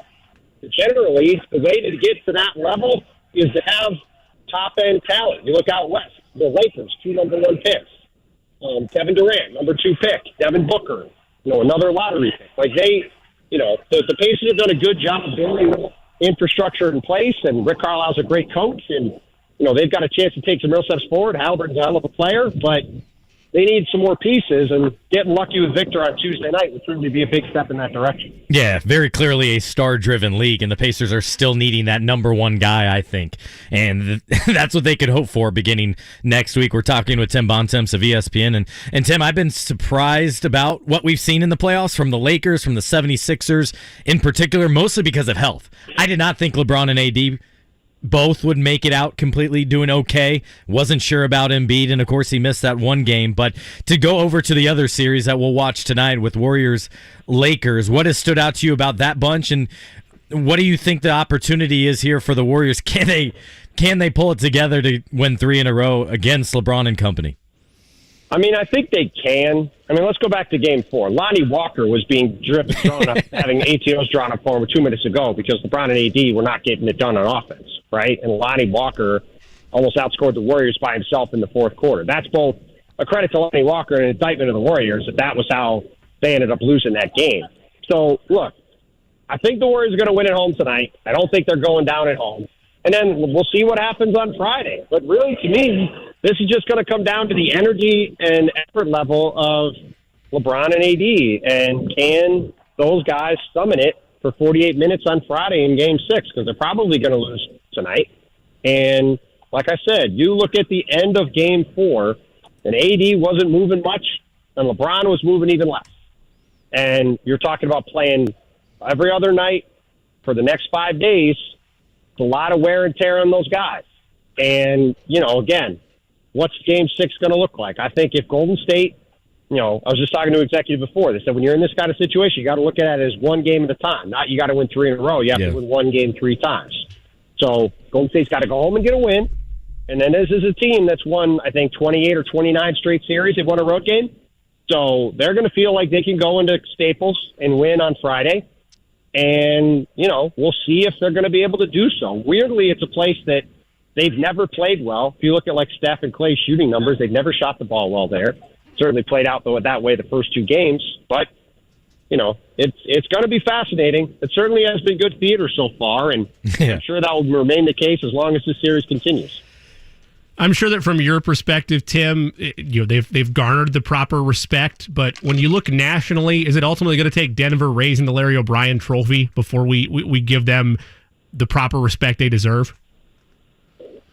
F: generally the way to get to that level is to have top-end talent. You look out west, the Lakers, 2 number 1 picks. Kevin Durant, number 2 pick. Devin Booker, another lottery pick. The Pacers have done a good job of building infrastructure in place, and Rick Carlisle's a great coach, and, they've got a chance to take some real steps forward. Halliburton's a hell of a player, but they need some more pieces, and getting lucky with Victor on Tuesday night would certainly be a big step in that direction.
A: Yeah, very clearly a star-driven league, and the Pacers are still needing that number 1 guy, I think. And that's what they could hope for beginning next week. We're talking with Tim Bontemps of ESPN. And Tim, I've been surprised about what we've seen in the playoffs from the Lakers, from the 76ers in particular, mostly because of health. I did not think LeBron and AD both would make it out completely doing okay. Wasn't sure about Embiid, and of course he missed that one game. But to go over to the other series that we'll watch tonight with Warriors-Lakers, what has stood out to you about that bunch, and what do you think the opportunity is here for the Warriors? Can they pull it together to win 3 in a row against LeBron and company?
F: I mean, I think they can. I mean, let's go back to Game 4. Lonnie Walker was being drawn up, having ATOs drawn up for him 2 minutes ago because LeBron and AD were not getting it done on offense, right? And Lonnie Walker almost outscored the Warriors by himself in the fourth quarter. That's both a credit to Lonnie Walker and an indictment of the Warriors that was how they ended up losing that game. So, look, I think the Warriors are going to win at home tonight. I don't think they're going down at home. And then we'll see what happens on Friday. But really, to me, this is just going to come down to the energy and effort level of LeBron and AD. And can those guys summon it for 48 minutes on Friday in Game 6? Because they're probably going to lose tonight. And like I said, you look at the end of Game 4, and AD wasn't moving much, and LeBron was moving even less. And you're talking about playing every other night for the next 5 days. It's a lot of wear and tear on those guys. And, again, what's Game 6 going to look like? I think if Golden State, I was just talking to an executive before. They said when you're in this kind of situation, you got to look at it as one game at a time. Not you got to win 3 in a row. You have to win one game 3 times. So Golden State's got to go home and get a win. And then this is a team that's won, I think, 28 or 29 straight series. They've won a road game. So they're going to feel like they can go into Staples and win on Friday. And, we'll see if they're going to be able to do so. Weirdly, it's a place that they've never played well. If you look at like Steph and Clay's shooting numbers, they've never shot the ball well there. Certainly played out that way the first 2 games. But, it's going to be fascinating. It certainly has been good theater so far, and I'm sure that will remain the case as long as the series continues.
B: I'm sure that from your perspective, Tim, they've garnered the proper respect. But when you look nationally, is it ultimately going to take Denver raising the Larry O'Brien Trophy before we give them the proper respect they deserve?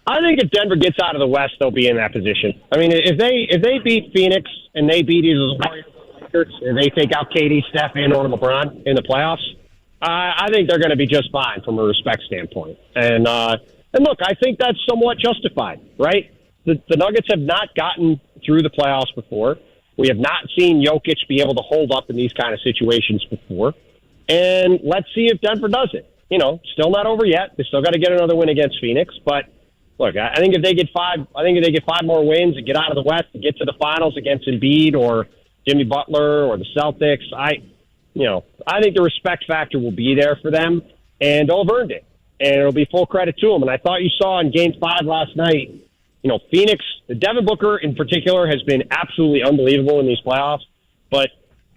F: I think if Denver gets out of the West, they'll be in that position. I mean, if they beat Phoenix and they beat either the Warriors or Lakers, and they take out KD, Steph, and or LeBron in the playoffs, I think they're going to be just fine from a respect standpoint. And look, I think that's somewhat justified, right? The Nuggets have not gotten through the playoffs before. We have not seen Jokic be able to hold up in these kind of situations before. And let's see if Denver does it. Still not over yet. They still got to get another win against Phoenix. But look, I think if they get 5 more wins and get out of the West and get to the finals against Embiid or Jimmy Butler or the Celtics, I think the respect factor will be there for them, and they'll have earned it. And it'll be full credit to them. And I thought you saw in Game 5 last night, Phoenix, Devin Booker in particular, has been absolutely unbelievable in these playoffs. But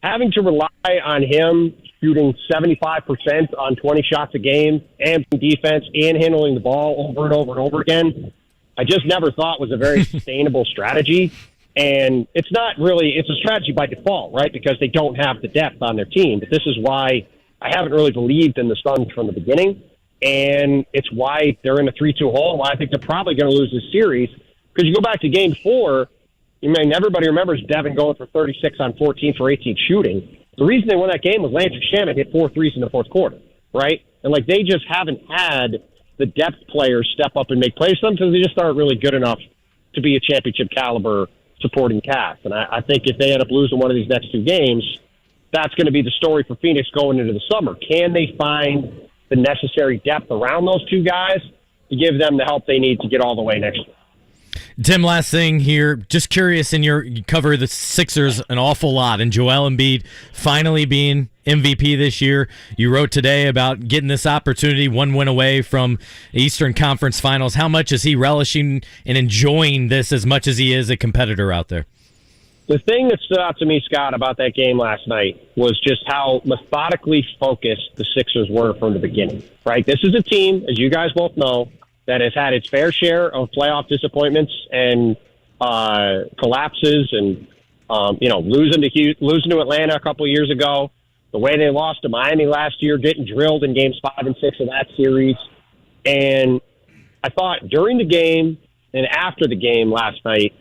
F: having to rely on him shooting 75% on 20 shots a game and defense and handling the ball over and over and over again, I just never thought was a very sustainable strategy. And it's a strategy by default, right? Because they don't have the depth on their team. But this is why I haven't really believed in the Suns from the beginning. And it's why they're in a 3-2 hole, and why I think they're probably going to lose this series. Because you go back to Game 4, everybody remembers Devin going for 36 on 14 for 18 shooting. The reason they won that game was Landry Shamet hit 4 threes in the fourth quarter, right? And they just haven't had the depth players step up and make plays. Sometimes they just aren't really good enough to be a championship caliber supporting cast. And I think if they end up losing one of these next 2 games, that's going to be the story for Phoenix going into the summer. Can they find the necessary depth around those 2 guys to give them the help they need to get all the way next year?
A: Tim, last thing here. Just curious, you cover the Sixers an awful lot, and Joel Embiid finally being MVP this year. You wrote today about getting this opportunity, 1 win away from Eastern Conference Finals. How much is he relishing and enjoying this as much as he is a competitor out there?
F: The thing that stood out to me, Scott, about that game last night was just how methodically focused the Sixers were from the beginning, right? This is a team, as you guys both know, that has had its fair share of playoff disappointments and collapses and, losing to Atlanta a couple of years ago, the way they lost to Miami last year, getting drilled in games 5 and 6 of that series. And I thought during the game and after the game last night,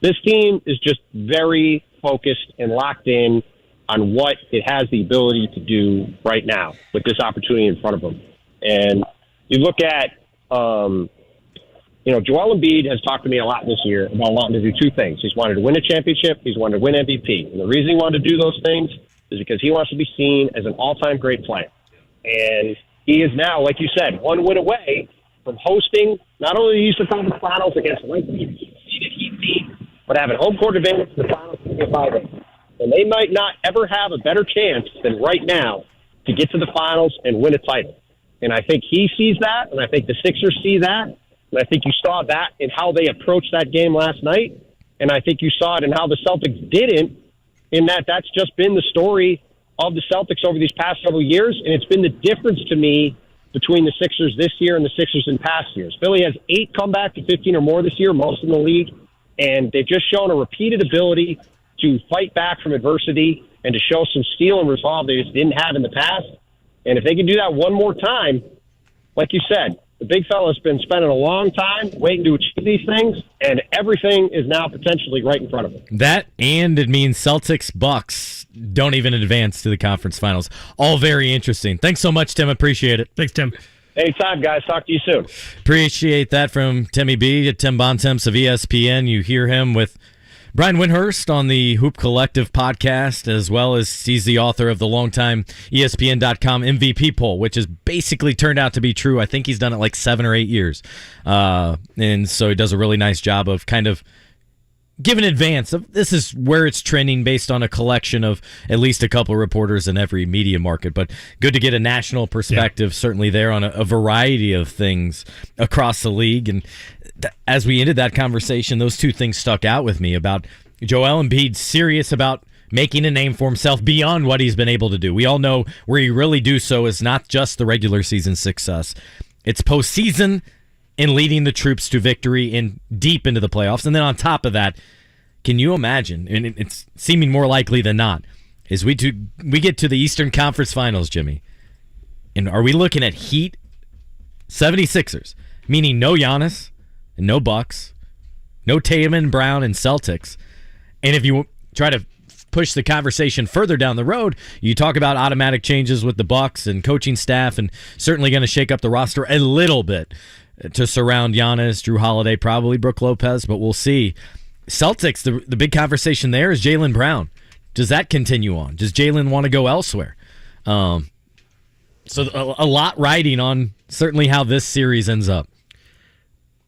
F: this team is just very focused and locked in on what it has the ability to do right now with this opportunity in front of them. And you look at, Joel Embiid has talked to me a lot this year about wanting to do 2 things. He's wanted to win a championship. He's wanted to win MVP. And the reason he wanted to do those things is because he wants to be seen as an all-time great player. And he is now, like you said, 1 win away from hosting not only the Eastern Conference Finals against the seeded Heat team, but having home court advantage in the finals in 5 days. And they might not ever have a better chance than right now to get to the finals and win a title. And I think he sees that, and I think the Sixers see that, and I think you saw that in how they approached that game last night, and I think you saw it in how the Celtics didn't, in that's just been the story of the Celtics over these past several years, and it's been the difference to me between the Sixers this year and the Sixers in past years. Philly has 8 comeback to 15 or more this year, most in the league, and they've just shown a repeated ability to fight back from adversity and to show some steel and resolve they just didn't have in the past. And if they can do that one more time, like you said, the big fella's been spending a long time waiting to achieve these things, and everything is now potentially right in front of them.
A: That, and it means Celtics-Bucks don't even advance to the conference finals. All very interesting. Thanks so much, Tim. Appreciate it.
B: Thanks, Tim.
F: Anytime, guys. Talk to you soon.
A: Appreciate that from Timmy B. Tim Bontemps of ESPN. You hear him with Brian Windhurst on the Hoop Collective podcast, as well as he's the author of the longtime ESPN.com MVP poll, which has basically turned out to be true. I think he's done it like 7 or 8 years. And so he does a really nice job of kind of giving advance of this is where it's trending based on a collection of at least a couple of reporters in every media market. But good to get a national perspective, certainly there on a variety of things across the league. And as we ended that conversation, those two things stuck out with me about Joel Embiid serious about making a name for himself beyond what he's been able to do. We all know where he really do so is not just the regular season success. It's postseason and leading the troops to victory and deep into the playoffs. And then on top of that, can you imagine, and it's seeming more likely than not, is we get to the Eastern Conference Finals, Jimmy, and are we looking at Heat 76ers, meaning no Giannis and no Bucks, no Tatum and Brown and Celtics. And if you try to push the conversation further down the road, you talk about automatic changes with the Bucks and coaching staff, and certainly going to shake up the roster a little bit to surround Giannis, Drew Holiday, probably Brook Lopez, but we'll see. Celtics, the big conversation there is Jaylen Brown. Does that continue on? Does Jaylen want to go elsewhere? So a lot riding on certainly how this series ends up.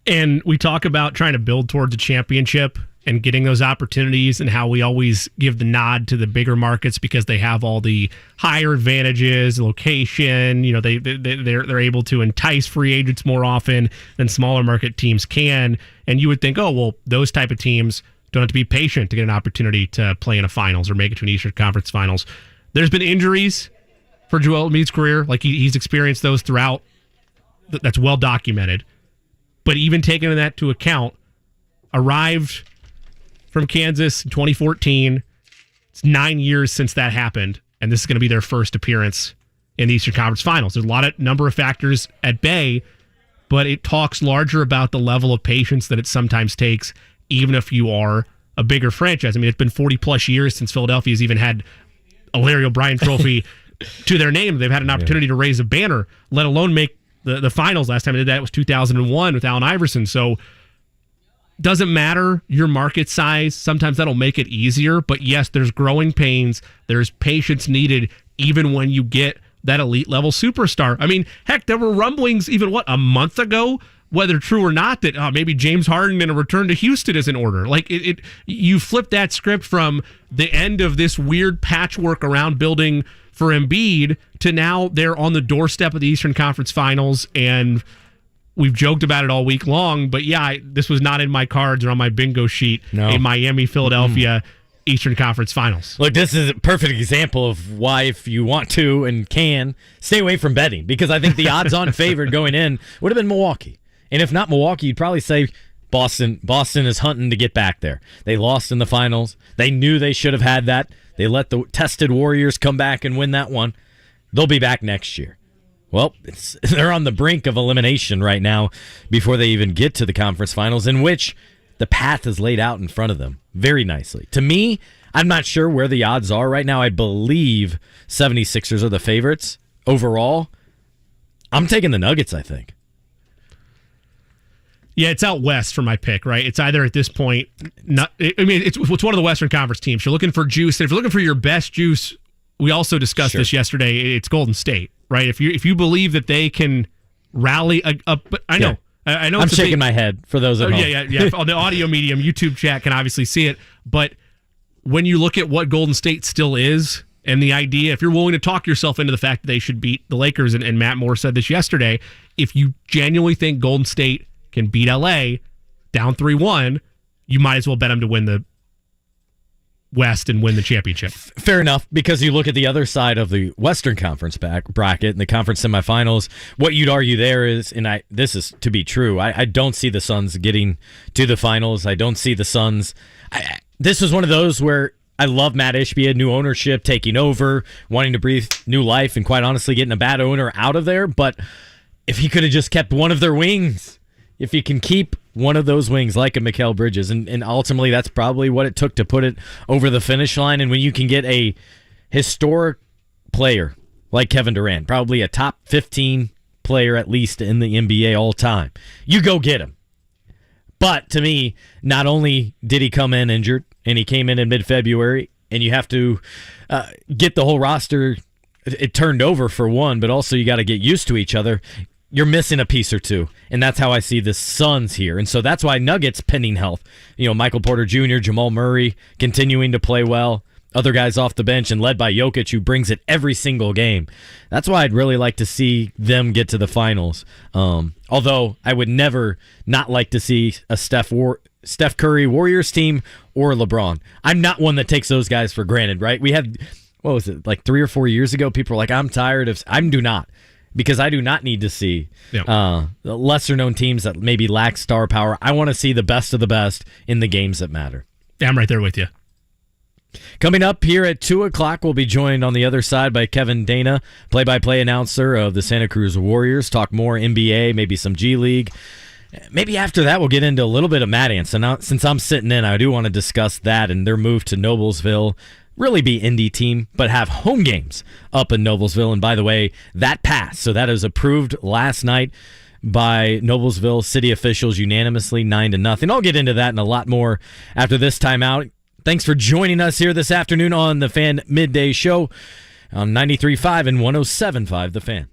B: And we talk about trying to build towards a championship and getting those opportunities, and how we always give the nod to the bigger markets because they have all the higher advantages, location. You know, they're able to entice free agents more often than smaller market teams can. And you would think, oh, well, those type of teams don't have to be patient to get an opportunity to play in a finals or make it to an Eastern Conference Finals. There's been injuries for Joel Embiid's career, like he's experienced those throughout. That's well documented. But even taking that to account, arrived from Kansas in 2014. It's 9 years since that happened, and this is going to be their first appearance in the Eastern Conference Finals. There's a number of factors at bay, but it talks larger about the level of patience that it sometimes takes, even if you are a bigger franchise. I mean, it's been 40-plus years since Philadelphia's even had a Larry O'Brien trophy to their name. They've had an opportunity to raise a banner, let alone make the finals. Last time they did that was 2001 with Allen Iverson. So doesn't matter your market size. Sometimes that'll make it easier. But yes, there's growing pains. There's patience needed even when you get that elite level superstar. I mean, heck, there were rumblings even, a month ago, whether true or not, that maybe James Harden and a return to Houston is in order. Like you flip that script from the end of this weird patchwork around building for Embiid to now they're on the doorstep of the Eastern Conference Finals, and we've joked about it all week long. But yeah, this was not in my cards or on my bingo sheet. No. A Miami-Philadelphia Eastern Conference Finals.
A: Look, this is a perfect example of why, if you want to and can, stay away from betting, because I think the odds-on favorite going in would have been Milwaukee. And if not Milwaukee, you'd probably say Boston. Boston is hunting to get back there. They lost in the finals. They knew they should have had that. They let the tested Warriors come back and win that one. They'll be back next year. Well, they're on the brink of elimination right now before they even get to the conference finals, in which the path is laid out in front of them very nicely. To me, I'm not sure where the odds are right now. I believe 76ers are the favorites overall. I'm taking the Nuggets, I think.
B: Yeah, it's out west for my pick, right? It's either at this point, it's one of the Western Conference teams. You're looking for juice. And if you're looking for your best juice, we also discussed this yesterday. It's Golden State, right? If you believe that they can rally up, but I know. Yeah. I know.
A: I'm shaking my head for those at home.
B: Yeah. On the audio medium, YouTube chat can obviously see it. But when you look at what Golden State still is, and the idea, if you're willing to talk yourself into the fact that they should beat the Lakers, and Matt Moore said this yesterday, if you genuinely think Golden State can beat LA down 3-1, you might as well bet them to win the West and win the championship.
A: Fair enough, because you look at the other side of the Western Conference bracket and the conference semifinals, what you'd argue there is, and this is to be true, I don't see the Suns getting to the finals. I don't see the Suns. This was one of those where I love Matt Ishbia, new ownership, taking over, wanting to breathe new life, and quite honestly getting a bad owner out of there. But if he could have just kept one of their wings, if he can keep one of those wings like a Mikal Bridges, and ultimately that's probably what it took to put it over the finish line. And when you can get a historic player like Kevin Durant, probably a top 15 player at least in the NBA all time, you go get him. But to me, not only did he come in injured, and he came in mid-February, and you have to get the whole roster it turned over for one, but also you got to get used to each other. You're missing a piece or two, and that's how I see the Suns here. And so that's why Nuggets pending health. Michael Porter Jr., Jamal Murray continuing to play well. Other guys off the bench and led by Jokic, who brings it every single game. That's why I'd really like to see them get to the finals. Although I would never not like to see a Steph Curry Warriors team or LeBron. I'm not one that takes those guys for granted, right? We had, what was it, like 3 or 4 years ago, people were like, I'm tired of, I do not. Because I do not need to see lesser-known teams that maybe lack star power. I want to see the best of the best in the games that matter.
B: Yeah, I'm right there with you.
A: Coming up here at 2 o'clock, we'll be joined on the other side by Kevin Danna, play-by-play announcer of the Santa Cruz Warriors. Talk more NBA, maybe some G League. Maybe after that, we'll get into a little bit of Mad Ants. And now, since I'm sitting in, I do want to discuss that and their move to Noblesville. Really be indie team, but have home games up in Noblesville. And by the way, that passed. So that was approved last night by Noblesville city officials unanimously, 9-0. I'll get into that and a lot more after this timeout. Thanks for joining us here this afternoon on the Fan Midday Show on 93.5 and 107.5 The Fan.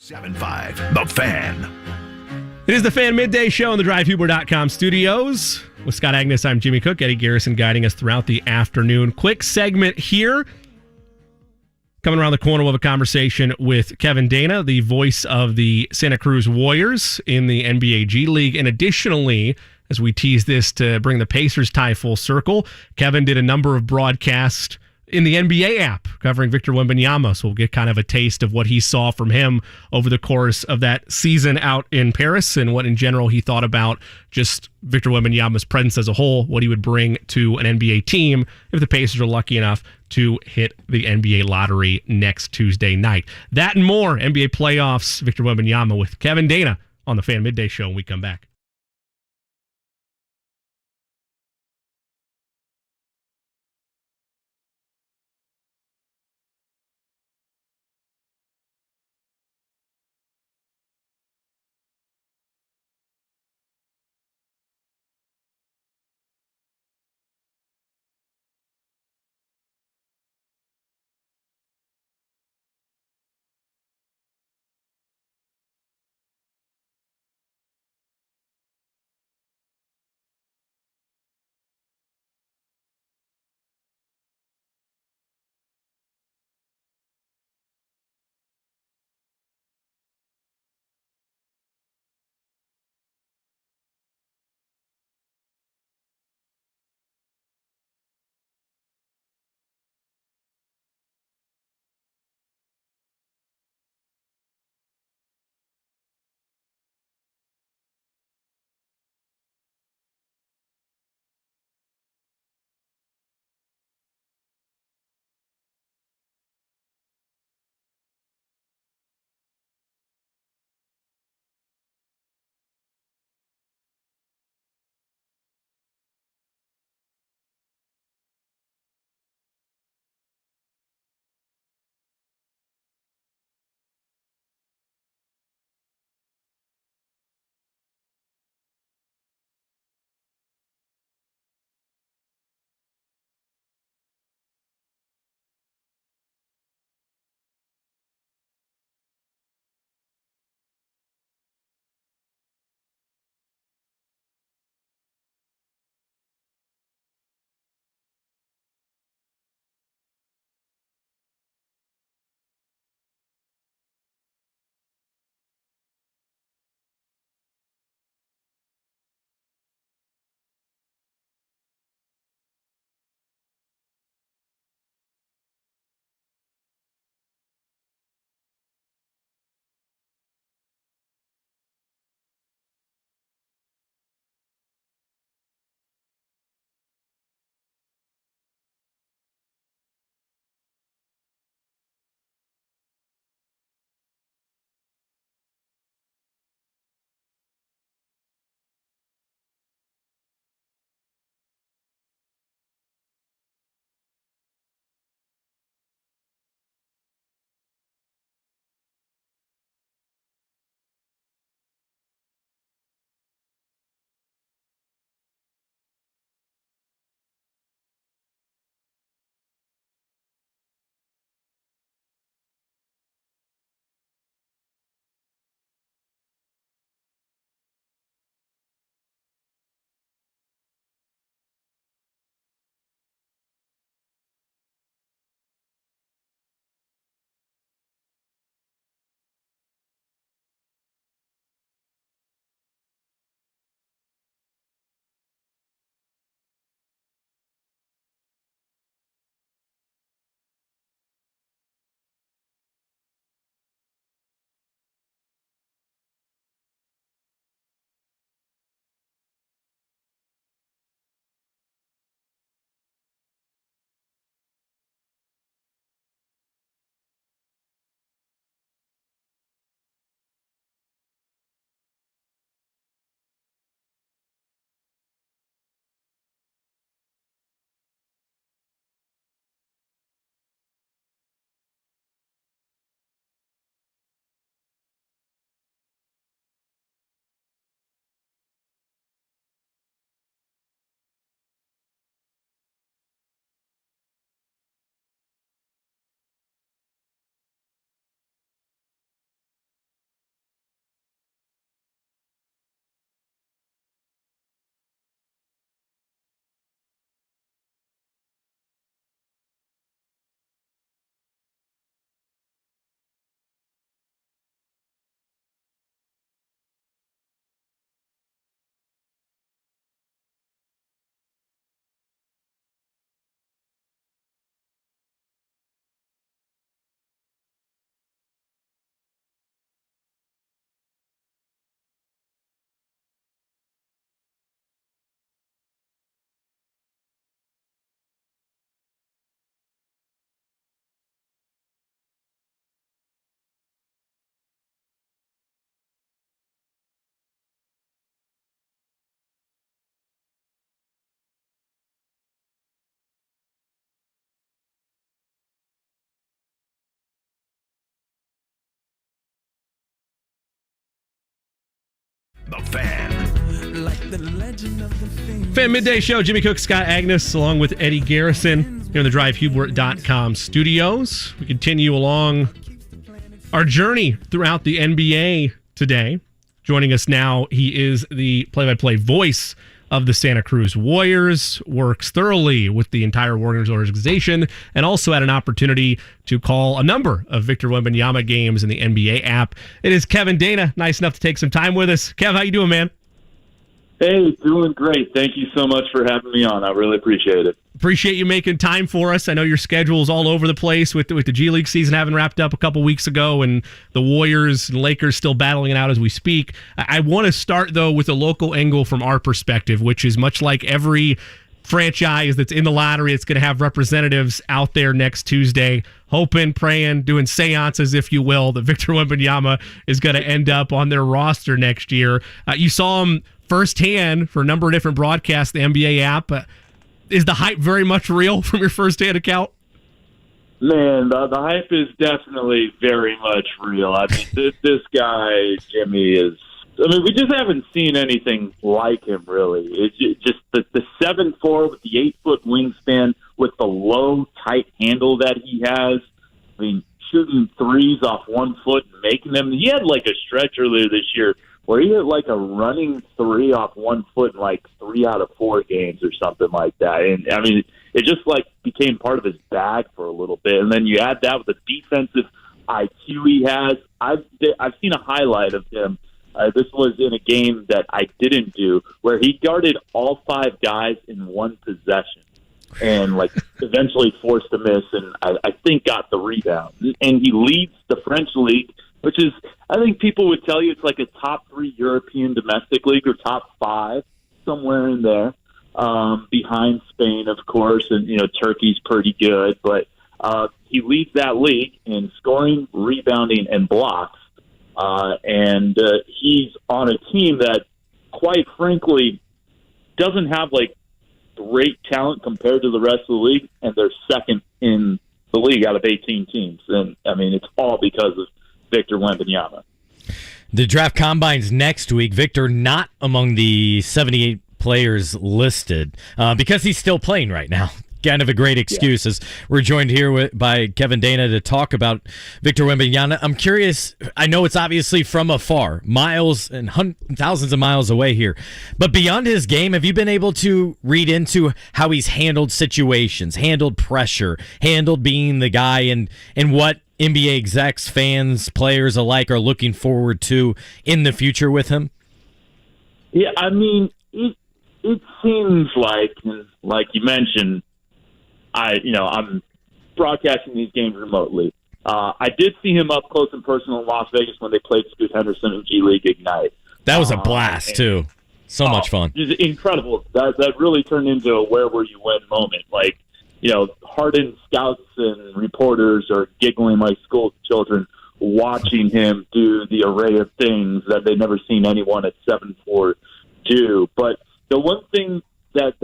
D: 7-5, The Fan.
B: It is the Fan Midday Show in the DriveHuber.com studios. With Scott Agness, I'm Jimmy Cook. Eddie Garrison guiding us throughout the afternoon. Quick segment here. Coming around the corner, we'll have a conversation with Kevin Danna, the voice of the Santa Cruz Warriors in the NBA G League. And additionally, as we tease this to bring the Pacers tie full circle, Kevin did a number of broadcasts in the NBA app covering Victor Wembanyama. So we'll get kind of a taste of what he saw from him over the course of that season out in Paris and what in general he thought about just Victor Wembanyama's presence as a whole, what he would bring to an NBA team if the Pacers are lucky enough to hit the NBA lottery next Tuesday night. That and more, NBA playoffs, Victor Wembanyama with Kevin Danna on the Fan Midday Show when we come back.
D: The Fan.
B: Fan Midday Show, Jimmy Cook, Scott Agness, along with Eddie Garrison here in the DriveHubert.com studios. We continue along our journey throughout the NBA today. Joining us now, he is the play-by-play voice of the Santa Cruz Warriors, works thoroughly with the entire Warriors organization, and also had an opportunity to call a number of Victor Wembanyama games in the NBA app. It is Kevin Danna, nice enough to take some time with us. Kev, how you doing, man?
G: Hey, doing great. Thank you so much for having me on. I really appreciate it.
B: Appreciate you making time for us. I know your schedule's all over the place with the G League season having wrapped up a couple weeks ago and the Warriors and Lakers still battling it out as we speak. I want to start, though, with a local angle from our perspective, which is much like every franchise that's in the lottery, it's going to have representatives out there next Tuesday, hoping, praying, doing seances, if you will, that Victor Wembanyama is going to end up on their roster next year. You saw him firsthand for a number of different broadcasts, the NBA app. Is the hype very much real from your firsthand account?
G: Man, the hype is definitely very much real. I mean, this guy, Jimmy, is... I mean, we just haven't seen anything like him, really. It's just the 7'4" with the 8-foot wingspan, with the low, tight handle that he has. I mean, shooting threes off 1 foot and making them. He had like a stretch earlier this year where he hit like a running three off 1 foot in like 3 out of 4 games or something like that. And I mean, it just like became part of his bag for a little bit. And then you add that with the defensive IQ he has. I've seen a highlight of him. This was in a game that I didn't do, where he guarded all 5 guys in one possession and like eventually forced a miss, and I think got the rebound. And he leads the French league, which is, I think people would tell you it's like a top 3 European domestic league or top 5, somewhere in there, behind Spain, of course, and Turkey's pretty good, but he leads that league in scoring, rebounding, and blocks. And he's on a team that, quite frankly, doesn't have like great talent compared to the rest of the league, and they're second in the league out of 18 teams. And I mean, it's all because of Victor Wembanyama.
A: The draft combine's next week. Victor not among the 78 players listed because he's still playing right now. Kind of a great excuse as we're joined here by Kevin Danna to talk about Victor Wembanyama. I'm curious, I know it's obviously from afar, miles and thousands of miles away here, but beyond his game, have you been able to read into how he's handled situations, handled pressure, handled being the guy, and what NBA execs, fans, players alike are looking forward to in the future with him?
G: Yeah, I mean, it seems like you mentioned, I'm broadcasting these games remotely. I did see him up close and personal in Las Vegas when they played Scoot Henderson in G League Ignite.
A: That was a blast, too. So much fun.
G: It was incredible. That really turned into a where were you when moment. Like, hardened scouts and reporters are giggling like school children watching him do the array of things that they've never seen anyone at 7'4" do. But the one thing that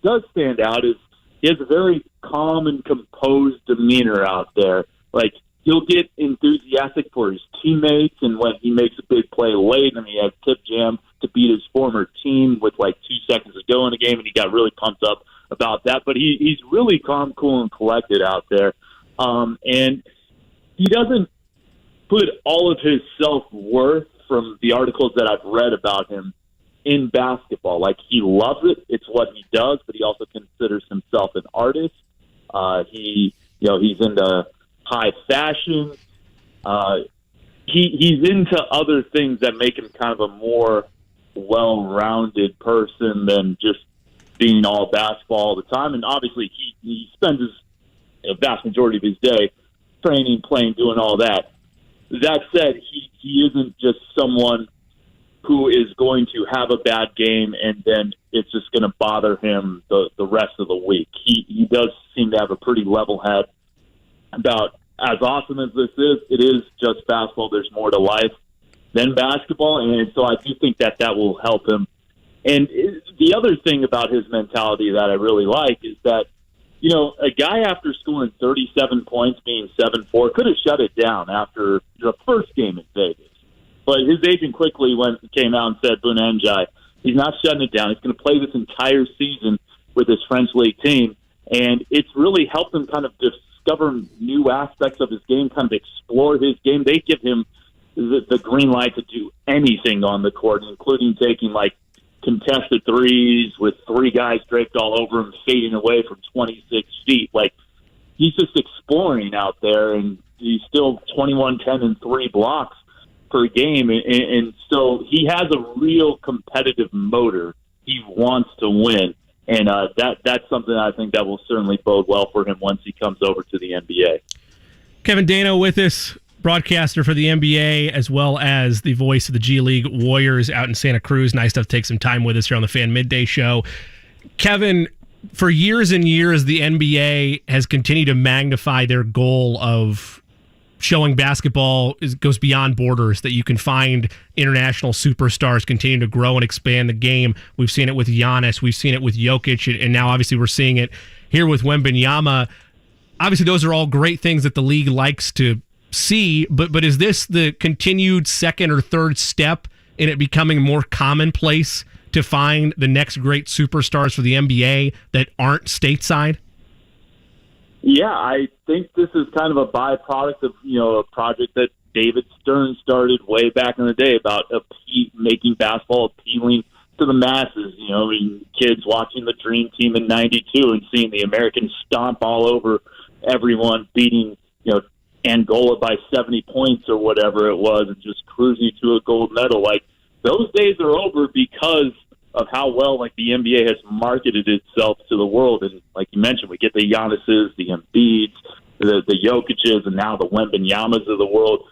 G: does stand out is he has a very calm and composed demeanor out there. Like, he'll get enthusiastic for his teammates, and when he makes a big play late, and he had tip jam to beat his former team with like 2 seconds to go in the game, and he got really pumped up about that. But he's really calm, cool, and collected out there. And he doesn't put all of his self-worth from the articles that I've read about him in basketball. Like, he loves it. It's what he does, but he also considers himself an artist. He's into high fashion. He's into other things that make him kind of a more well-rounded person than just being all basketball all the time. And obviously he spends a vast majority of his day training, playing, doing all that. That said, he isn't just someone who is going to have a bad game and then it's just going to bother him the rest of the week. He does seem to have a pretty level head about, as awesome as this is, it is just basketball. There's more to life than basketball, and so I do think that will help him. And the other thing about his mentality that I really like is that, a guy after scoring 37 points, being 7'4", could have shut it down after the first game in Vegas. But his agent quickly came out and said, Bunenjai, he's not shutting it down. He's going to play this entire season with his French league team. And it's really helped him kind of discover new aspects of his game, kind of explore his game. They give him the green light to do anything on the court, including taking like contested threes with 3 guys draped all over him, fading away from 26 feet. Like, he's just exploring out there, and he's still 21, 10, and 3 blocks per game. And so he has a real competitive motor. He wants to win. And that's something I think that will certainly bode well for him once he comes over to the NBA.
B: Kevin Danna with us, broadcaster for the NBA, as well as the voice of the G League Warriors out in Santa Cruz. Nice to take some time with us here on the Fan Midday Show. Kevin, for years and years, the NBA has continued to magnify their goal of showing basketball goes beyond borders, that you can find international superstars continue to grow and expand the game. We've seen it with Giannis. We've seen it with Jokic. And now, obviously, we're seeing it here with Wembanyama. Obviously, those are all great things that the league likes to see. But is this the continued second or third step in it becoming more commonplace to find the next great superstars for the NBA that aren't stateside?
G: Yeah, I think this is kind of a byproduct of, a project that David Stern started way back in the day about making basketball appealing to the masses. Kids watching the Dream Team in '92 and seeing the Americans stomp all over everyone, beating, Angola by 70 points or whatever it was, and just cruising to a gold medal. Like, those days are over because of how well the NBA has marketed itself to the world. And like you mentioned, we get the Giannis's, the Embiids, the Jokic's, and now the Wembanyamas of the world.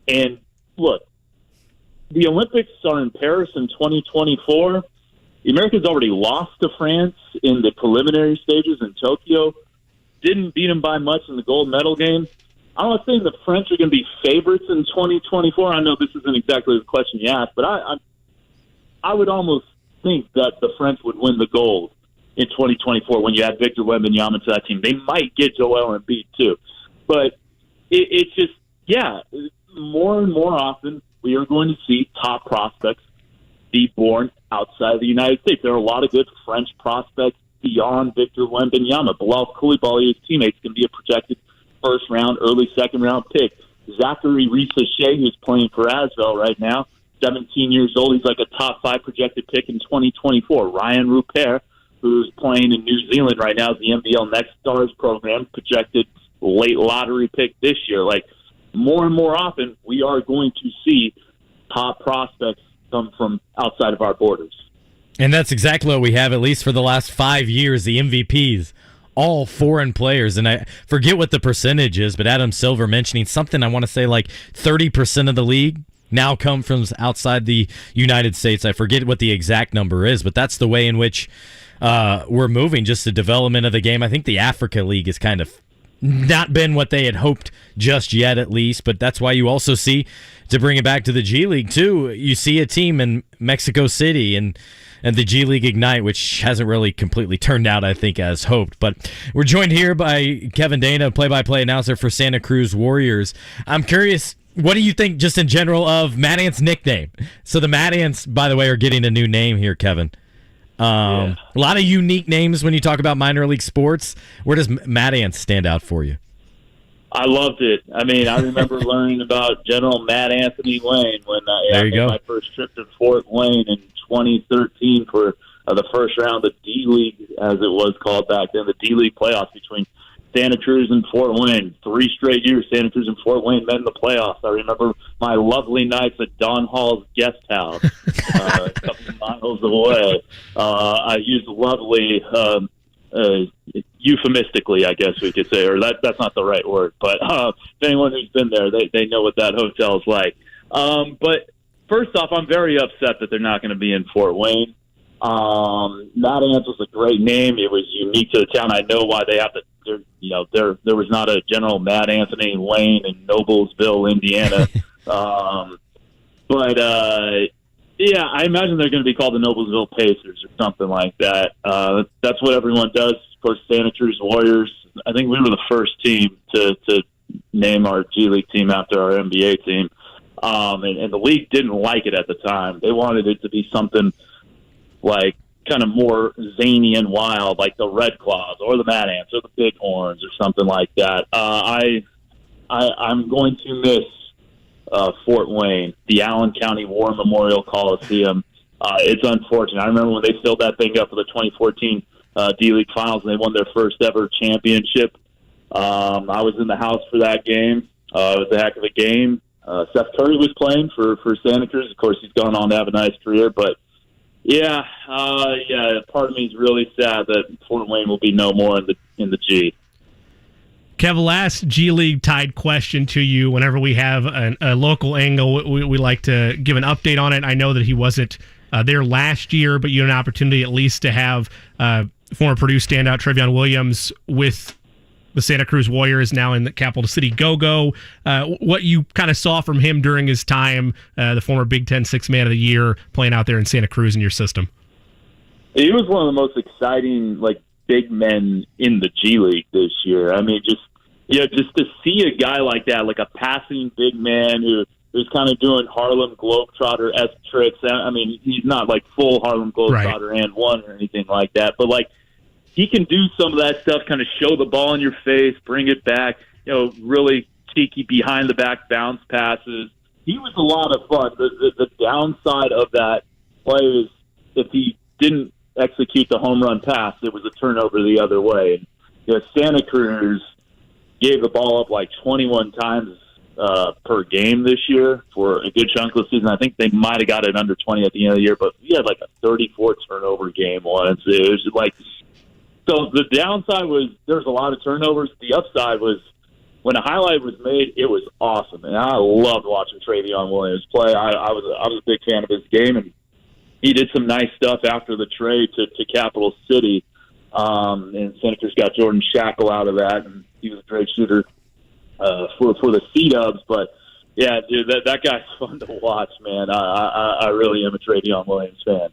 G: And look, the Olympics are in Paris in 2024. The Americans already lost to France in the preliminary stages in Tokyo. Didn't beat them by much in the gold medal game. I'm not saying the French are going to be favorites in 2024. I know this isn't exactly the question you asked, but I would almost think that the French would win the gold in 2024 when you add Victor Wembanyama to that team. They might get Joel Embiid too. But it's just, more and more often we are going to see top prospects be born outside of the United States. There are a lot of good French prospects beyond Victor Wembanyama. Bilal Koulibaly, his teammates, can be a projected first-round, early second-round pick. Zachary Rissochet, who's playing for Asvel right now, 17 years old. He's like a top 5 projected pick in 2024. Ryan Rupert, who's playing in New Zealand right now, is the NBL Next Stars program, projected late lottery pick this year. Like, more and more often, we are going to see top prospects come from outside of our borders.
A: And that's exactly what we have, at least for the last 5 years, the MVPs. All foreign players, and I forget what the percentage is, but Adam Silver mentioning something, I want to say like 30% of the league now come from outside the United States. I forget what the exact number is, but that's the way in which we're moving, just the development of the game. I think the Africa League has kind of not been what they had hoped just yet, at least, but that's why you also see, to bring it back to the G League too, you see a team in Mexico City and the G League Ignite, which hasn't really completely turned out, I think, as hoped. But we're joined here by Kevin Danna, play-by-play announcer for Santa Cruz Warriors. I'm curious, what do you think just in general of Mad Ant's nickname? So the Mad Ants, by the way, are getting a new name here, Kevin. A lot of unique names when you talk about minor league sports. Where does Mad Ants stand out for you?
G: I loved it. I mean, I remember learning about General Mad Anthony Wayne when I made my first trip to Fort Wayne in 2013 for the first round of the D-League, as it was called back then, the D-League playoffs between Santa Cruz and Fort Wayne. 3 straight years Santa Cruz and Fort Wayne met in the playoffs. I remember my lovely nights at Don Hall's guest house a couple of miles away. I used lovely, euphemistically, I guess we could say, or that's not the right word, but anyone who's been there, they know what that hotel's like. But first off, I'm very upset that they're not going to be in Fort Wayne. Mad Ants was a great name. It was unique to the town. I know why they have to. There was not a General Mad Anthony Wayne in Noblesville, Indiana. Yeah, I imagine they're going to be called the Noblesville Pacers or something like that. That's what everyone does. Of course, Santa Cruz Warriors. I think we were the first team to name our G League team after our NBA team. and the league didn't like it at the time. They wanted it to be something like kind of more zany and wild, like the Red Claws or the Mad Ants or the Bighorns or something like that. I'm going to miss Fort Wayne, the Allen County War Memorial Coliseum. It's unfortunate. I remember when they filled that thing up for the 2014 D-League Finals and they won their first ever championship. I was in the house for that game. It was a heck of a game. Seth Curry was playing for Santa Cruz. Of course, he's gone on to have a nice career, but part of me is really sad that Fort Wayne will be no more in the G.
B: Kev, last G League tied question to you. Whenever we have a local angle, we like to give an update on it. I know that he wasn't there last year, but you had an opportunity at least to have former Purdue standout Trevion Williams with the Santa Cruz Warriors, now in the Capital City Go-Go. What you kind of saw from him during his time, the former Big Ten Sixth Man of the Year, playing out there in Santa Cruz in your system?
G: He was one of the most exciting, big men in the G League this year. I mean, just to see a guy like that, like a passing big man who's kind of doing Harlem Globetrotter-esque tricks. I mean, he's not full Harlem Globetrotter and one or anything like that, but he can do some of that stuff, kind of show the ball in your face, bring it back, really cheeky behind the back bounce passes. He was a lot of fun. The downside of that play is if he didn't execute the home run pass, it was a turnover the other way. Santa Cruz gave the ball up 21 times per game this year for a good chunk of the season. I think they might have got it under 20 at the end of the year, but he had a 34 turnover game once. It was just so the downside was there was a lot of turnovers. The upside was when a highlight was made, it was awesome, and I loved watching Trevion Williams play. I was a big fan of his game, and he did some nice stuff after the trade to Capital City. And Santa Cruz got Jordan Shackle out of that, and he was a great shooter for the C-Dubs. But yeah, dude, that guy's fun to watch, man. I really am a Trevion Williams fan.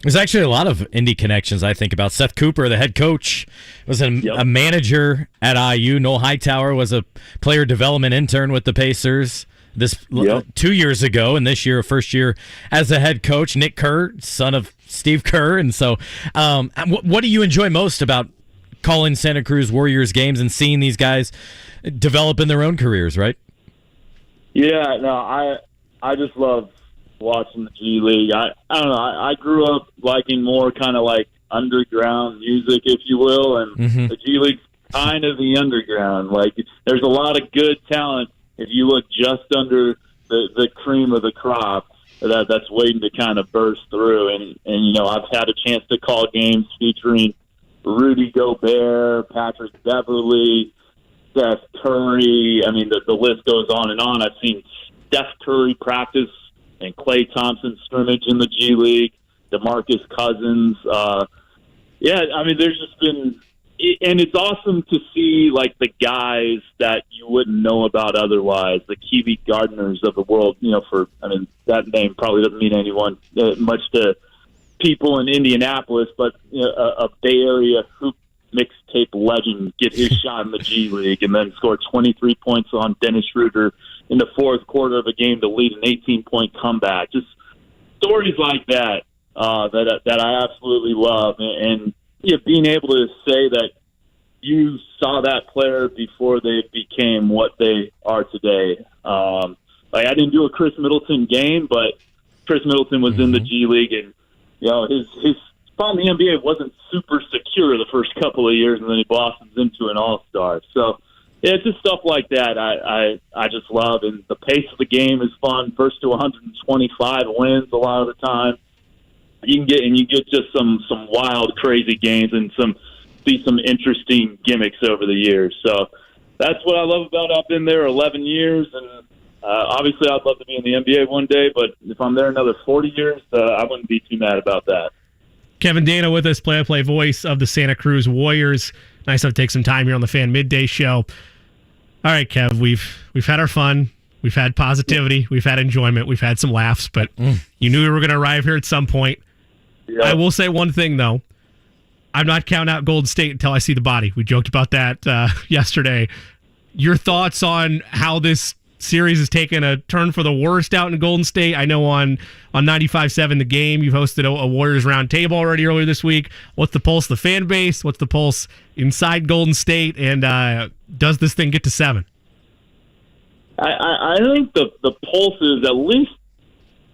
A: There's actually a lot of Indy connections I think about. Seth Cooper, the head coach, was a manager at IU. Noel Hightower was a player development intern with the Pacers 2 years ago, and this year, a first year as a head coach. Nick Kerr, son of Steve Kerr. And so what do you enjoy most about calling Santa Cruz Warriors games and seeing these guys develop in their own careers, right?
G: Yeah, no, I just love watching the G League. I don't know. I grew up liking more kind of underground music, if you will, and the G League's kind of the underground. There's a lot of good talent if you look just under the cream of the crop that's waiting to kind of burst through. And I've had a chance to call games featuring Rudy Gobert, Patrick Beverly, Steph Curry. I mean, the list goes on and on. I've seen Steph Curry practice and Klay Thompson scrimmage in the G League, DeMarcus Cousins. I mean, there's just been, and it's awesome to see the guys that you wouldn't know about otherwise, the Kiwi Gardners of the world. That name probably doesn't mean anyone much to people in Indianapolis, but a Bay Area hoop mixtape legend get his shot in the G League and then score 23 points on Dennis Schroeder in the fourth quarter of a game to lead an 18-point comeback. Just stories like that that I absolutely love. And being able to say that you saw that player before they became what they are today. I didn't do a Chris Middleton game, but Chris Middleton was in the G League, and his spot in the NBA wasn't super secure the first couple of years, and then he blossoms into an all-star. So it's just stuff like that I just love, and the pace of the game is fun. First to 125 wins a lot of the time. You get just some wild, crazy games and see some interesting gimmicks over the years. So that's what I love about I've been there 11 years, and obviously I'd love to be in the NBA one day, but if I'm there another 40 years, I wouldn't be too mad about that.
B: Kevin Danna with us, play-by-play voice of the Santa Cruz Warriors. Nice to take some time here on the Fan Midday Show. All right, Kev, we've had our fun. We've had positivity. We've had enjoyment. We've had some laughs, but you knew we were going to arrive here at some point. Yep. I will say one thing, though. I'm not counting out Golden State until I see the body. We joked about that yesterday. Your thoughts on how this series has taken a turn for the worst out in Golden State. I know on 95.7 The Game, you've hosted a Warriors roundtable already earlier this week. What's the pulse of the fan base? What's the pulse inside Golden State? And does this thing get to 7?
G: I think the pulse is at least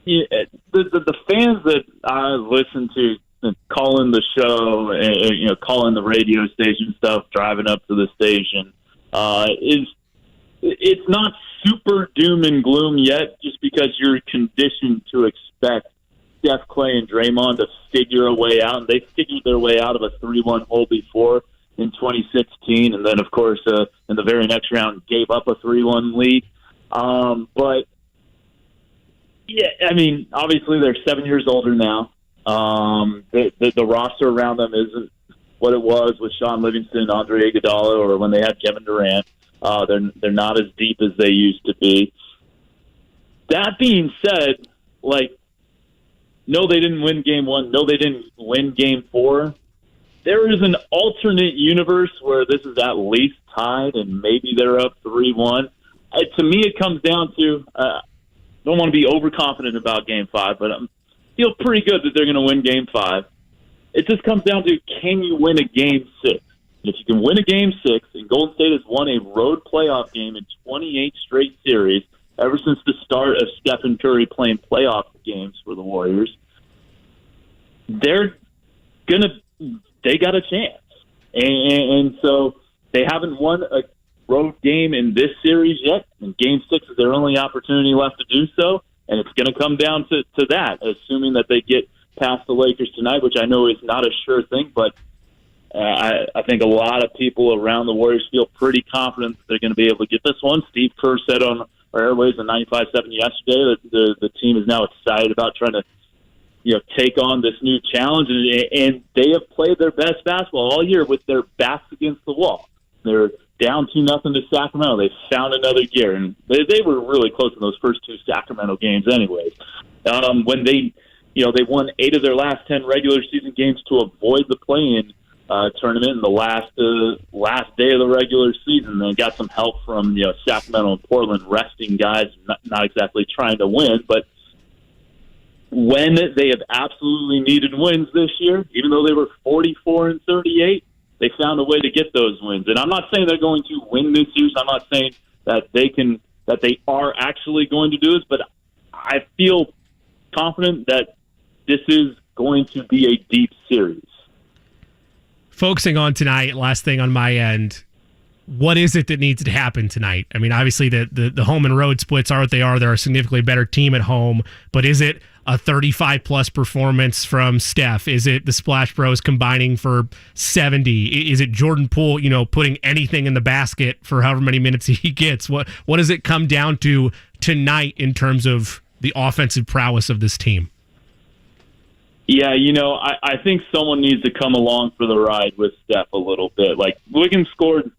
G: the fans that I listen to call in the show and call in the radio station stuff, driving up to the station, it's not super doom and gloom yet, just because you're conditioned to expect Steph, Clay, and Draymond to figure a way out, and they figured their way out of a 3-1 hole before in 2016, and then, of course, in the very next round, gave up a 3-1 lead. But, yeah, I mean, obviously they're 7 years older now. The roster around them isn't what it was with Sean Livingston, Andre Iguodala, or when they had Kevin Durant. They're not as deep as they used to be. That being said, no, they didn't win Game 1. No, they didn't win Game 4. There is an alternate universe where this is at least tied, and maybe they're up 3-1. To me, it comes down to don't want to be overconfident about Game 5, but I feel pretty good that they're going to win Game 5. It just comes down to, can you win a Game 6? If you can win a Game 6, and Golden State has won a road playoff game in 28 straight series ever since the start of Stephen Curry playing playoff games for the Warriors, they got a chance. And so they haven't won a road game in this series yet, and Game 6 is their only opportunity left to do so, and it's going to come down to that, assuming that they get past the Lakers tonight, which I know is not a sure thing, but I think a lot of people around the Warriors feel pretty confident that they're going to be able to get this one. Steve Kerr said on our airways on 95.7 yesterday that the team is now excited about trying to take on this new challenge, and they have played their best basketball all year with their backs against the wall. They're down 2-0 to Sacramento. They found another gear, and they were really close in those first 2 Sacramento games anyways. When they won 8 of their last 10 regular season games to avoid the play-in tournament in the last day of the regular season. They got some help from Sacramento and Portland resting guys, not exactly trying to win, but when they have absolutely needed wins this year, even though they were 44-38, they found a way to get those wins. And I'm not saying they're going to win this series. I'm not saying that they are actually going to do this, but I feel confident that this is going to be a deep series.
B: Focusing on tonight, last thing on my end, what is it that needs to happen tonight? I mean, obviously the home and road splits are what they are. They're a significantly better team at home, but is it a 35-plus performance from Steph? Is it the Splash Bros combining for 70? Is it Jordan Poole, putting anything in the basket for however many minutes he gets? What does it come down to tonight in terms of the offensive prowess of this team?
G: Yeah, I think someone needs to come along for the ride with Steph a little bit. Like, Wiggins scored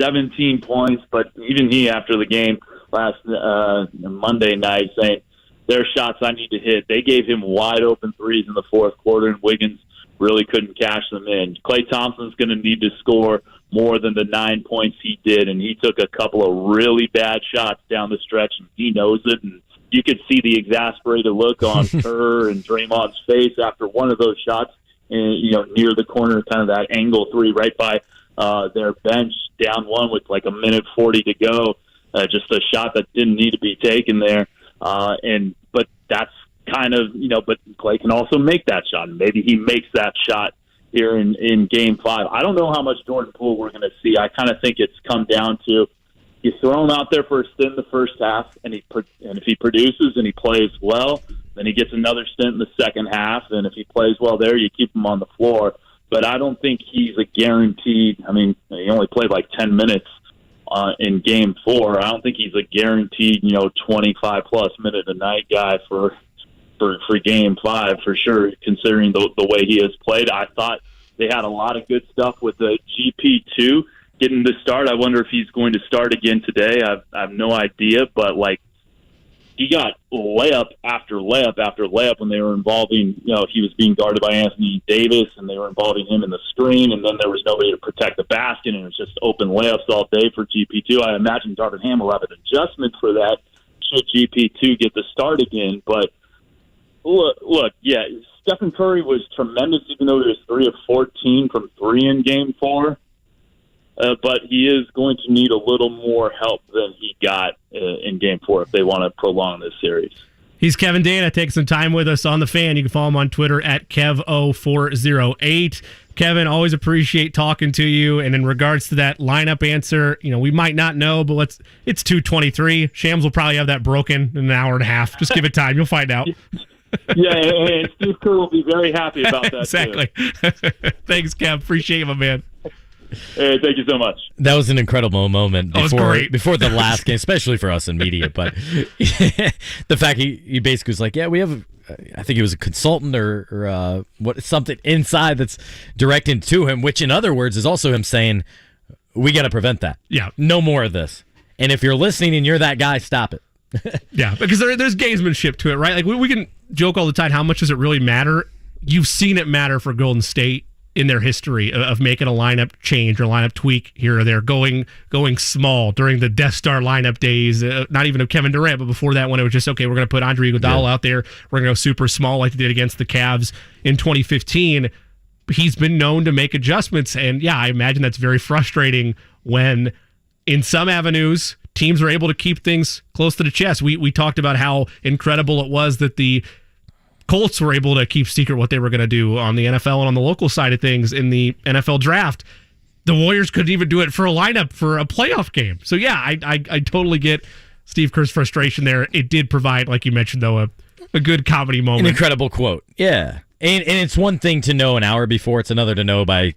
G: 17 points, but even he, after the game last Monday night, saying, there are shots I need to hit. They gave him wide open threes in the fourth quarter, and Wiggins really couldn't cash them in. Klay Thompson's going to need to score more than the 9 points he did, and he took a couple of really bad shots down the stretch, and he knows it, and you could see the exasperated look on her and Draymond's face after one of those shots, near the corner, kind of that angle three right by their bench, down one with like a minute 40 to go. Just a shot that didn't need to be taken there. But that's kind of, but Klay can also make that shot. Maybe he makes that shot here in Game 5. I don't know how much Jordan Poole we're going to see. I kind of think it's come down to, he's thrown out there for a stint in the first half, and if he produces and he plays well, then he gets another stint in the second half, and if he plays well there, you keep him on the floor. But I don't think he's a guaranteed. I mean, he only played like 10 minutes in Game 4. I don't think he's a guaranteed, 25-plus minute a night guy for Game 5 for sure, considering the way he has played. I thought they had a lot of good stuff with the GP2 getting the start. I wonder if he's going to start again today. I have no idea, but he got layup after layup after layup when they were involving, he was being guarded by Anthony Davis, and they were involving him in the screen, and then there was nobody to protect the basket, and it was just open layups all day for GP2. I imagine Darvin Ham will have an adjustment for that should GP2 get the start again. But look, yeah, Stephen Curry was tremendous, even though he was 3 of 14 from 3 in Game 4. But he is going to need a little more help than he got in Game 4 if they want to prolong this series.
B: He's Kevin Danna, taking some time with us on The Fan. You can follow him on Twitter at Kev0408. Kevin, always appreciate talking to you. And in regards to that lineup answer, we might not know, but it's 2:23. Shams will probably have that broken in an hour and a half. Just give it time. You'll find out.
G: Yeah, and Steve Kerr will be very happy about that.
B: Exactly. Thanks, Kev. Appreciate it, my man.
G: Hey, thank you so much.
A: That was an incredible moment before the last game, especially for us in media. But the fact he basically was like, yeah, we have, I think he was a consultant or something inside that's directed to him, which in other words is also him saying, we got to prevent that.
B: Yeah.
A: No more of this. And if you're listening and you're that guy, stop it.
B: Yeah, because there's gamesmanship to it, right? Like we can joke all the time, how much does it really matter? You've seen it matter for Golden State in their history of making a lineup change or lineup tweak here or there, going small during the Death Star lineup days, not even of Kevin Durant, but before that when it was just, okay, we're going to put Andre Iguodala out there, we're going to go super small like they did against the Cavs in 2015. He's been known to make adjustments, and yeah, I imagine that's very frustrating when in some avenues teams are able to keep things close to the chest. We talked about how incredible it was that the Colts were able to keep secret what they were going to do on the NFL and on the local side of things in the NFL draft. The Warriors couldn't even do it for a lineup for a playoff game. So yeah, I totally get Steve Kerr's frustration there. It did provide, like you mentioned, though, a good comedy moment.
A: An incredible quote. Yeah. And it's one thing to know an hour before, it's another to know by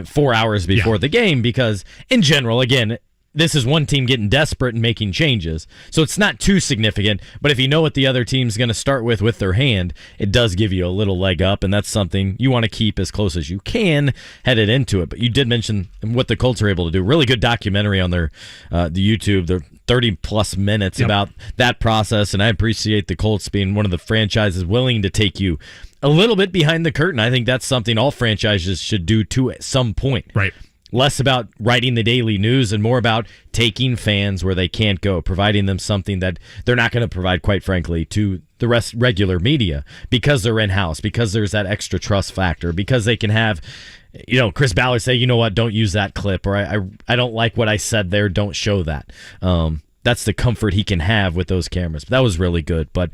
A: 4 hours before the game, because in general, again, this is one team getting desperate and making changes. So it's not too significant, but if you know what the other team's going to start with their hand, it does give you a little leg up, and that's something you want to keep as close as you can headed into it. But you did mention what the Colts are able to do. Really good documentary on their the YouTube. They're 30-plus minutes about that process, and I appreciate the Colts being one of the franchises willing to take you a little bit behind the curtain. I think that's something all franchises should do too at some point.
B: Right.
A: Less about writing the daily news and more about taking fans where they can't go, providing them something that they're not going to provide, quite frankly, to the regular media, because they're in-house, because there's that extra trust factor, because they can have, Chris Ballard say, you know what, don't use that clip, or I don't like what I said there, don't show that. That's the comfort he can have with those cameras. But that was really good. But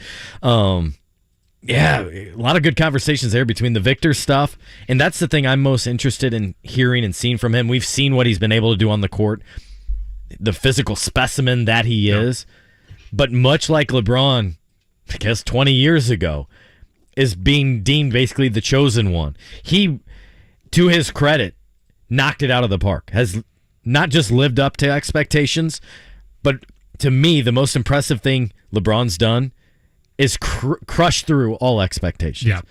A: yeah, a lot of good conversations there between the Victor stuff, and that's the thing I'm most interested in hearing and seeing from him. We've seen what he's been able to do on the court, the physical specimen that he is, but much like LeBron, I guess 20 years ago, is being deemed basically the chosen one. He, to his credit, knocked it out of the park, has not just lived up to expectations, but to me, the most impressive thing LeBron's done is crushed through all expectations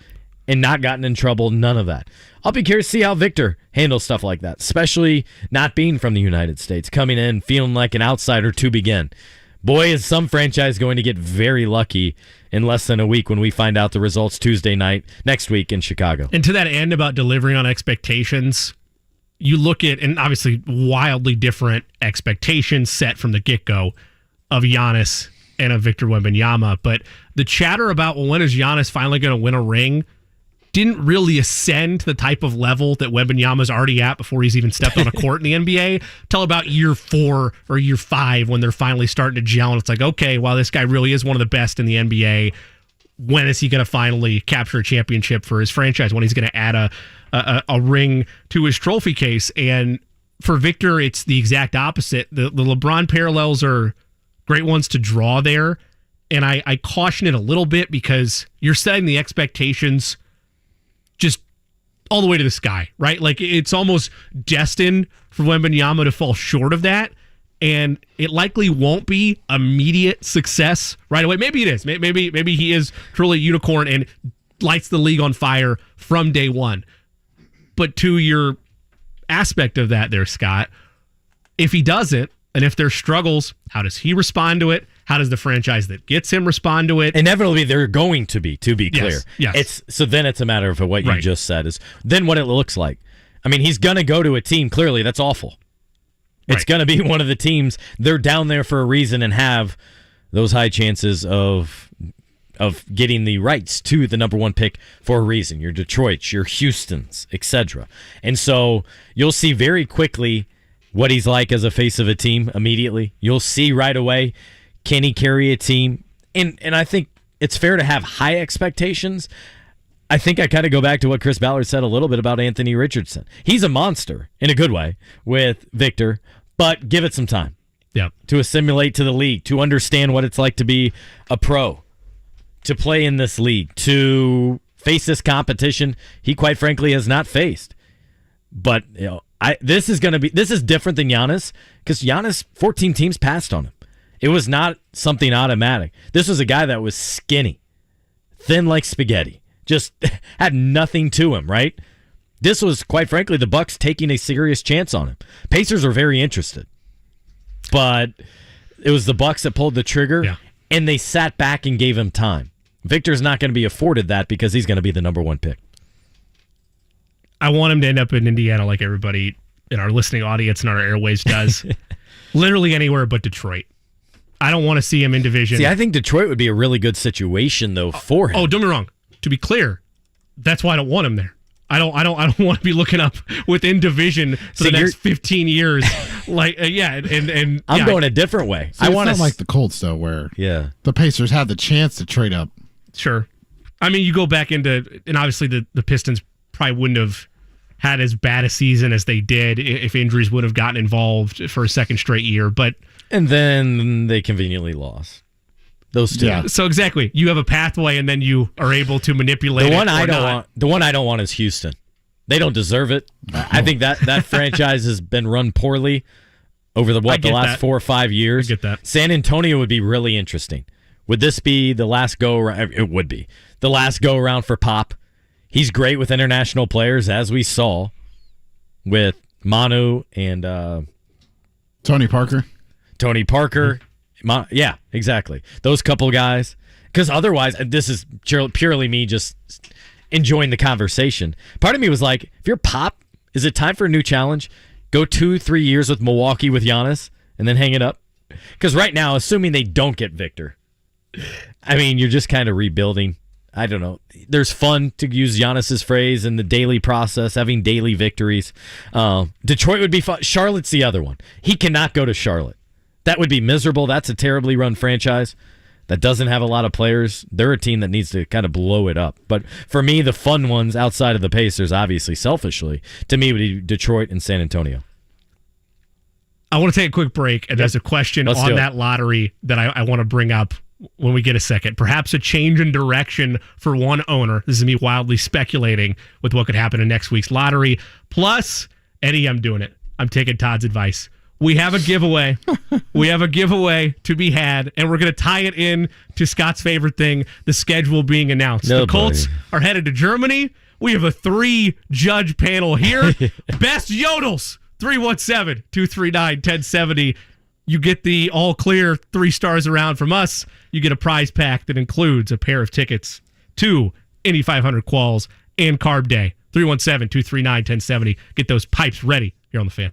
A: and not gotten in trouble, none of that. I'll be curious to see how Victor handles stuff like that, especially not being from the United States, coming in feeling like an outsider to begin. Boy, is some franchise going to get very lucky in less than a week when we find out the results Tuesday night next week in Chicago.
B: And to that end about delivering on expectations, you look at, and obviously wildly different expectations set from the get-go of Giannis and of Victor Wembanyama, but the chatter about, well, when is Giannis finally going to win a ring didn't really ascend to the type of level that Wembanyama's already at before he's even stepped on a court in the NBA till about year 4 or year 5 when they're finally starting to gel, and it's like, okay, wow, this guy really is one of the best in the NBA. When is he going to finally capture a championship for his franchise? When he's going to add a ring to his trophy case? And for Victor, it's the exact opposite. The LeBron parallels are great ones to draw there, and I caution it a little bit because you're setting the expectations just all the way to the sky, right? Like it's almost destined for Wembanyama to fall short of that, and it likely won't be immediate success right away. Maybe it is. Maybe he is truly a unicorn and lights the league on fire from day one. But to your aspect of that there, Scott, if he doesn't, and if there's struggles, how does he respond to it? How does the franchise that gets him respond to it?
A: Inevitably, they're going to be clear.
B: Yes.
A: So then it's a matter of what you
B: Right.
A: just said is then what it looks like. I mean, he's going to go to a team, clearly, that's awful. It's
B: Right.
A: going to be one of the teams. They're down there for a reason and have those high chances of getting the rights to the number one pick for a reason. Your Detroits, your Houstons, etc. And so you'll see very quickly what he's like as a face of a team immediately. You'll see right away, can he carry a team? And I think it's fair to have high expectations. I think I kind of go back to what Chris Ballard said a little bit about Anthony Richardson. He's a monster in a good way with Victor, but give it some time to assimilate to the league, to understand what it's like to be a pro, to play in this league, to face this competition he quite frankly has not faced. But this is different than Giannis, because Giannis, 14 teams passed on him. It was not something automatic. This was a guy that was skinny, thin like spaghetti, just had nothing to him, right? This was, quite frankly, the Bucks taking a serious chance on him. Pacers are very interested, but it was the Bucks that pulled the trigger, and they sat back and gave him time. Victor's not going to be afforded that because he's going to be the number one pick.
B: I want him to end up in Indiana like everybody in our listening audience and our airways does. Literally anywhere but Detroit. I don't want to see him in division.
A: See, I think Detroit would be a really good situation, though, for him.
B: Oh, don't get me wrong. To be clear, that's why I don't want him there. I don't want to be looking up within division for the next 15 years. And
A: I'm going a different way.
C: I want to like the Colts though, where the Pacers had the chance to trade up.
B: Sure. I mean, you go back into, and obviously the Pistons probably wouldn't have had as bad a season as they did if injuries would have gotten involved for a second straight year.
A: And then they conveniently lost. Those two.
B: Yeah. So exactly, you have a pathway, and then you are able to manipulate.
A: The one I don't want is Houston. They don't deserve it. I think that franchise has been run poorly over the last 4 or 5 years.
B: I get that.
A: San Antonio would be really interesting. Would this be the last go around? It would be the last go around for Pop. He's great with international players, as we saw with Manu and
C: Tony Parker.
A: Yeah, exactly. Those couple guys. Because otherwise, this is purely me just enjoying the conversation. Part of me was like, if you're Pop, is it time for a new challenge? Go 2-3 years with Milwaukee with Giannis and then hang it up? Because right now, assuming they don't get Victor, I mean, you're just kind of rebuilding. I don't know. There's fun, to use Giannis's phrase, in the daily process, having daily victories. Detroit would be fun. Charlotte's the other one. He cannot go to Charlotte. That would be miserable. That's a terribly run franchise that doesn't have a lot of players. They're a team that needs to kind of blow it up. But for me, the fun ones outside of the Pacers, obviously, selfishly, to me would be Detroit and San Antonio.
B: I want to take a quick break, and there's a question on that lottery that I want to bring up when we get a second. Perhaps a change in direction for one owner. This is me wildly speculating with what could happen in next week's lottery. Plus, Eddie, I'm doing it. I'm taking Todd's advice. We have a giveaway. We have a giveaway to be had, and we're going to tie it in to Scott's favorite thing, the schedule being announced. The Colts are headed to Germany. We have a 3-judge panel here. Best yodels, 317-239-1070. You get the all clear 3 stars around from us. You get a prize pack that includes a pair of tickets to Indy 500 Quals and Carb Day. 317-239-1070. Get those pipes ready here on The Fan.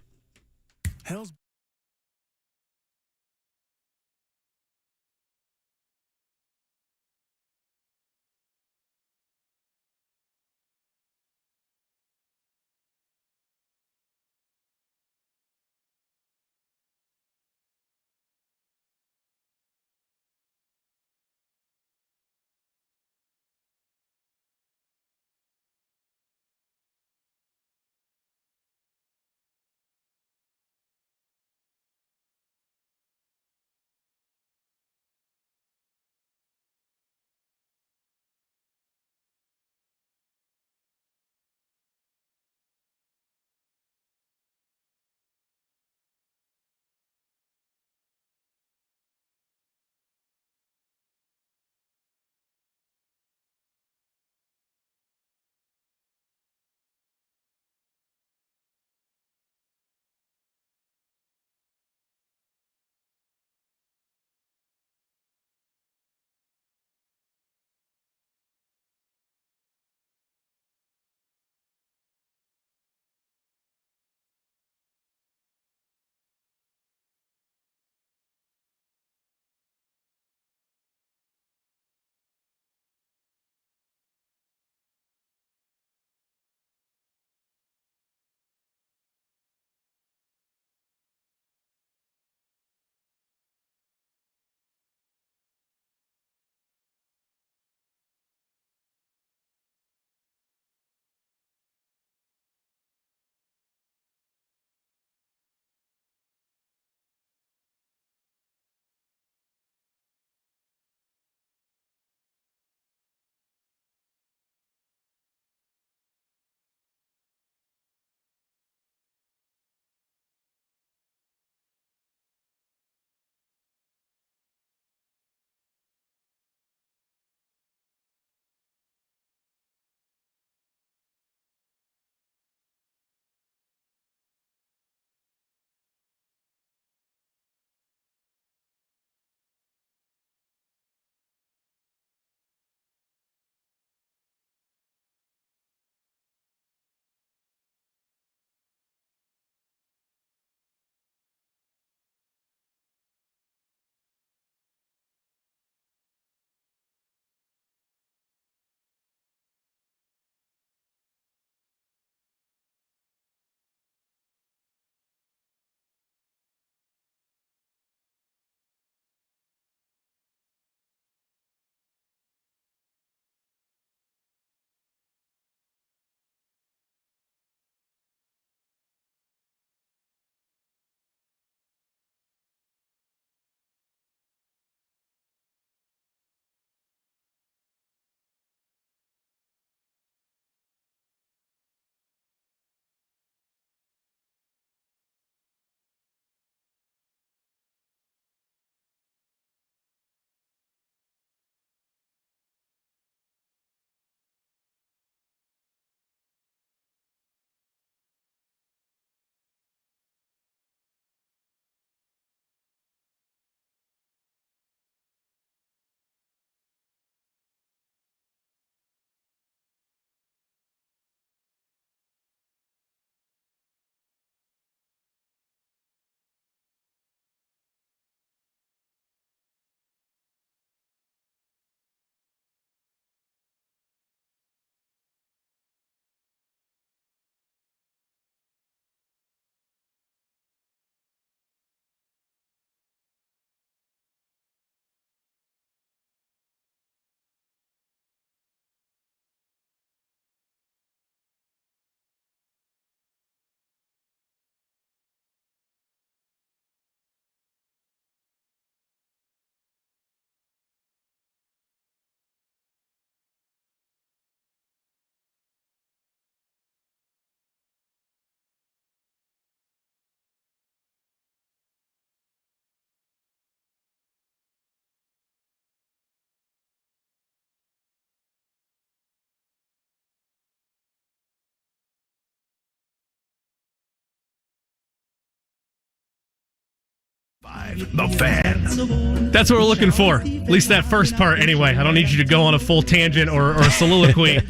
D: 105, The Fan.
B: That's what we're looking for. At least that first part, anyway. I don't need you to go on a full tangent or a soliloquy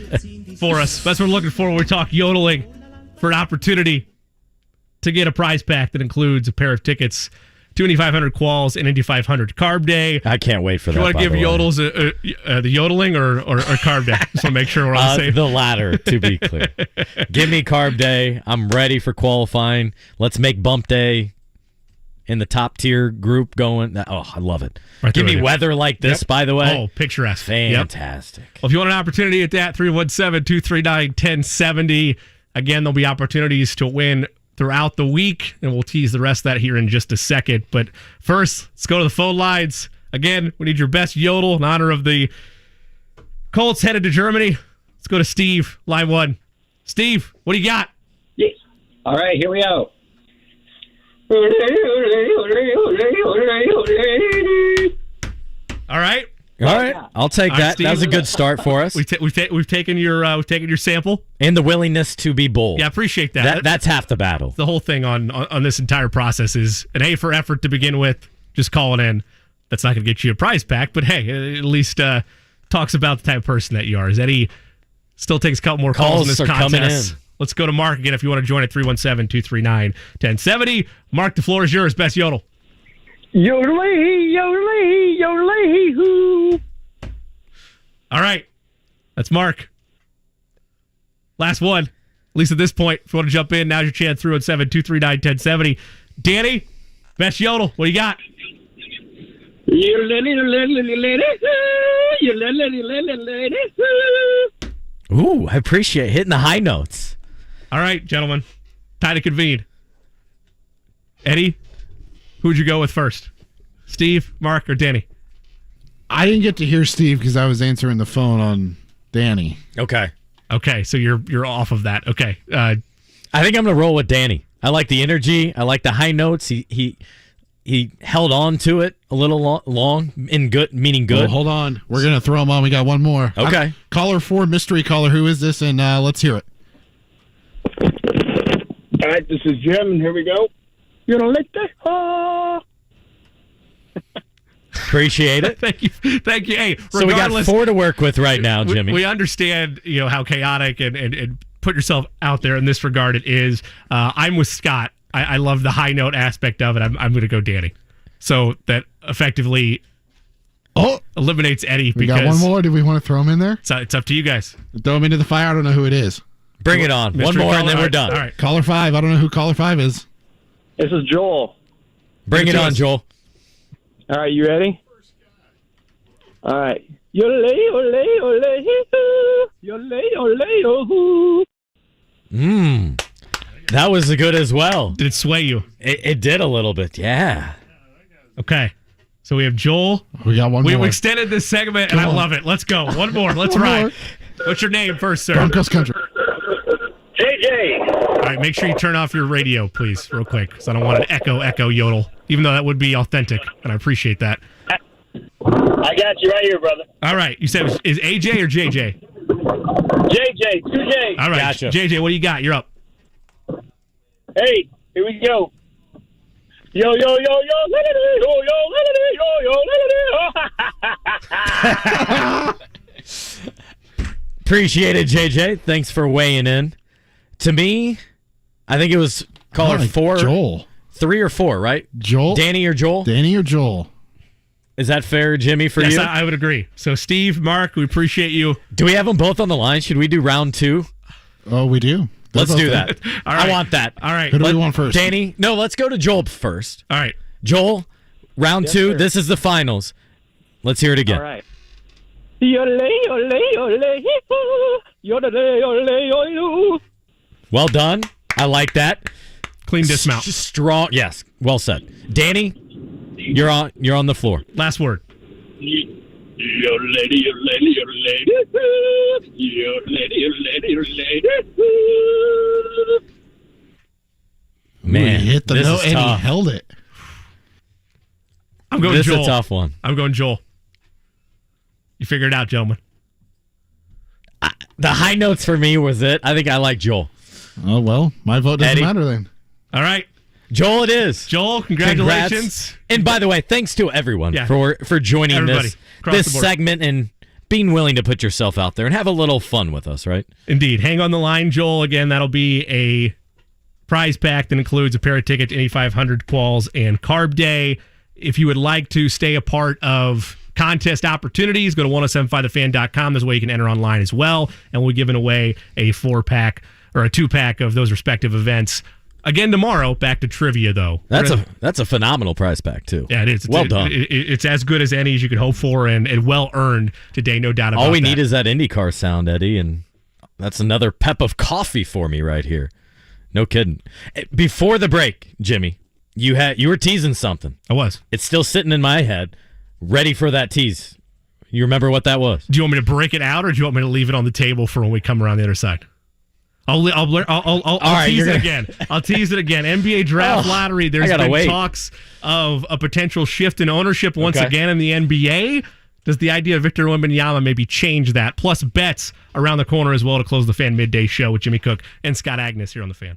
B: for us. That's what we're looking for when we talk yodeling, for an opportunity to get a prize pack that includes a pair of tickets to Indy 500 quals and Indy 500 Carb Day.
A: I can't wait for that.
B: You want to give yodels the yodeling or Carb Day? Just want to make sure we're on the same.
A: The latter, to be clear. Give me Carb Day. I'm ready for qualifying. Let's make Bump Day in the top tier group going. Oh, I love it.
B: Right
A: Give me
B: there.
A: weather like this, by the way.
B: Oh, picturesque.
A: Fantastic.
B: Well, if you want an opportunity at that, 317-239-1070. Again, there'll be opportunities to win throughout the week, and we'll tease the rest of that here in just a second. But first, let's go to the phone lines. Again, we need your best yodel in honor of the Colts headed to Germany. Let's go to Steve, line 1. Steve, what do you got?
H: Yes. All right, here we go.
B: All right.
A: All right. I'll take that.
B: Steve.
A: That was a good start for us.
B: We've taken your sample.
A: And the willingness to be bold.
B: Yeah, appreciate that.
A: That's half the battle.
B: The whole thing on this entire process is an A for effort to begin with. Just call it in. That's not going to get you a prize pack, but hey, it at least talks about the type of person that you are. As Eddie still takes a couple more calls in this contest.
A: Coming in.
B: Let's go to Mark again if you want to join at 317-239-1070. Mark, the floor is yours. Best yodel.
H: Yodelay, yodelay, yodelay, hoo.
B: All right. That's Mark. Last one. At least at this point. If you want to jump in, now's your chance. 317-239-1070. Danny, best yodel. What do you got?
A: Ooh, I appreciate hitting the high notes.
B: All right, gentlemen. Time to convene. Eddie, who'd you go with first? Steve, Mark, or Danny?
C: I didn't get to hear Steve because I was answering the phone on Danny.
A: Okay.
B: Okay, so you're off of that. Okay.
A: I think I'm going to roll with Danny. I like the energy. I like the high notes. He held on to it a little long, in good, meaning good.
C: Well, hold on. We're going to throw him on. We got one more.
A: Okay.
C: Caller 4, mystery caller. Who is this? And let's hear it.
F: All right, this is Jim, and here we go.
A: Appreciate it.
B: Thank you. Hey,
A: so we got 4 to work with right now, Jimmy.
B: We understand, how chaotic and put yourself out there in this regard it is. I'm with Scott. I love the high note aspect of it. I'm going to go Danny. So that effectively eliminates Eddie.
C: We got one more. Do we want to throw him in there?
B: It's up to you guys.
C: Throw him into the fire. I don't know who it is.
A: Bring it on. One more and then we're done.
B: All right.
C: Caller 5. I don't know who caller 5 is.
F: This is Joel.
A: Bring it on, Joel.
F: All right, you ready? All right.
A: That was good as well.
B: Did it sway you?
A: It did a little bit, yeah.
B: Okay. So we have Joel.
C: We got one more.
B: We extended this segment, and I love it. Let's go. One more. Let's ride. What's your name first, sir?
C: Broncos Country.
F: JJ.
B: All right, make sure you turn off your radio, please, real quick, because I don't want an echo yodel, even though that would be authentic, and I appreciate that.
F: I got you right here, brother.
B: All right. You said is AJ or JJ?
F: JJ, 2J.
B: All right.
A: Gotcha.
B: JJ, what do you got? You're up.
F: Hey, here we go. Yo, yo, yo, yo, let it in, yo, yo, let it in, yo, yo, let it in.
A: Appreciate it, JJ. Thanks for weighing in. To me, I think it was caller 4.
C: Joel.
A: 3 or 4, right?
C: Joel.
A: Danny or Joel?
C: Danny or Joel?
A: Is that fair, Jimmy, for
B: Yes,
A: you?
B: I would agree. So, Steve, Mark, we appreciate you.
A: Do we have them both on the line? Should we do round 2?
C: Oh, we do.
A: Let's do that.
B: All right.
A: I want that.
B: All right.
C: Who do we want first?
A: Danny? No, let's go to Joel first.
B: All right.
A: Joel, round 2.
F: sir.
A: This is the finals. Let's hear it again.
F: All right. Yodelay.
A: Well done. I like that.
B: Clean dismount.
A: Strong. Yes. Well said. Danny, you're on the floor.
B: Last word.
A: Man,
C: he hit the
A: this
C: note
A: is
C: and
A: tough.
C: he held it.
B: I'm going
A: This
B: Joel.
A: is a tough one.
B: I'm going Joel. You figure it out, gentlemen.
A: The high notes for me was it. I think I like Joel.
C: Oh, well, my vote doesn't
A: Eddie?
C: matter then.
B: All right.
A: Joel, it is.
B: Joel, congratulations.
A: Congrats. And by the way, thanks to everyone
B: Yeah.
A: for joining
B: Everybody,
A: this
B: across the board.
A: segment and being willing to put yourself out there and have a little fun with us, right?
B: Indeed. Hang on the line, Joel. Again, that'll be a prize pack that includes a pair of tickets to any 500 Qualls and Carb Day. If you would like to stay a part of contest opportunities, go to 1075thefan.com. There's a way you can enter online as well. And we're giving away a 4-pack or a 2-pack of those respective events. Again tomorrow, back to trivia, though.
A: That's a phenomenal prize pack, too.
B: Yeah, it is.
A: Well done.
B: It's as good as any as you could hope for and well earned today, no doubt about that.
A: All we need is that IndyCar sound, Eddie, and that's another pep of coffee for me right here. No kidding. Before the break, Jimmy, you were teasing something.
B: I was.
A: It's still sitting in my head, ready for that tease. You remember what that was?
B: Do you want me to break it out, or do you want me to leave it on the table for when we come around the other side? I'll tease it again. I'll tease it again. NBA draft lottery. There's been talks of a potential shift in ownership once again in the NBA. Does the idea of Victor Wembanyama maybe change that? Plus bets around the corner as well to close the Fan Midday Show with Jimmy Cook and Scott Agness here on the Fan.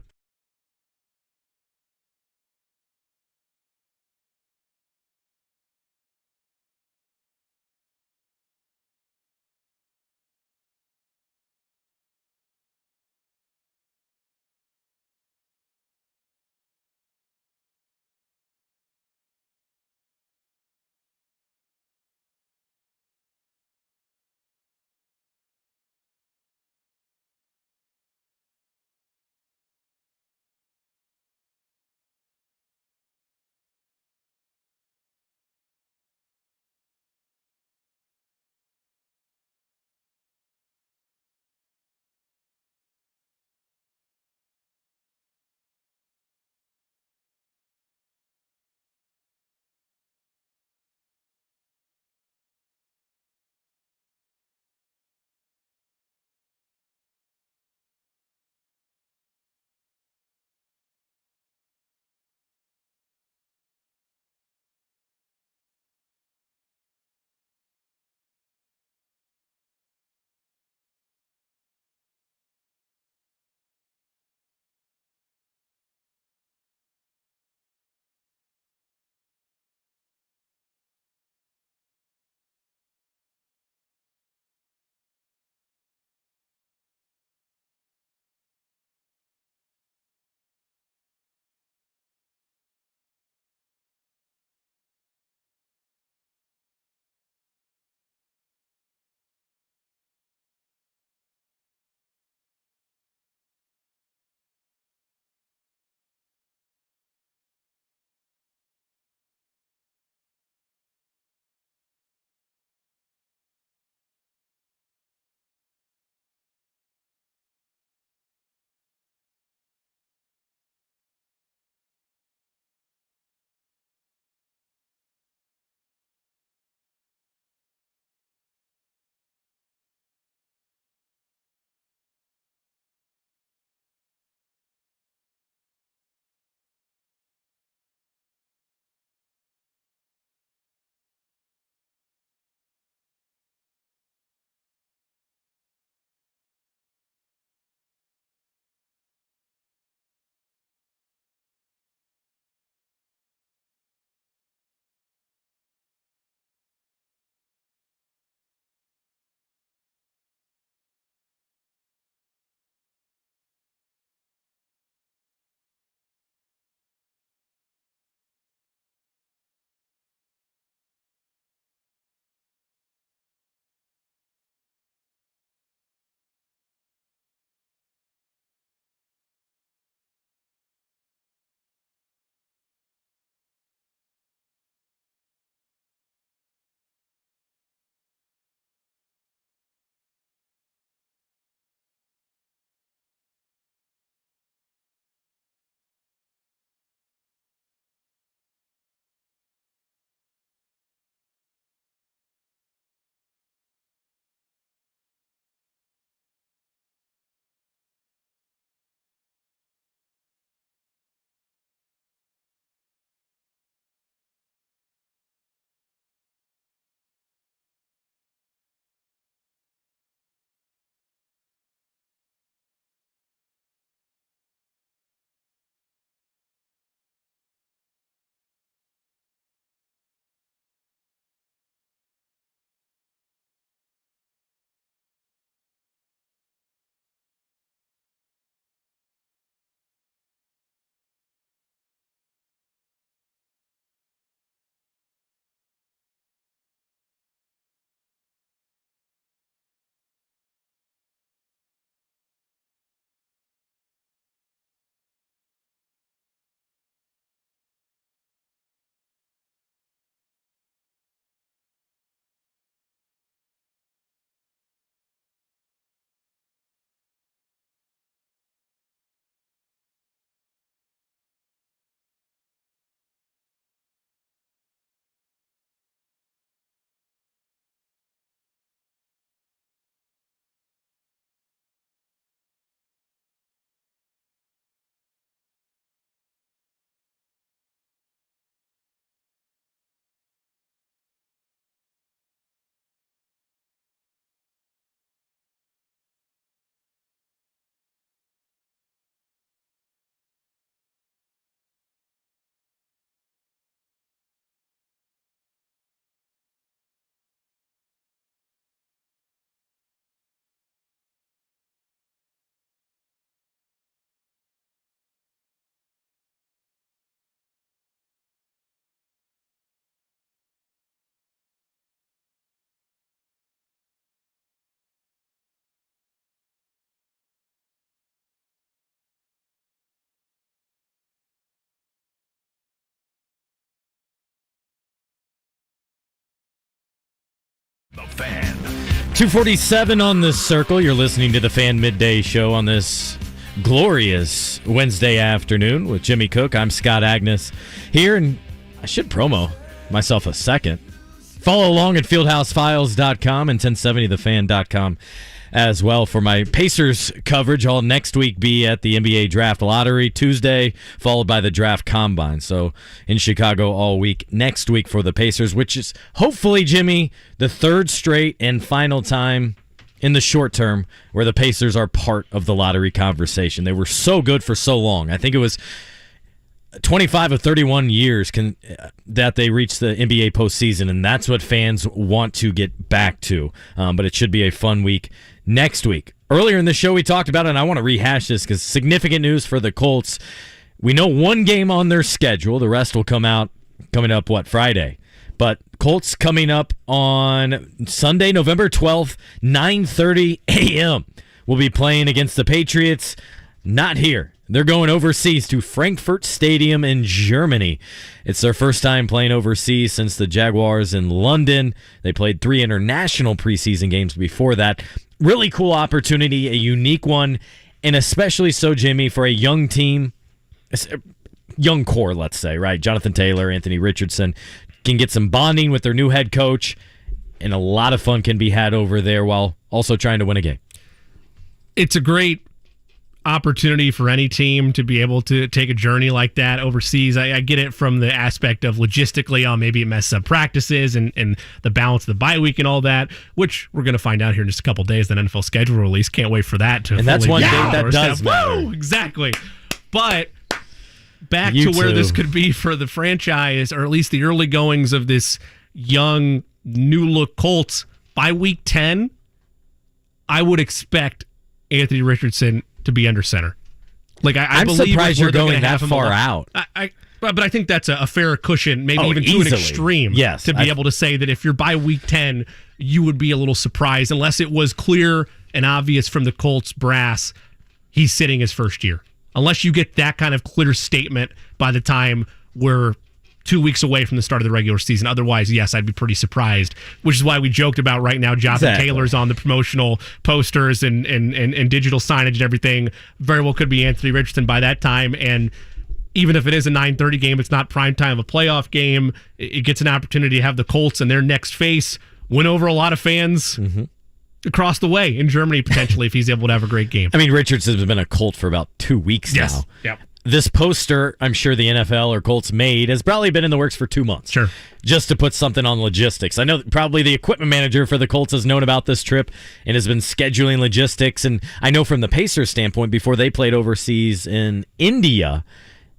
D: Fan.
A: 2:47 on the circle. You're listening to the Fan Midday Show on this glorious Wednesday afternoon with Jimmy Cook. I'm Scott Agness here, and I should promo myself a second. Follow along at fieldhousefiles.com and 1070thefan.com as well for my Pacers coverage. I'll next week be at the NBA Draft Lottery Tuesday, followed by the Draft Combine. So in Chicago all week next week for the Pacers, which is hopefully, Jimmy, the third straight and final time in the short term where the Pacers are part of the lottery conversation. They were so good for so long. I think it was 25 of 31 years that they reached the NBA postseason, and that's what fans want to get back to. But it should be a fun week next week. Earlier in the show, we talked about it, and I want to rehash this because significant news for the Colts. We know one game on their schedule. The rest will coming up, Friday. But Colts coming up on Sunday, November 12th, 9:30 a.m. We'll be playing against the Patriots, not here. They're going overseas to Frankfurt Stadium in Germany. It's their first time playing overseas since the Jaguars in London. They played 3 international preseason games before that. Really cool opportunity, a unique one, and especially so, Jimmy, for a young team, young core, let's say, right? Jonathan Taylor, Anthony Richardson can get some bonding with their new head coach, and a lot of fun can be had over there while also trying to win a game.
B: It's a great opportunity for any team to be able to take a journey like that overseas. I get it from the aspect of logistically, maybe it messes up practices and the balance of the bye week and all that, which we're going to find out here in just a couple days. That NFL schedule release. Can't wait for that to.
A: And that's one thing that does matter.
B: Woo! Exactly. But back to where this could be for the franchise, or at least the early goings of this young, new look Colts. By week 10, I would expect Anthony Richardson to be under center.
A: I'm
B: believe
A: surprised you're going that far out.
B: But I think that's a fair cushion, maybe even to an extreme.
A: Yes,
B: to be able to say that if you're by week 10, you would be a little surprised, unless it was clear and obvious from the Colts brass he's sitting his first year. Unless you get that kind of clear statement by the time we're 2 weeks away from the start of the regular season. Otherwise, yes, I'd be pretty surprised, which is why we joked about right now Jonathan Taylor's on the promotional posters and digital signage and everything. Very well could be Anthony Richardson by that time. And even if it is a 9:30 game, it's not prime time of a playoff game. It gets an opportunity to have the Colts in their next face win over a lot of fans across the way in Germany, potentially, if he's able to have a great game.
A: I mean, Richardson's been a Colt for about 2 weeks now.
B: Yep.
A: This poster, I'm sure the NFL or Colts made, has probably been in the works for 2 months.
B: Sure.
A: Just to put something on logistics. I know probably the equipment manager for the Colts has known about this trip and has been scheduling logistics. And I know from the Pacers standpoint, before they played overseas in India,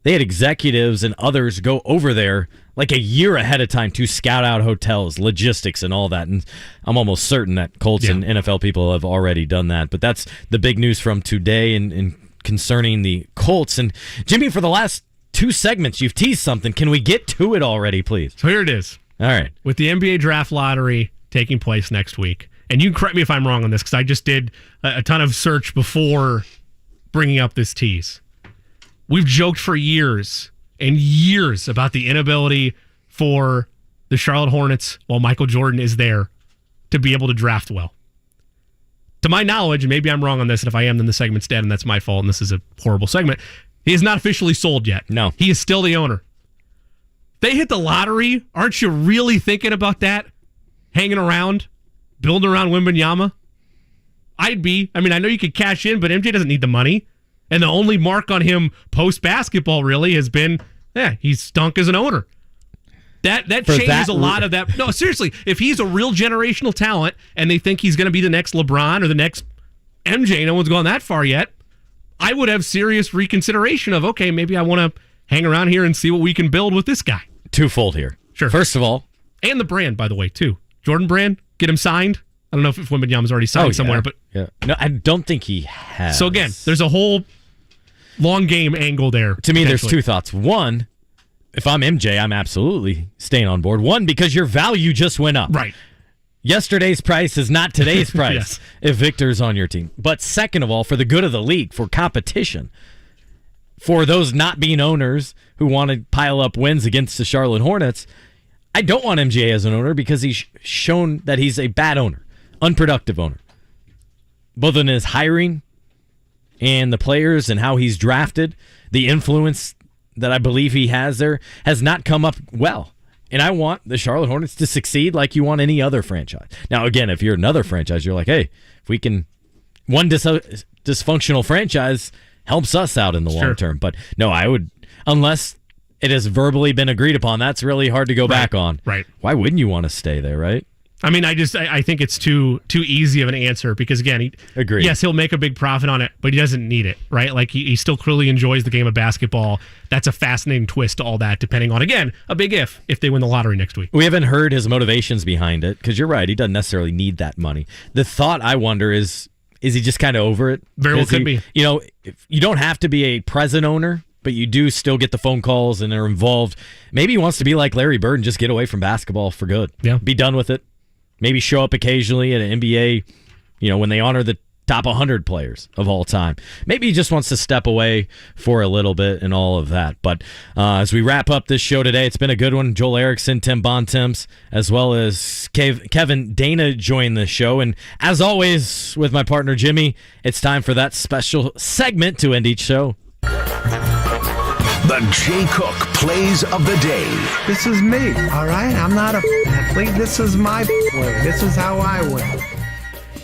A: they had executives and others go over there like a year ahead of time to scout out hotels, logistics, and all that. And I'm almost certain that Colts and NFL people have already done that. But that's the big news from today and concerning the Colts. And Jimmy, for the last 2 segments, you've teased something. Can we get to it already, please?
B: So here it is.
A: All right.
B: With the NBA Draft Lottery taking place next week, and you can correct me if I'm wrong on this because I just did a ton of search before bringing up this tease. We've joked for years and years about the inability for the Charlotte Hornets, while Michael Jordan is there, to be able to draft well. To my knowledge, and maybe I'm wrong on this, and if I am, then the segment's dead, and that's my fault, and this is a horrible segment. He is not officially sold yet.
A: No.
B: He is still the owner. They hit the lottery. Aren't you really thinking about that? Hanging around? Building around Wembanyama? I'd be. I mean, I know you could cash in, but MJ doesn't need the money. And the only mark on him post-basketball really has been, he's stunk as an owner. That changes a lot of that. No, seriously, if he's a real generational talent and they think he's going to be the next LeBron or the next MJ, no one's gone that far yet, I would have serious reconsideration of, okay, maybe I want to hang around here and see what we can build with this guy.
A: Twofold here.
B: Sure.
A: First of all.
B: And the brand, by the way, too. Jordan Brand, get him signed. I don't know if Wembanyama's already signed somewhere, but
A: no, I don't think he has.
B: So again, there's a whole long game angle there.
A: To me, there's 2 thoughts. One, if I'm MJ, I'm absolutely staying on board. One, because your value just went up.
B: Right.
A: Yesterday's price is not today's price
B: Yes.
A: if Victor's on your team. But second of all, for the good of the league, for competition, for those not being owners who want to pile up wins against the Charlotte Hornets, I don't want MGA as an owner because he's shown that he's a bad owner, unproductive owner, both in his hiring and the players and how he's drafted. The influence that I believe he has there has not come up well. And I want the Charlotte Hornets to succeed like you want any other franchise. Now, again, if you're another franchise, you're like, hey, if we can, one dysfunctional franchise helps us out in the long term. But no, I would, unless it has verbally been agreed upon, that's really hard to go back on.
B: Right.
A: Why wouldn't you want to stay there, right?
B: I mean, I think it's too easy of an answer because, again,
A: Agreed.
B: Yes, he'll make a big profit on it, but he doesn't need it, right? Like, he still clearly enjoys the game of basketball. That's a fascinating twist to all that, depending on, again, a big if they win the lottery next week.
A: We haven't heard his motivations behind it because you're right. He doesn't necessarily need that money. The thought, I wonder, is he just kind of over it?
B: Very well could be.
A: You know, you don't have to be a present owner, but you do still get the phone calls and are involved. Maybe he wants to be like Larry Bird and just get away from basketball for good.
B: Yeah.
A: Be done with it. Maybe show up occasionally at an NBA, when they honor the top 100 players of all time. Maybe he just wants to step away for a little bit and all of that. But as we wrap up this show today, it's been a good one. Joel Erickson, Tim Bontemps, as well as Kevin Danna joined the show. And as always, with my partner Jimmy, it's time for that special segment to end each show.
D: The Jay Cook Plays of the Day.
I: This is me, all right? I'm not a athlete. This is my way. This is how I win.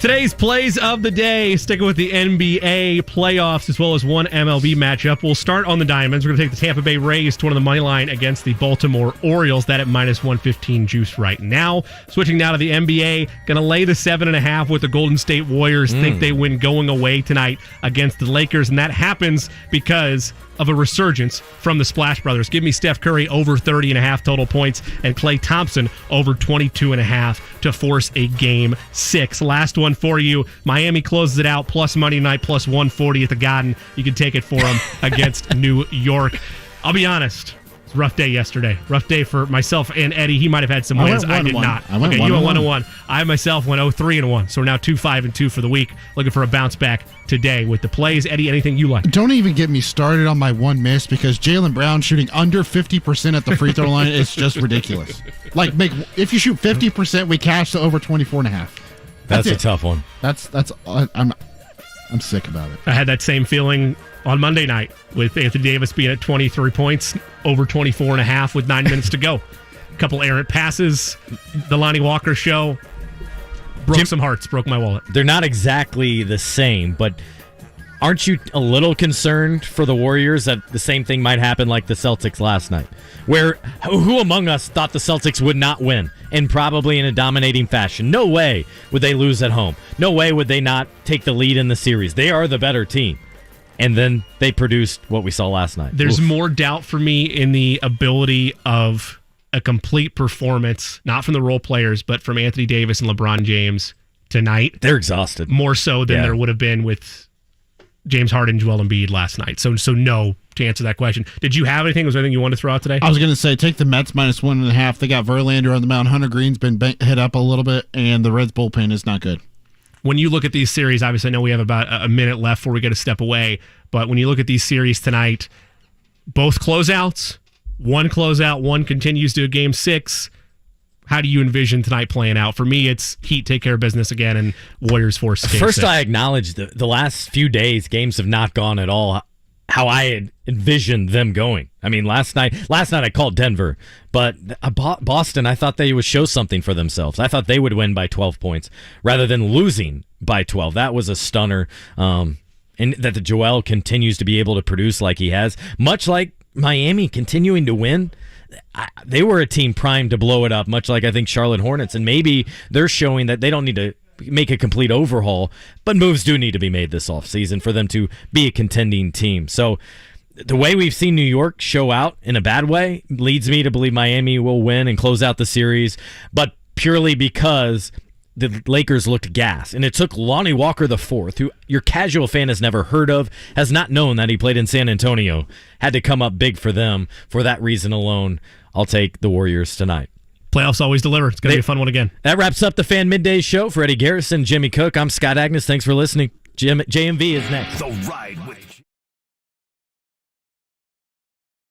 B: Today's plays of the day, sticking with the NBA playoffs as well as one MLB matchup. We'll start on the diamonds. We're going to take the Tampa Bay Rays to one of the money line against the Baltimore Orioles. That at minus 115 juice right now. Switching now to the NBA, going to lay the 7.5 with the Golden State Warriors. Think they win going away tonight against the Lakers, and that happens because of a resurgence from the Splash Brothers. Give me Steph Curry over 30.5 total points and Klay Thompson over 22.5 to force a Game 6. Last one for you. Miami closes it out, plus money night, plus 140 at the Garden. You can take it for them against New York. I'll be honest. It's a rough day yesterday. Rough day for myself and Eddie. He might have had some wins. I did not.
C: I went
B: okay,
C: 1-1.
B: you went 1-1. I myself went 0-3-1. So we're now 2-5-2 for the week. Looking for a bounce back today with the plays. Eddie, anything you like?
C: Don't even get me started on my one miss because Jaylen Brown shooting under 50% at the free throw line is just ridiculous. Like, if you shoot 50%, we cash to over 24.5.
A: That's a tough one.
C: I'm sick about it.
B: I had that same feeling on Monday night with Anthony Davis being at 23 points, over 24.5 with 9 minutes to go. A couple errant passes. The Lonnie Walker show broke some hearts, broke my wallet.
A: They're not exactly the same, but aren't you a little concerned for the Warriors that the same thing might happen like the Celtics last night? Where who among us thought the Celtics would not win, and probably in a dominating fashion? No way would they lose at home. No way would they not take the lead in the series. They are the better team. And then they produced what we saw last night.
B: There's more doubt for me in the ability of a complete performance, not from the role players, but from Anthony Davis and LeBron James tonight.
A: They're exhausted.
B: More so than there would have been with James Harden and Joel Embiid last night. So no, to answer that question. Did you have anything? Was there anything you wanted to throw out today?
C: I was going to say, take the Mets minus 1.5. They got Verlander on the mound. Hunter Green's been hit up a little bit, and the Reds bullpen is not good.
B: When you look at these series, obviously I know we have about a minute left before we get a step away, but when you look at these series tonight, both closeouts, one closeout, one continues to a Game 6. How do you envision tonight playing out? For me, it's Heat take care of business again and Warriors force Game 6.
A: I acknowledge the last few days, games have not gone at all how I had envisioned them going. I mean, last night I called Denver, but Boston, I thought they would show something for themselves. I thought they would win by 12 points rather than losing by 12. That was a stunner. And that the Joel continues to be able to produce like he has, much like Miami continuing to win. They were a team primed to blow it up, much like I think Charlotte Hornets, and maybe they're showing that they don't need to make a complete overhaul, but moves do need to be made this offseason for them to be a contending team. So the way we've seen New York show out in a bad way leads me to believe Miami will win and close out the series, but purely because the Lakers looked gas, and it took Lonnie Walker IV, who your casual fan has never heard of, has not known that he played in San Antonio, had to come up big for them. For that reason alone, I'll take the Warriors tonight.
B: Playoffs always deliver. It's going to be a fun one again.
A: That wraps up the Fan Midday Show. For Eddie Garrison, Jimmy Cook, I'm Scott Agness. Thanks for listening. JMV is next.
D: The Ride with